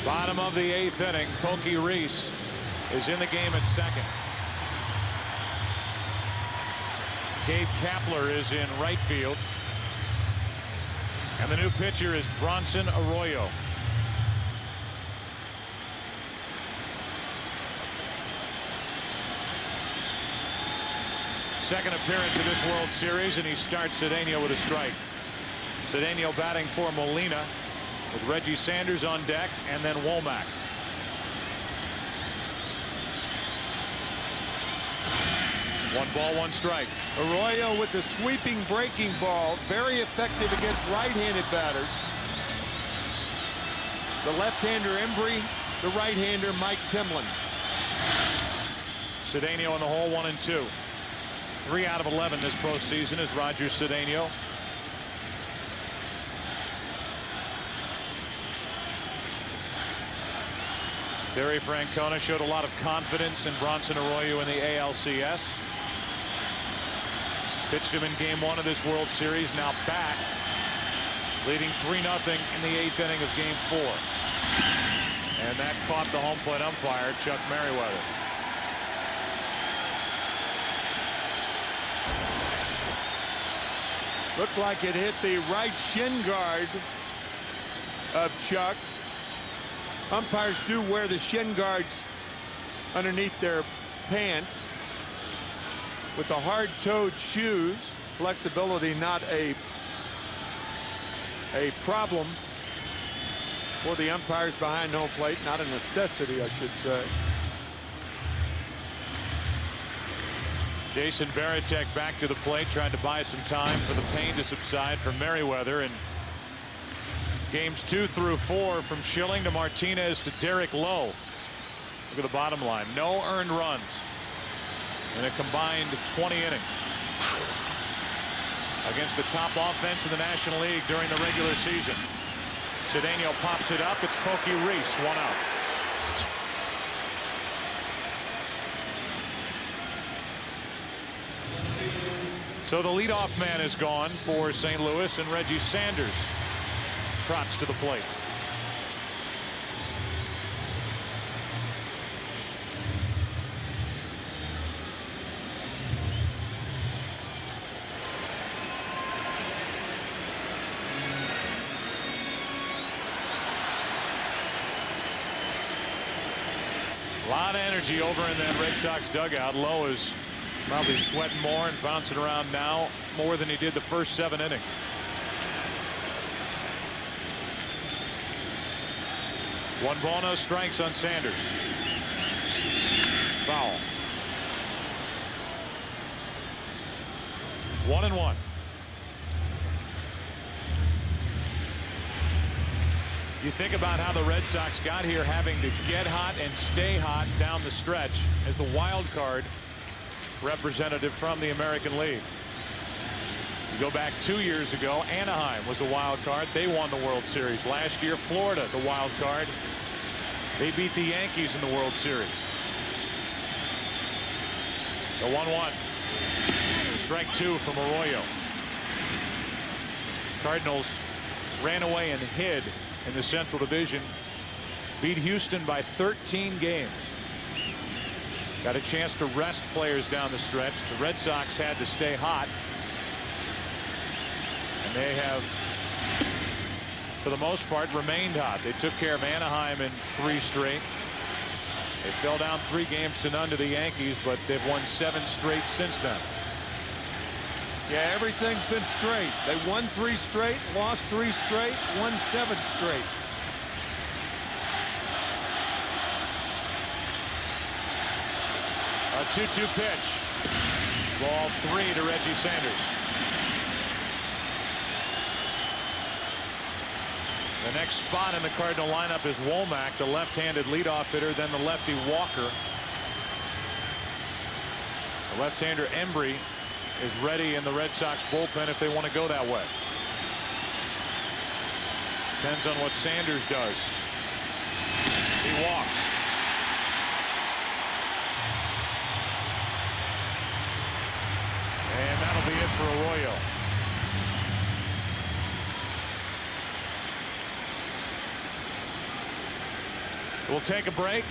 Bottom of the 8th inning, Pokey Reese is in the game at second. Gabe Kapler is in right field. And the new pitcher is Bronson Arroyo. Second appearance of this World Series, and he starts Cedeno with a strike. Cedeno batting for Molina with Reggie Sanders on deck, and then Womack. One ball, one strike. Arroyo with the sweeping breaking ball, very effective against right-handed batters. The left-hander Embry, the right-hander Mike Timlin. Cedeno in the hole, 1-2. 3 out of 11 this postseason is Roger Cedeno. Terry Francona showed a lot of confidence in Bronson Arroyo in the ALCS. Pitched him in Game 1 of this World Series. Now back, leading 3-0 in the 8th inning of Game 4. And that caught the home plate umpire, Chuck Merriweather. Looked like it hit the right shin guard of Chuck. Umpires do wear the shin guards underneath their pants with the hard-toed shoes. Flexibility not a problem for the umpires behind home plate, not a necessity, I should say. Jason Varitek back to the plate, trying to buy some time for the pain to subside for Merriweather. And Games 2 through 4, from Schilling to Martinez to Derek Lowe. Look at the bottom line. No earned runs in a combined 20 innings against the top offense in the National League during the regular season. Cedeno pops it up. It's Pokey Reese, 1 out. So the leadoff man is gone for St. Louis, and Reggie Sanders trots to the plate. A lot of energy over in that Red Sox dugout. Lowe is probably sweating more and bouncing around now more than he did the first 7 innings. One ball, no strikes on Sanders. Foul. 1-1. You think about how the Red Sox got here, having to get hot and stay hot down the stretch as the wild card representative from the American League. You go back 2 years ago, Anaheim was the wild card. They won the World Series. Last year, Florida, the wild card. They beat the Yankees in the World Series. The 1-1. Strike 2 from Arroyo. Cardinals ran away and hid in the Central Division. Beat Houston by 13 games. Got a chance to rest players down the stretch. The Red Sox had to stay hot. And they have, for the most part, remained hot. They took care of Anaheim in 3 straight. They fell down 3-0 to the Yankees, but they've won 7 straight since then. Yeah, everything's been straight. They won 3 straight, lost 3 straight, won 7 straight. A 2-2 pitch. Ball 3 to Reggie Sanders. The next spot in the Cardinal lineup is Womack, the left-handed leadoff hitter, then the lefty Walker. The left-hander Mabry is ready in the Red Sox bullpen if they want to go that way. Depends on what Sanders does. He walks. And that'll be it for Arroyo. We'll take a break.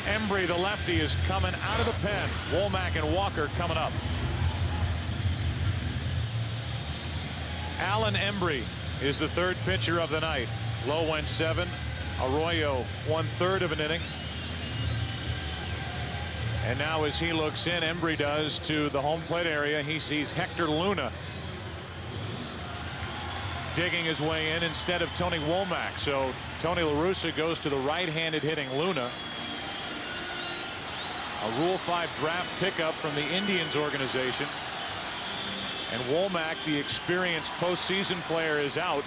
Mabry, the lefty, is coming out of the pen. Womack and Walker coming up. Alan Mabry is the 3rd pitcher of the night. Lowe went 7. Arroyo 1/3 of an inning. And now as he looks in, Mabry does, to the home plate area, he sees Hector Luna digging his way in instead of Tony Womack. So Tony La Russa goes to the right-handed hitting Luna. A Rule 5 draft pickup from the Indians organization. And Womack, the experienced postseason player, is out.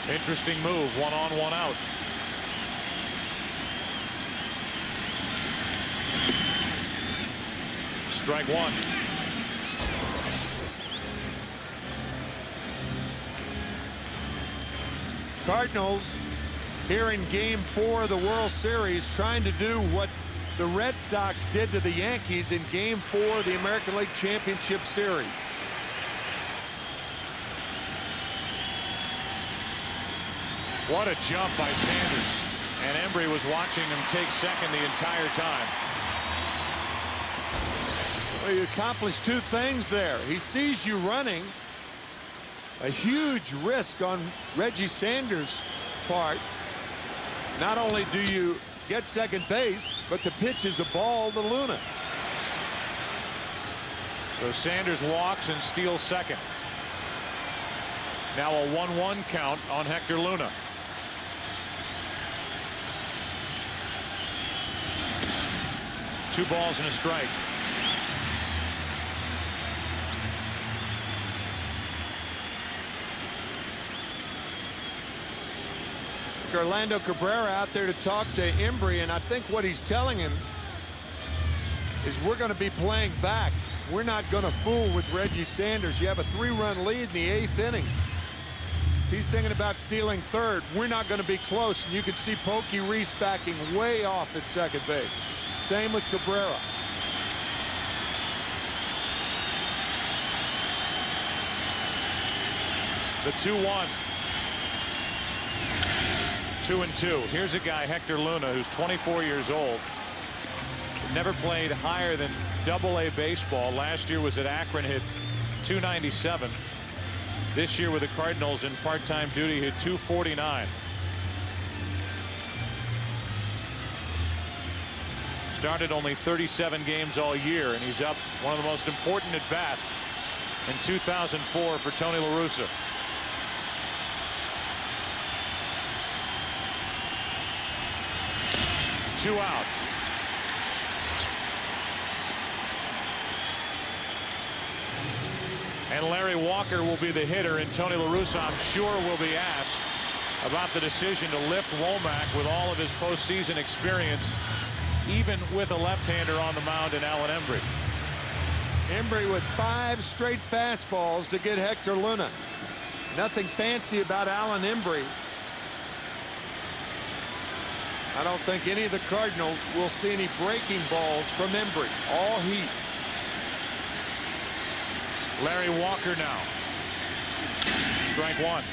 Interesting move. 1 on, 1 out. Strike 1. Cardinals here in Game 4 of the World Series, trying to do what the Red Sox did to the Yankees in Game 4 of the American League Championship Series. What a jump by Sanders. And Mabry was watching him take second the entire time. Well, you accomplished two things there. He sees you running. A huge risk on Reggie Sanders' part. Not only do you get second base, but the pitch is a ball to Luna. So Sanders walks and steals second. Now a 1-1 count on Hector Luna. Two balls and a strike. Orlando Cabrera out there to talk to Mabry, and I think what he's telling him is we're going to be playing back. We're not going to fool with Reggie Sanders. You have a 3-run lead in the 8th inning. If he's thinking about stealing third, we're not going to be close, and you can see Pokey Reese backing way off at second base. Same with Cabrera. The 2-1. 2-2. Here's a guy, Hector Luna, who's 24 years old. Never played higher than Double-A baseball. Last year was at Akron, hit .297. This year with the Cardinals in part-time duty, hit .249. Started only 37 games all year, and he's up one of the most important at-bats in 2004 for Tony La Russa. Two out. And Larry Walker will be the hitter, and Tony La Russa, I'm sure, will be asked about the decision to lift Womack with all of his postseason experience, even with a left-hander on the mound in Alan Mabry. Mabry with 5 straight fastballs to get Hector Luna. Nothing fancy about Alan Mabry. I don't think any of the Cardinals will see any breaking balls from Mabry. All heat. Larry Walker now. Strike one.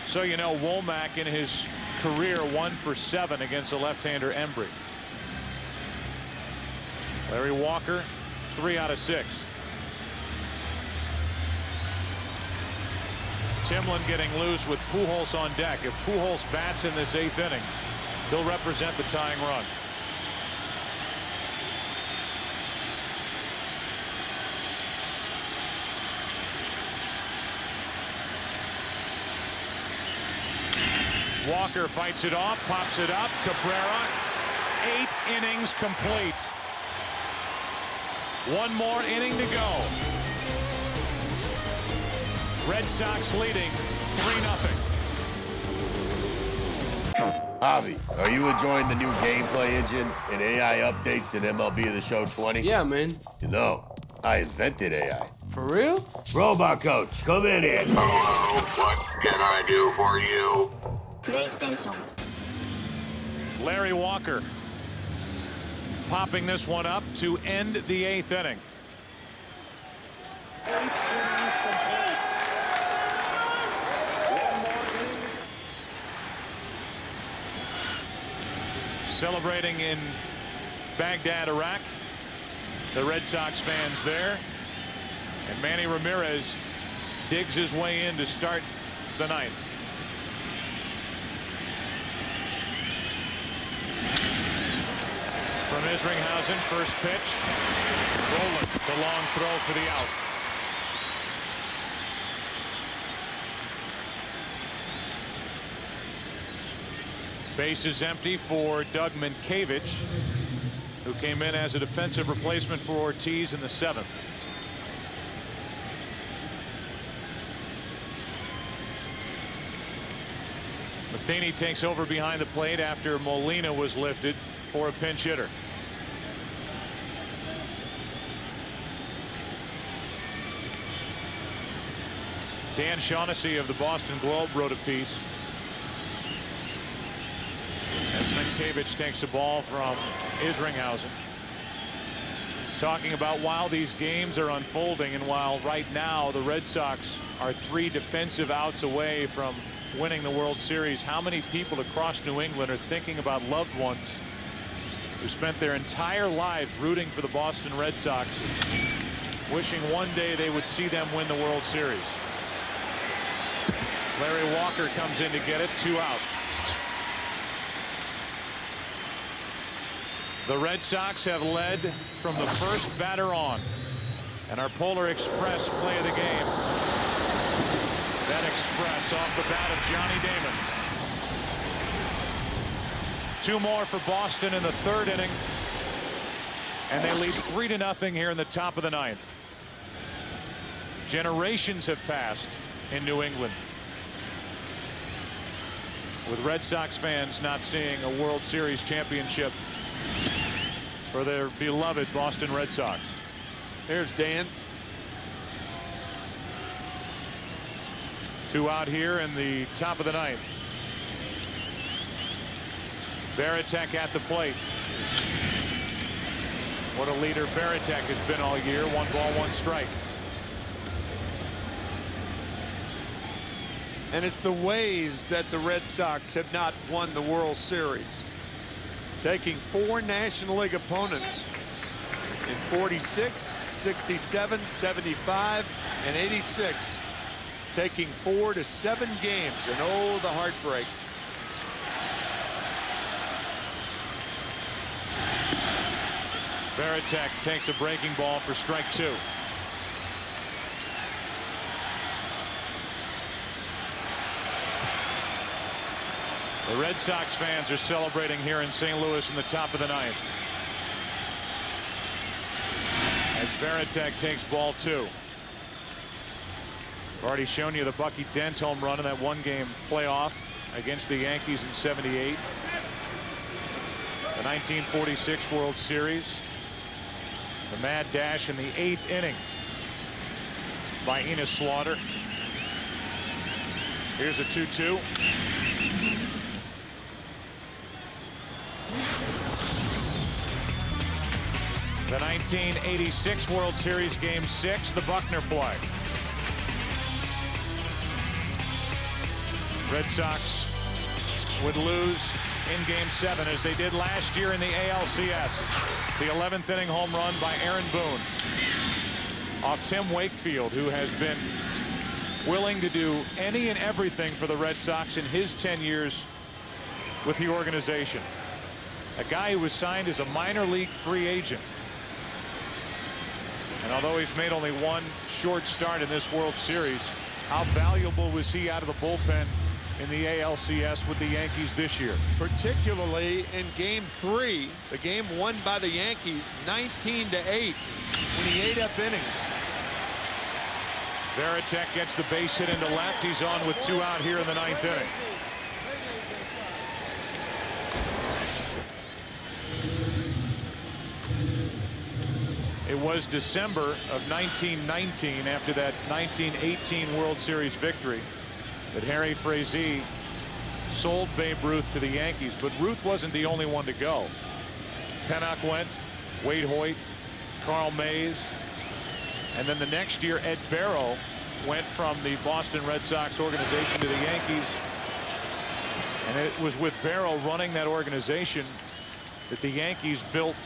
So you know, Womack in his career 1 for 7 against the left-hander Mabry. Larry Walker 3 out of 6. Timlin getting loose with Pujols on deck. If Pujols bats in this 8th inning, he'll represent the tying run. Walker fights it off, pops it up. Cabrera, 8 innings complete. One more inning to go. Red Sox leading 3-0. Javi, are you enjoying the new gameplay engine and AI updates in MLB The Show 20? Yeah, man. You know, I invented AI. For real? Robot Coach, come in here. Hello, what can I do for you? PlayStation. Larry Walker popping this one up to end the 8th inning. Celebrating in Baghdad, Iraq. The Red Sox fans there. And Manny Ramirez digs his way in to start the 9th. From Isringhausen, first pitch. Rowland, the long throw for the out. Base is empty for Doug Minkiewicz, who came in as a defensive replacement for Ortiz in the 7th. Matheny takes over behind the plate after Molina was lifted for a pinch hitter. Dan Shaughnessy of the Boston Globe wrote a piece Markievicz takes the ball from Isringhausen. Talking about while these games are unfolding and while right now the Red Sox are 3 defensive outs away from winning the World Series, how many people across New England are thinking about loved ones who spent their entire lives rooting for the Boston Red Sox, wishing one day they would see them win the World Series. Larry Walker comes in to get it. 2 out. The Red Sox have led from the first batter on, and our Polar Express play of the game. That express off the bat of Johnny Damon. 2 more for Boston in the 3rd inning, and they lead 3-0 here in the top of the 9th. Generations have passed in New England with Red Sox fans not seeing a World Series championship for their beloved Boston Red Sox. Here's Dan. 2 out here in the top of the 9th. Varitek at the plate. What a leader Varitek has been all year. 1 ball, 1 strike. And it's the ways that the Red Sox have not won the World Series. Taking 4 National League opponents in 46, 67, 75, and 86. Taking 4 to 7 games, and oh, the heartbreak. Varitek takes a breaking ball for strike 2. The Red Sox fans are celebrating here in St. Louis in the top of the 9th. As Varitek takes ball 2. I've already shown you the Bucky Dent home run in that 1-game playoff against the Yankees in '78. The 1946 World Series. The mad dash in the 8th inning by Enos Slaughter. Here's a 2-2. The 1986 World Series Game 6, the Buckner play. Red Sox would lose in Game 7 as they did last year in the ALCS. The 11th inning home run by Aaron Boone off Tim Wakefield, who has been willing to do any and everything for the Red Sox in his 10 years with the organization. A guy who was signed as a minor league free agent. And although he's made only 1 short start in this World Series, how valuable was he out of the bullpen in the ALCS with the Yankees this year? Particularly in Game 3, the game won by the Yankees 19-8 when he ate up innings. Varitek gets the base hit into left. He's on with 2 out here in the 9th inning. It was December of 1919, after that 1918 World Series victory, that Harry Frazee sold Babe Ruth to the Yankees. But Ruth wasn't the only one to go. Pennock went, Wade Hoyt, Carl Mays, and then the next year Ed Barrow went from the Boston Red Sox organization to the Yankees. And it was with Barrow running that organization that the Yankees built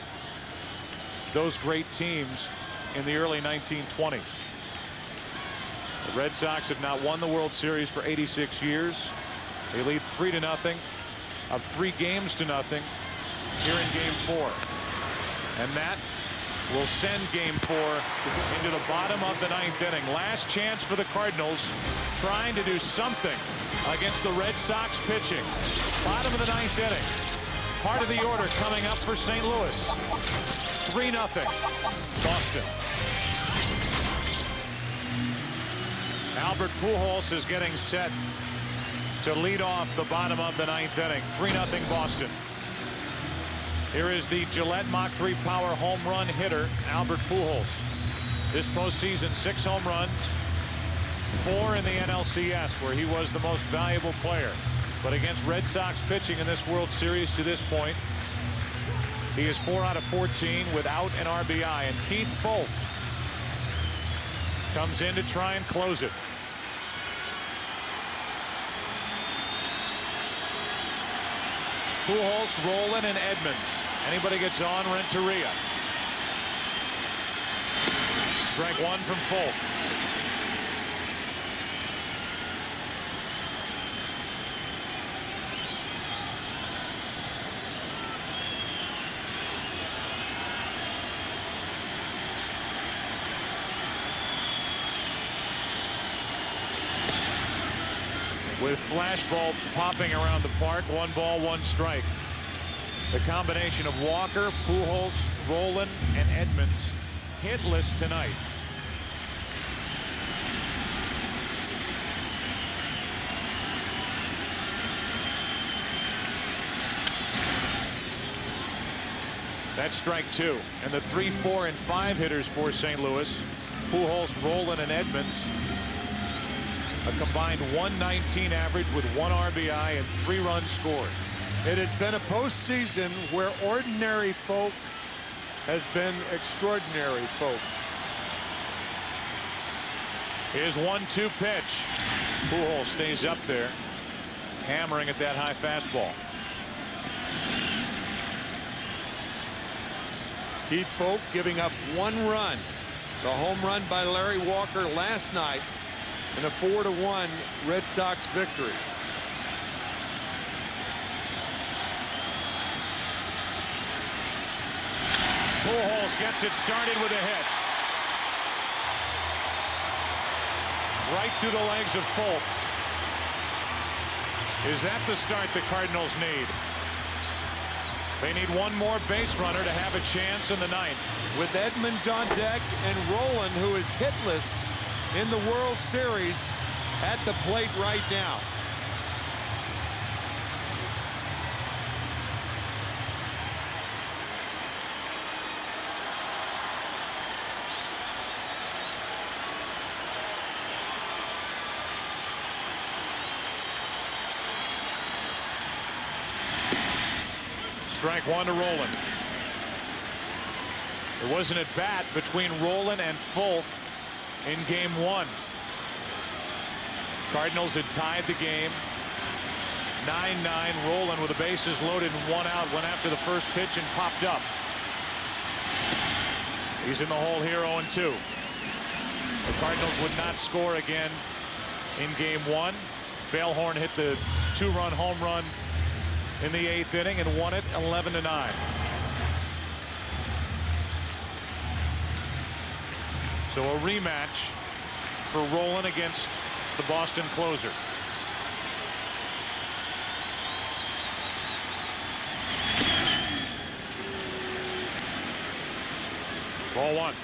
those great teams in the early 1920s. The Red Sox have not won the World Series for 86 years. They lead 3-0, up 3 games to nothing here in Game 4. And that will send Game 4 into the bottom of the 9th inning. Last chance for the Cardinals, trying to do something against the Red Sox pitching. Bottom of the 9th inning. Part of the order coming up for St. Louis. 3-0 Boston. Albert Pujols is getting set to lead off the bottom of the 9th inning. 3-0 Boston. Here is the Gillette Mach 3 Power home run hitter, Albert Pujols. This postseason, 6 home runs, 4 in the NLCS, where he was the most valuable player. But against Red Sox pitching in this World Series to this point, he is 4 out of 14 without an RBI. And Keith Foulke comes in to try and close it. Pujols, Rolen, and Edmonds. Anybody gets on, Renteria. Strike one from Foulke. With flash bulbs popping around the park, 1 ball, 1 strike. The combination of Walker, Pujols, Rolen, and Edmonds hitless tonight. That's strike 2. And the 3, 4, and 5 hitters for St. Louis, Pujols, Rolen, and Edmonds, a combined 119 average with 1 RBI and 3 runs scored. It has been a postseason where ordinary folk has been extraordinary folk. His 1-2 pitch. Pujols stays up there, hammering at that high fastball. Keith Foulke giving up 1 run. The home run by Larry Walker last night in a 4-1 Red Sox victory. Pujols gets it started with a hit. Right through the legs of Foulke. Is that the start the Cardinals need? They need 1 more base runner to have a chance in the 9th. With Edmonds on deck and Rolen, who is hitless in the World Series, at the plate right now. Strike 1 to Rolen. There was an at-bat between Rolen and Foulke in game 1. Cardinals had tied the game 9-9. Rolen with the bases loaded and 1 out went after the first pitch and popped up. He's in the hole here, 0-2. The Cardinals would not score again in game 1. Bellhorn hit the 2-run home run in the 8th inning and won it 11-9. So a rematch for Rolen against the Boston closer. Ball 1.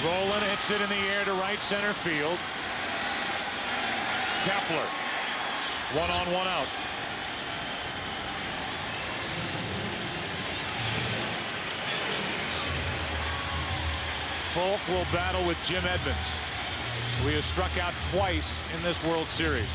Rolen hits it in the air to right center field. Kepler, 1 on, 1 out. Foulke will battle with Jim Edmonds, who he has struck out twice in this World Series.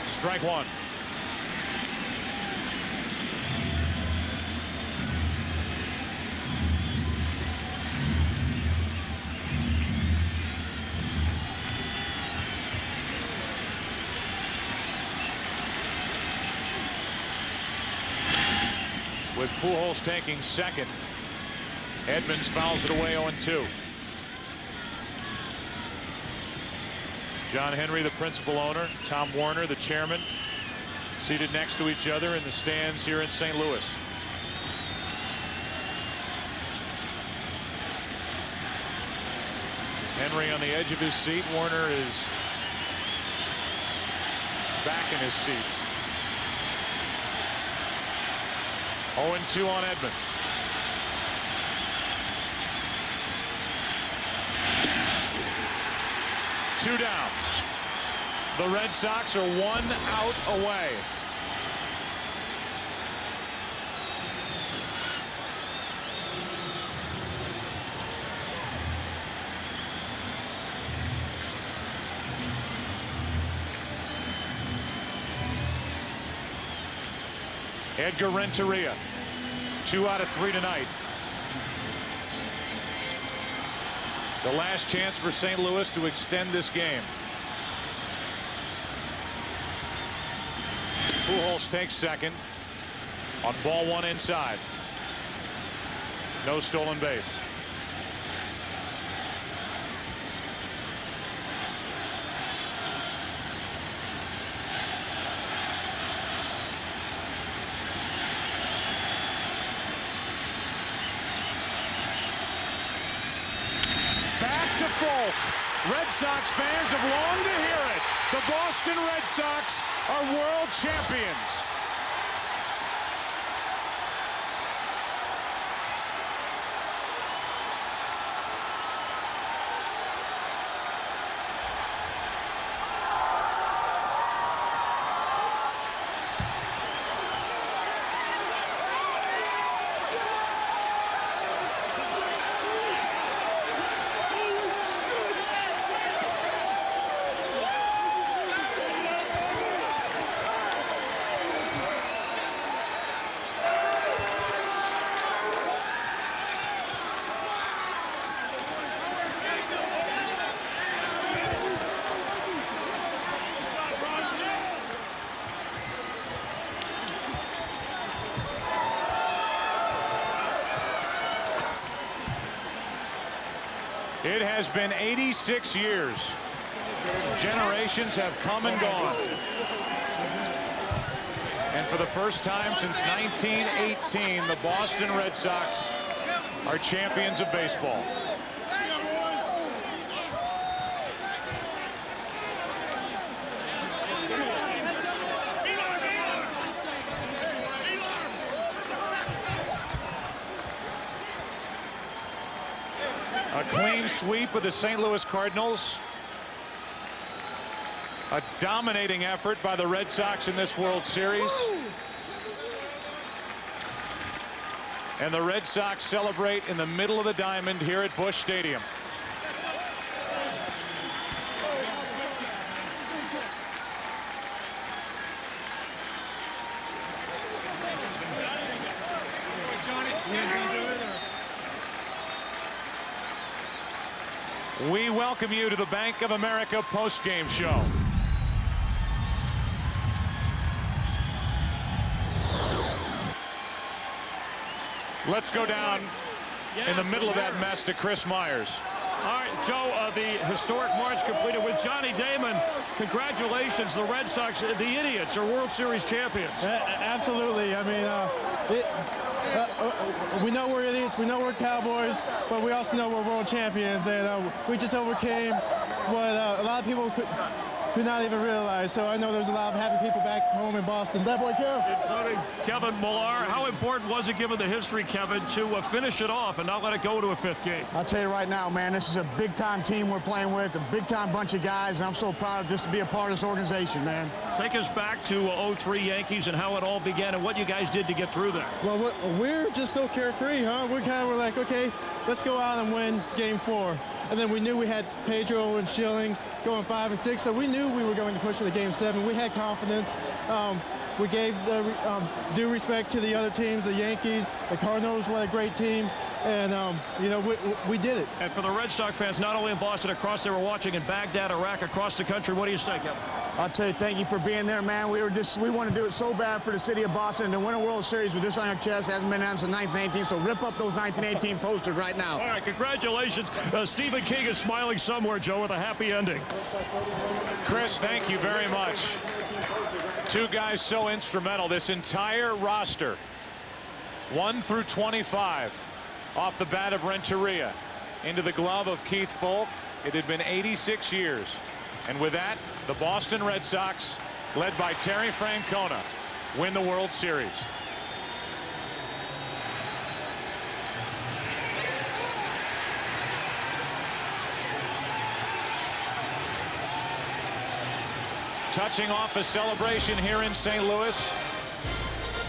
Strike 1. With Pujols taking second, Edmonds fouls it away 0-2. John Henry, the principal owner, Tom Werner, the chairman, seated next to each other in the stands here in St. Louis. Henry on the edge of his seat. Warner is back in his seat. 0-2 on Edmonds. Two down. The Red Sox are 1 out away. Edgar Renteria, 2 out of 3 tonight. The last chance for St. Louis to extend this game. Pujols takes second on ball 1 inside. No stolen base. Red Sox fans have longed to hear it. The Boston Red Sox are world champions. It has been 86 years. Generations have come and gone. And for the first time since 1918, the Boston Red Sox are champions of baseball. A clean sweep of the St. Louis Cardinals. A dominating effort by the Red Sox in this World Series. And the Red Sox celebrate in the middle of the diamond here at Busch Stadium. We welcome you to the Bank of America postgame show. Let's go down in the middle of that mess to Chris Myers. All right, Joe, the historic march completed with Johnny Damon. Congratulations, the Red Sox, the Idiots, are World Series champions. Absolutely. I mean, we know we're idiots, we know we're Cowboys, but we also know we're world champions, and we just overcame what a lot of people could not even realize. So I know there's a lot of happy people back home in Boston. That boy, Kev. Including Kevin Millar. How important was it, given the history, Kevin, to finish it off and not let it go to a 5th game? I'll tell you right now, man, this is a big-time team we're playing with, a big-time bunch of guys, and I'm so proud just to be a part of this organization, man. Take us back to 03 Yankees and how it all began and what you guys did to get through there. Well, we're just so carefree, huh? We kind of were like, okay, let's go out and win Game 4. And then we knew we had Pedro and Schilling going 5 and 6, so we knew we were going to push for the Game 7. We had confidence. We gave the due respect to the other teams, the Yankees, the Cardinals. What a great team. And, you know, we did it. And for the Red Sox fans, not only in Boston, across, they were watching in Baghdad, Iraq, across the country. What do you say, Kevin? I'll tell you, thank you for being there, man. We want to do it so bad for the city of Boston, and to win a World Series with this on your chest. Hasn't been announced in 1918, so rip up those 1918 posters right now. All right, congratulations. Stephen King is smiling somewhere, Joe, with a happy ending. Chris, thank you very much. Two guys so instrumental. This entire roster, 1 through 25, off the bat of Renteria, into the glove of Keith Folk, It had been 86 years. And with that, the Boston Red Sox, led by Terry Francona, win the World Series. Touching off a celebration here in St. Louis,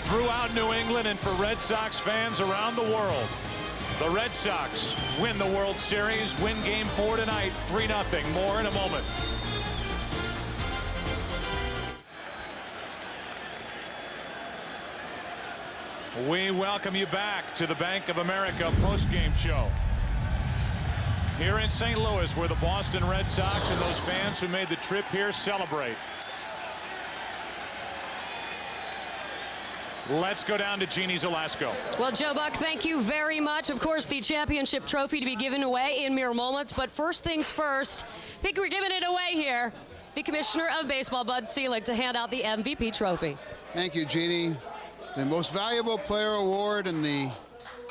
throughout New England, and for Red Sox fans around the world. The Red Sox win the World Series, win Game 4 tonight, 3-0. More in a moment. We welcome you back to the Bank of America postgame show here in St. Louis, where the Boston Red Sox and those fans who made the trip here celebrate. Let's go down to Jeannie Zalasko. Well, Joe Buck, thank you very much. Of course, the championship trophy to be given away in mere moments. But first things first, I think we're giving it away here. The Commissioner of Baseball, Bud Selig, to hand out the MVP trophy. Thank you, Jeannie. The Most Valuable Player Award in the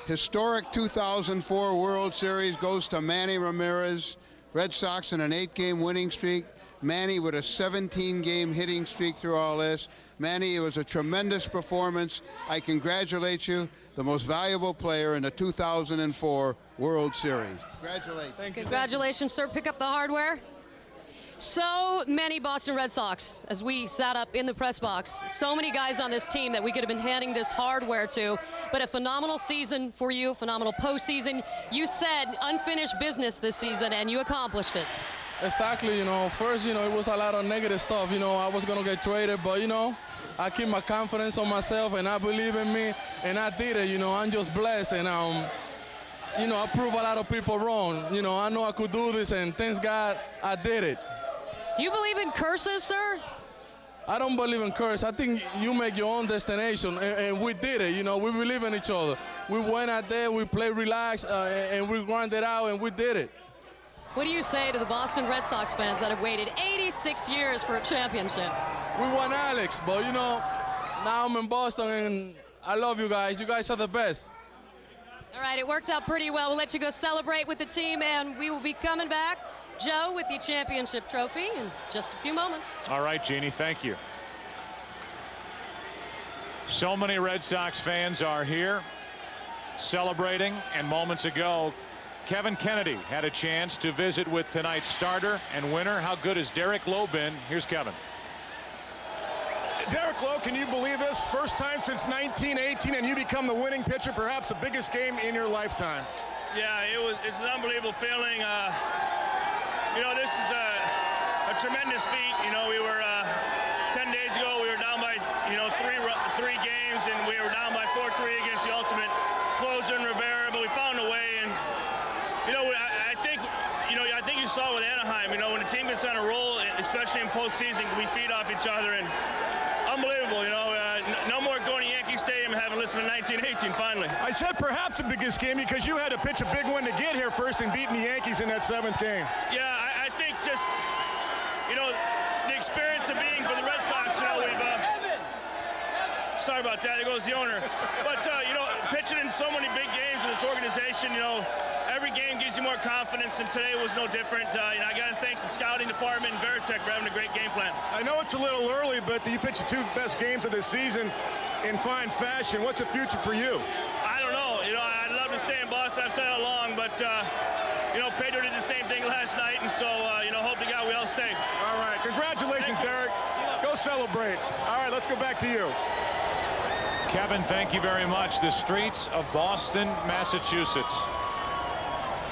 historic 2004 World Series goes to Manny Ramirez. Red Sox in an 8-game winning streak. Manny with a 17-game hitting streak through all this. Manny, it was a tremendous performance. I congratulate you, the most valuable player in the 2004 World Series. Congratulations. Congratulations, sir. Pick up the hardware. So many Boston Red Sox, as we sat up in the press box, so many guys on this team that we could have been handing this hardware to, but a phenomenal season for you, phenomenal postseason. You said unfinished business this season, and you accomplished it. Exactly, you know, first, you know, it was a lot of negative stuff, you know, I was going to get traded, but, you know, I keep my confidence on myself, and I believe in me, and I did it, you know, I'm just blessed, and, you know, I proved a lot of people wrong. You know, I know I could do this, and thanks God, I did it. You believe in curses, sir? I don't believe in curse. I think you make your own destination, and we did it. You know, we believe in each other. We went out there, we played relaxed, and we grinded out, and we did it. What do you say to the Boston Red Sox fans that have waited 86 years for a championship? We won Alex, but, you know, now I'm in Boston, and I love you guys. You guys are the best. All right, it worked out pretty well. We'll let you go celebrate with the team, and we will be coming back, Joe, with the championship trophy in just a few moments. All right, Jeannie, thank you. So many Red Sox fans are here celebrating, and moments ago, Kevin Kennedy had a chance to visit with tonight's starter and winner. How good has Derek Lowe been? Here's Kevin. Derek Lowe, can you believe this? First time since 1918, and you become the winning pitcher, perhaps the biggest game in your lifetime. Yeah, it's an unbelievable feeling. You know, this is a tremendous feat. You know, we were 10 days ago, we were down by, you know, three games, and we were down by 4-3 against the ultimate closer in Rivera, but we found a way. And you know, I think you saw with Anaheim. You know, when a team gets on a roll, especially in postseason, we feed off each other, and unbelievable. You know, no more going to Yankee Stadium and having listened to 1918. Finally, I said perhaps the biggest game because you had to pitch a big one to get here first and beating the Yankees in that 7th game. Yeah, I think just, you know, the experience of being for the Red Sox. You know, we've. Sorry about that. There goes the owner. But you know, pitching in so many big games with this organization, you know, every game gives you more confidence, and today was no different. You know, I got to thank the scouting department and Varitek for having a great game plan. I know it's a little early, but you pitched the 2 best games of the season in fine fashion. What's the future for you? I don't know. You know, I'd love to stay in Boston. I've said it long, but you know, Pedro did the same thing last night, and so you know, hope to God we all stay. All right, congratulations, Derek. Go celebrate. All right, let's go back to you. Kevin, thank you very much. The streets of Boston, Massachusetts,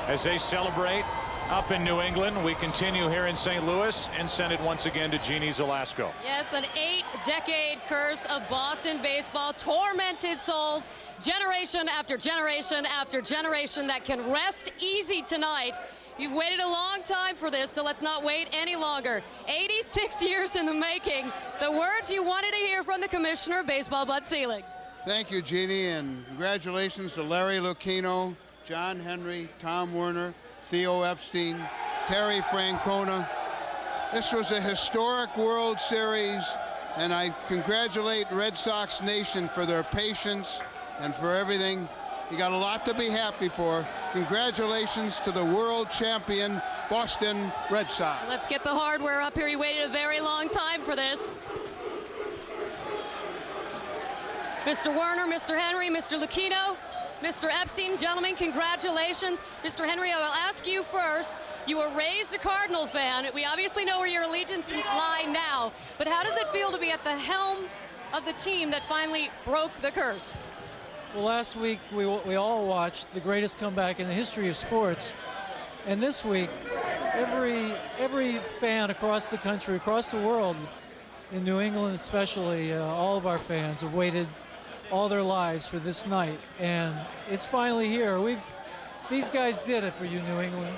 as they celebrate up in New England. We continue here in St. Louis and send it once again to Jeannie Zalasko. Yes, an 8-decade curse of Boston baseball, tormented souls, generation after generation after generation, that can rest easy tonight. You've waited a long time for this, so let's not wait any longer. 86 years in the making. The words you wanted to hear from the Commissioner of Baseball, Bud Selig. Thank you, Jeannie, and congratulations to Larry Lucchino, John Henry, Tom Werner, Theo Epstein, Terry Francona. This was a historic World Series, and I congratulate Red Sox Nation for their patience and for everything. You got a lot to be happy for. Congratulations to the world champion Boston Red Sox. Let's get the hardware up here. You waited a very long time for this. Mr. Werner, Mr. Henry, Mr. Lucchino, Mr. Epstein, gentlemen, congratulations. Mr. Henry, I will ask you first. You were raised a Cardinal fan. We obviously know where your allegiances lie now, but how does it feel to be at the helm of the team that finally broke the curse? Well, last week we all watched the greatest comeback in the history of sports, and this week every fan across the country, across the world, in New England especially, all of our fans have waited all their lives for this night, and it's finally here. These guys did it for you, New England.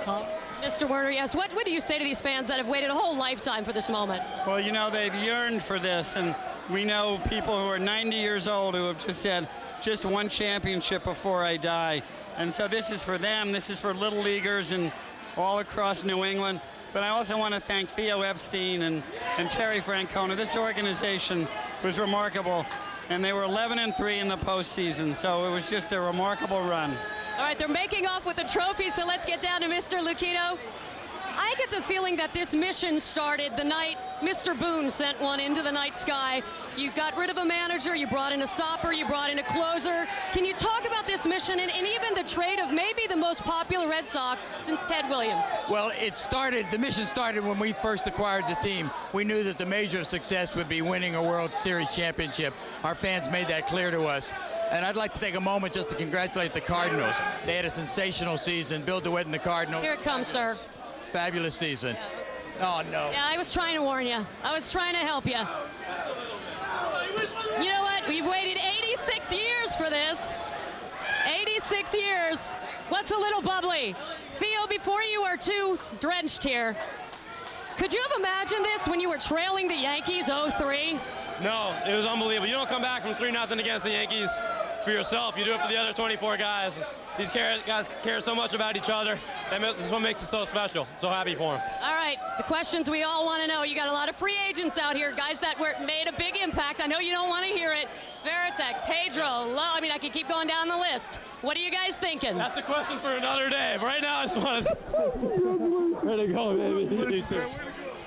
Tom? Mr. Werner, yes, what do you say to these fans that have waited a whole lifetime for this moment? Well, you know, they've yearned for this, and we know people who are 90 years old who have just said, just one championship before I die. And so this is for them, this is for little leaguers and all across New England. But I also want to thank Theo Epstein and Terry Francona. This organization was remarkable, and they were 11-3 in the postseason, so it was just a remarkable run. All right, they're making off with the trophy, so let's get down to Mr. Lucchino. I get the feeling that this mission started the night Mr. Boone sent one into the night sky. You got rid of a manager, you brought in a stopper, you brought in a closer. Can you talk about this mission and even the trade of maybe the most popular Red Sox since Ted Williams? Well, the mission started when we first acquired the team. We knew that the measure of success would be winning a World Series championship. Our fans made that clear to us. And I'd like to take a moment just to congratulate the Cardinals. They had a sensational season. Bill DeWitt and the Cardinals. Here it comes, sir. Fabulous season. Oh, no. Yeah, I was trying to warn you. I was trying to help you. You know what? We've waited 86 years for this. 86 years. What's a little bubbly? Theo, before you were too drenched here, could you have imagined this when you were trailing the Yankees 0-3? No, it was unbelievable. You don't come back from 3-0 against the Yankees for yourself. You do it for the other 24 guys. These guys care so much about each other. This is what makes it so special. So happy for them. All right, the questions we all want to know. You got a lot of free agents out here, guys that made a big impact. I know you don't want to hear it. Varitek, Pedro, I mean, I could keep going down the list. What are you guys thinking? That's a question for another day. Right now, I just want to... Way to go, baby. You too.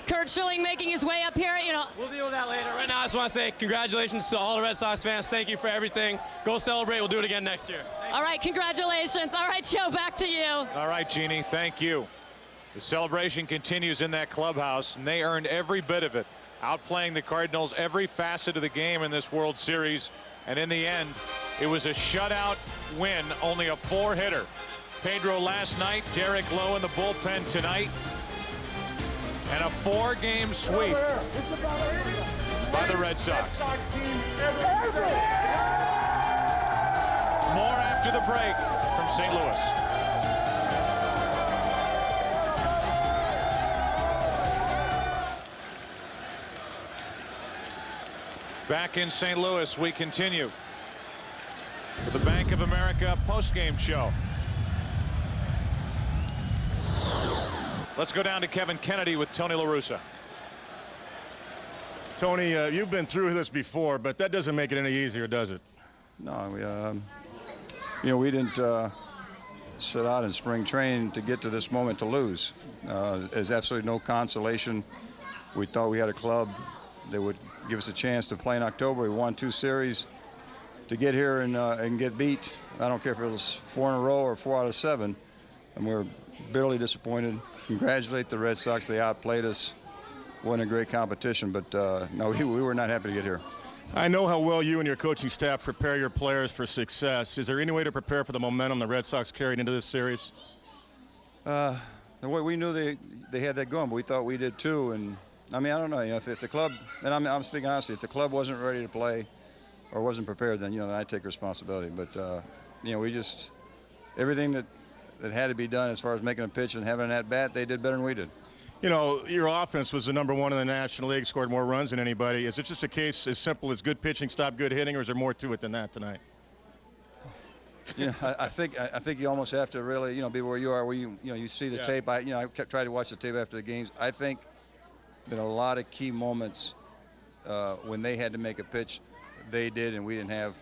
Kurt Schilling making his way up here, you know. We'll deal with that later. Right now, I just want to say congratulations to all the Red Sox fans. Thank you for everything. Go celebrate. We'll do it again next year. All right, congratulations. All right, Joe, back to you. All right, Jeannie, thank you. The celebration continues in that clubhouse, and they earned every bit of it, outplaying the Cardinals every facet of the game in this World Series. And in the end, it was a shutout win, only a 4-hitter. Pedro last night, Derek Lowe in the bullpen tonight. And a 4-game sweep by the Red Sox. More after the break from St. Louis. Back in St. Louis, we continue with the Bank of America postgame show. Let's go down to Kevin Kennedy with Tony La Russa. Tony, you've been through this before, but that doesn't make it any easier, does it? No, we didn't set out in spring training to get to this moment to lose. There's absolutely no consolation. We thought we had a club that would give us a chance to play in October. We won 2 series. To get here and get beat, I don't care if it was 4 in a row or 4 out of 7, and we're bitterly disappointed. Congratulate the Red Sox. They outplayed us. Won a great competition, but no, we were not happy to get here. I know how well you and your coaching staff prepare your players for success. Is there any way to prepare for the momentum the Red Sox carried into this series? We knew they had that going, but we thought we did too. And I mean, I don't know. If the club, and I'm speaking honestly, if the club wasn't ready to play or wasn't prepared, then then I take responsibility. But we just everything that had to be done as far as making a pitch and having an at-bat, they did better than we did. You know, your offense was the #1 in the National League, scored more runs than anybody. Is it just a case as simple as good pitching, stop good hitting, or is there more to it than that tonight? I think you almost have to really, be where you are, where you see the tape. I kept trying to watch the tape after the games. I think that a lot of key moments when they had to make a pitch, they did, and we didn't have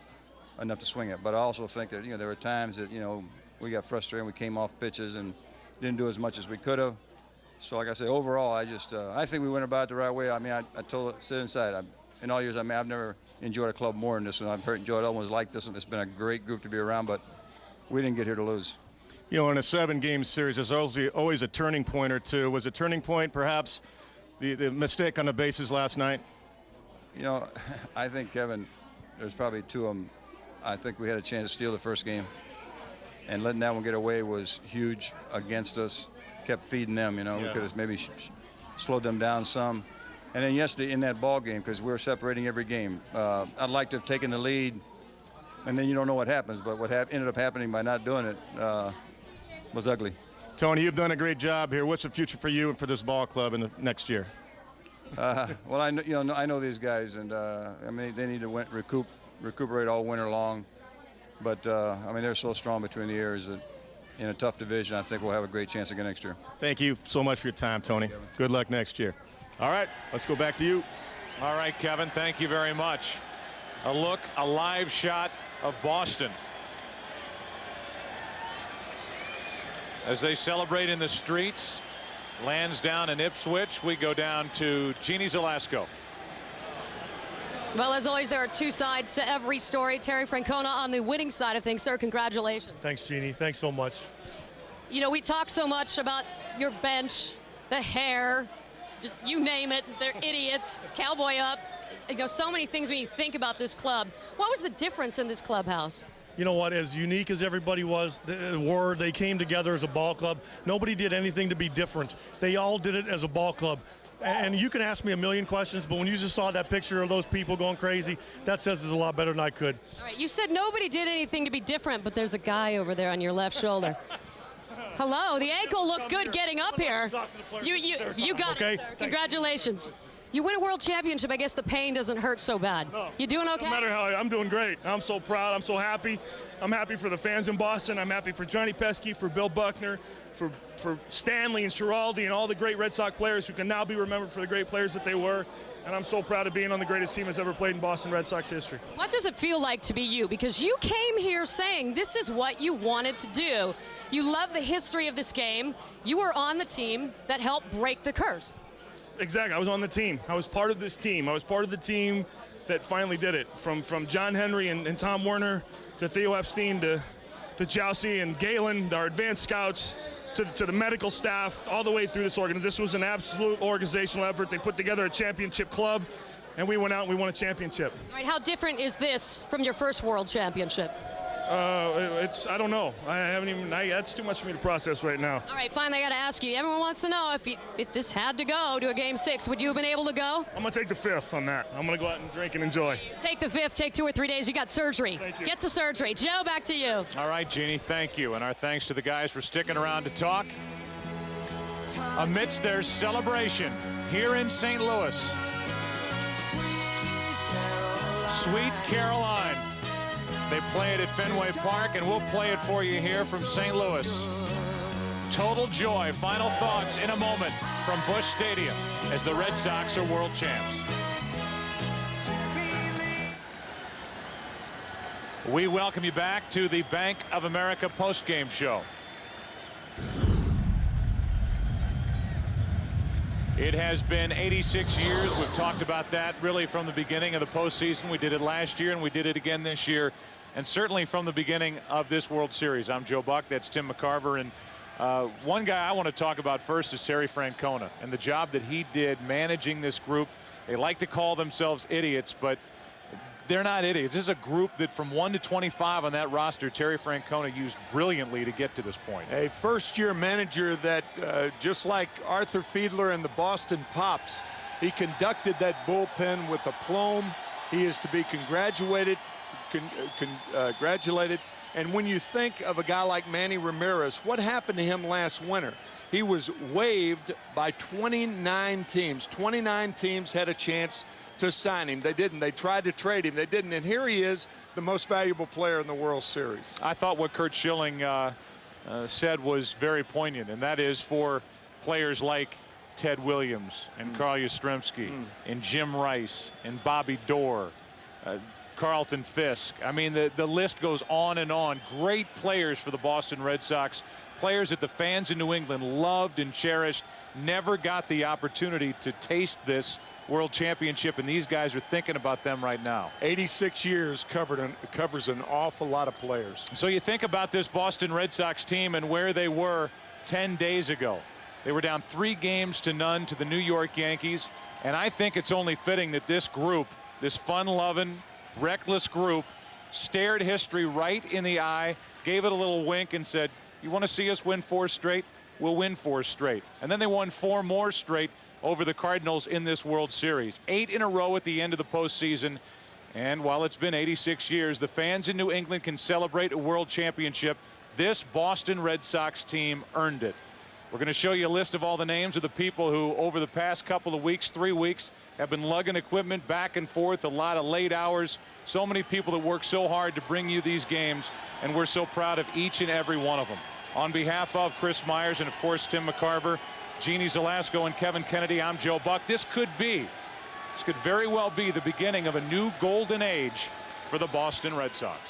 enough to swing at. But I also think that there were times that we got frustrated. We came off pitches and didn't do as much as we could have. So like I say, overall, I think we went about it the right way. I mean, I told it, sit inside. In all years, I've never enjoyed a club more than this one. I've enjoyed other ones like this one. It's been a great group to be around, but we didn't get here to lose. You know, in a 7-game series, there's always a turning point or two. Was a turning point perhaps the mistake on the bases last night? You know, I think, Kevin, there's probably 2 of them. I think we had a chance to steal the first game, and letting that one get away was huge against us. Kept feeding them, you know. Yeah. We could have maybe slowed them down some. And then yesterday in that ball game, because we were separating every game, I'd like to have taken the lead, and then you don't know what happens. But what ended up happening by not doing it was ugly. Tony, you've done a great job here. What's the future for you and for this ball club in the next year? Well, I know these guys, and I mean they need to recuperate all winter long. But I mean they're so strong between the years that in a tough division, I think we'll have a great chance again next year. Thank you so much for your time, Tony. Good luck next year. All right, let's go back to you. All right, Kevin, thank you very much. A live shot of Boston as they celebrate in the streets. Lansdowne and Ipswich. We go down to Jeannie Zelasco. Well, as always, there are 2 sides to every story. Terry Francona on the winning side of things. Sir, congratulations. Thanks, Jeannie. Thanks so much. You know, we talk so much about your bench, the hair, just, you name it, they're idiots, cowboy up. You know, so many things when you think about this club. What was the difference in this clubhouse? You know what, as unique as everybody was, they came together as a ball club. Nobody did anything to be different. They all did it as a ball club. And you can ask me a million questions, but when you just saw that picture of those people going crazy, that says it's a lot better than I could. All right, you said nobody did anything to be different, but there's a guy over there on your left shoulder. Hello, the ankle looked good getting up here. You got it, sir. Congratulations. You win a world championship, I guess the pain doesn't hurt so bad. No. You doing okay? No matter how, I'm doing great. I'm so proud. I'm so happy. I'm happy for the fans in Boston. I'm happy for Johnny Pesky, for Bill Buckner, for Stanley and Schiraldi and all the great Red Sox players who can now be remembered for the great players that they were. And I'm so proud of being on the greatest team that's ever played in Boston Red Sox history. What does it feel like to be you? Because you came here saying this is what you wanted to do. You love the history of this game. You were on the team that helped break the curse. Exactly. I was on the team. I was part of this team. I was part of the team that finally did it. From John Henry and Tom Werner to Theo Epstein to Jousey and Galen, our advanced scouts, to the medical staff, all the way through this organization. This was an absolute organizational effort. They put together a championship club, and we went out and we won a championship. All right, how different is this from your first world championship? I don't know. I haven't even, that's too much for me to process right now. All right, finally, I got to ask you. Everyone wants to know if this had to go to a Game 6, would you have been able to go? I'm going to take the 5th on that. I'm going to go out and drink and enjoy. Take the 5th, take 2 or 3 days. You got surgery. Thank you. Get to surgery. Joe, back to you. All right, Jeannie, thank you. And our thanks to the guys for sticking around to talk. Amidst their celebration here in St. Louis, Sweet Caroline. They play it at Fenway Park, and we'll play it for you here from St. Louis. Total joy. Final thoughts in a moment from Busch Stadium as the Red Sox are world champs. We welcome you back to the Bank of America postgame show. It has been 86 years. We've talked about that really from the beginning of the postseason. We did it last year, and we did it again this year, and certainly from the beginning of this World Series. I'm Joe Buck. That's Tim McCarver. And one guy I want to talk about first is Terry Francona and the job that he did managing this group. They like to call themselves idiots, but they're not idiots. This is a group that from 1 to 25 on that roster, Terry Francona used brilliantly to get to this point. A first-year manager that, just like Arthur Fiedler and the Boston Pops, he conducted that bullpen with aplomb. He is to be congratulated. And when you think of a guy like Manny Ramirez, what happened to him last winter? He was waived by 29 teams. 29 teams had a chance to sign him. They didn't. They tried to trade him. They didn't. And here he is, the most valuable player in the World Series. I thought what Curt Schilling said was very poignant, and that is for players like Ted Williams and Carl Yastrzemski and Jim Rice and Bobby Doerr, Carlton Fisk. I mean, the list goes on and on. Great players for the Boston Red Sox players that the fans in New England loved and cherished, never got the opportunity to taste this World Championship, and these guys are thinking about them right now. 86 years covers an awful lot of players. So you think about this Boston Red Sox team and where they were 10 days ago. They were down 3-0 to the New York Yankees, and I think it's only fitting that this group, this fun-loving, reckless group, stared history right in the eye, gave it a little wink and said, you want to see us win 4 straight? We'll win 4 straight. And then they won 4 more straight over the Cardinals in this World Series. 8 in a row at the end of the postseason. And while it's been 86 years, the fans in New England can celebrate a World Championship. This Boston Red Sox team earned it. We're going to show you a list of all the names of the people who, over the past couple of weeks, 3 weeks, have been lugging equipment back and forth, a lot of late hours. So many people that work so hard to bring you these games, and we're so proud of each and every one of them. On behalf of Chris Myers and, of course, Tim McCarver, Jeannie Zelasco, and Kevin Kennedy, I'm Joe Buck. This could very well be the beginning of a new golden age for the Boston Red Sox.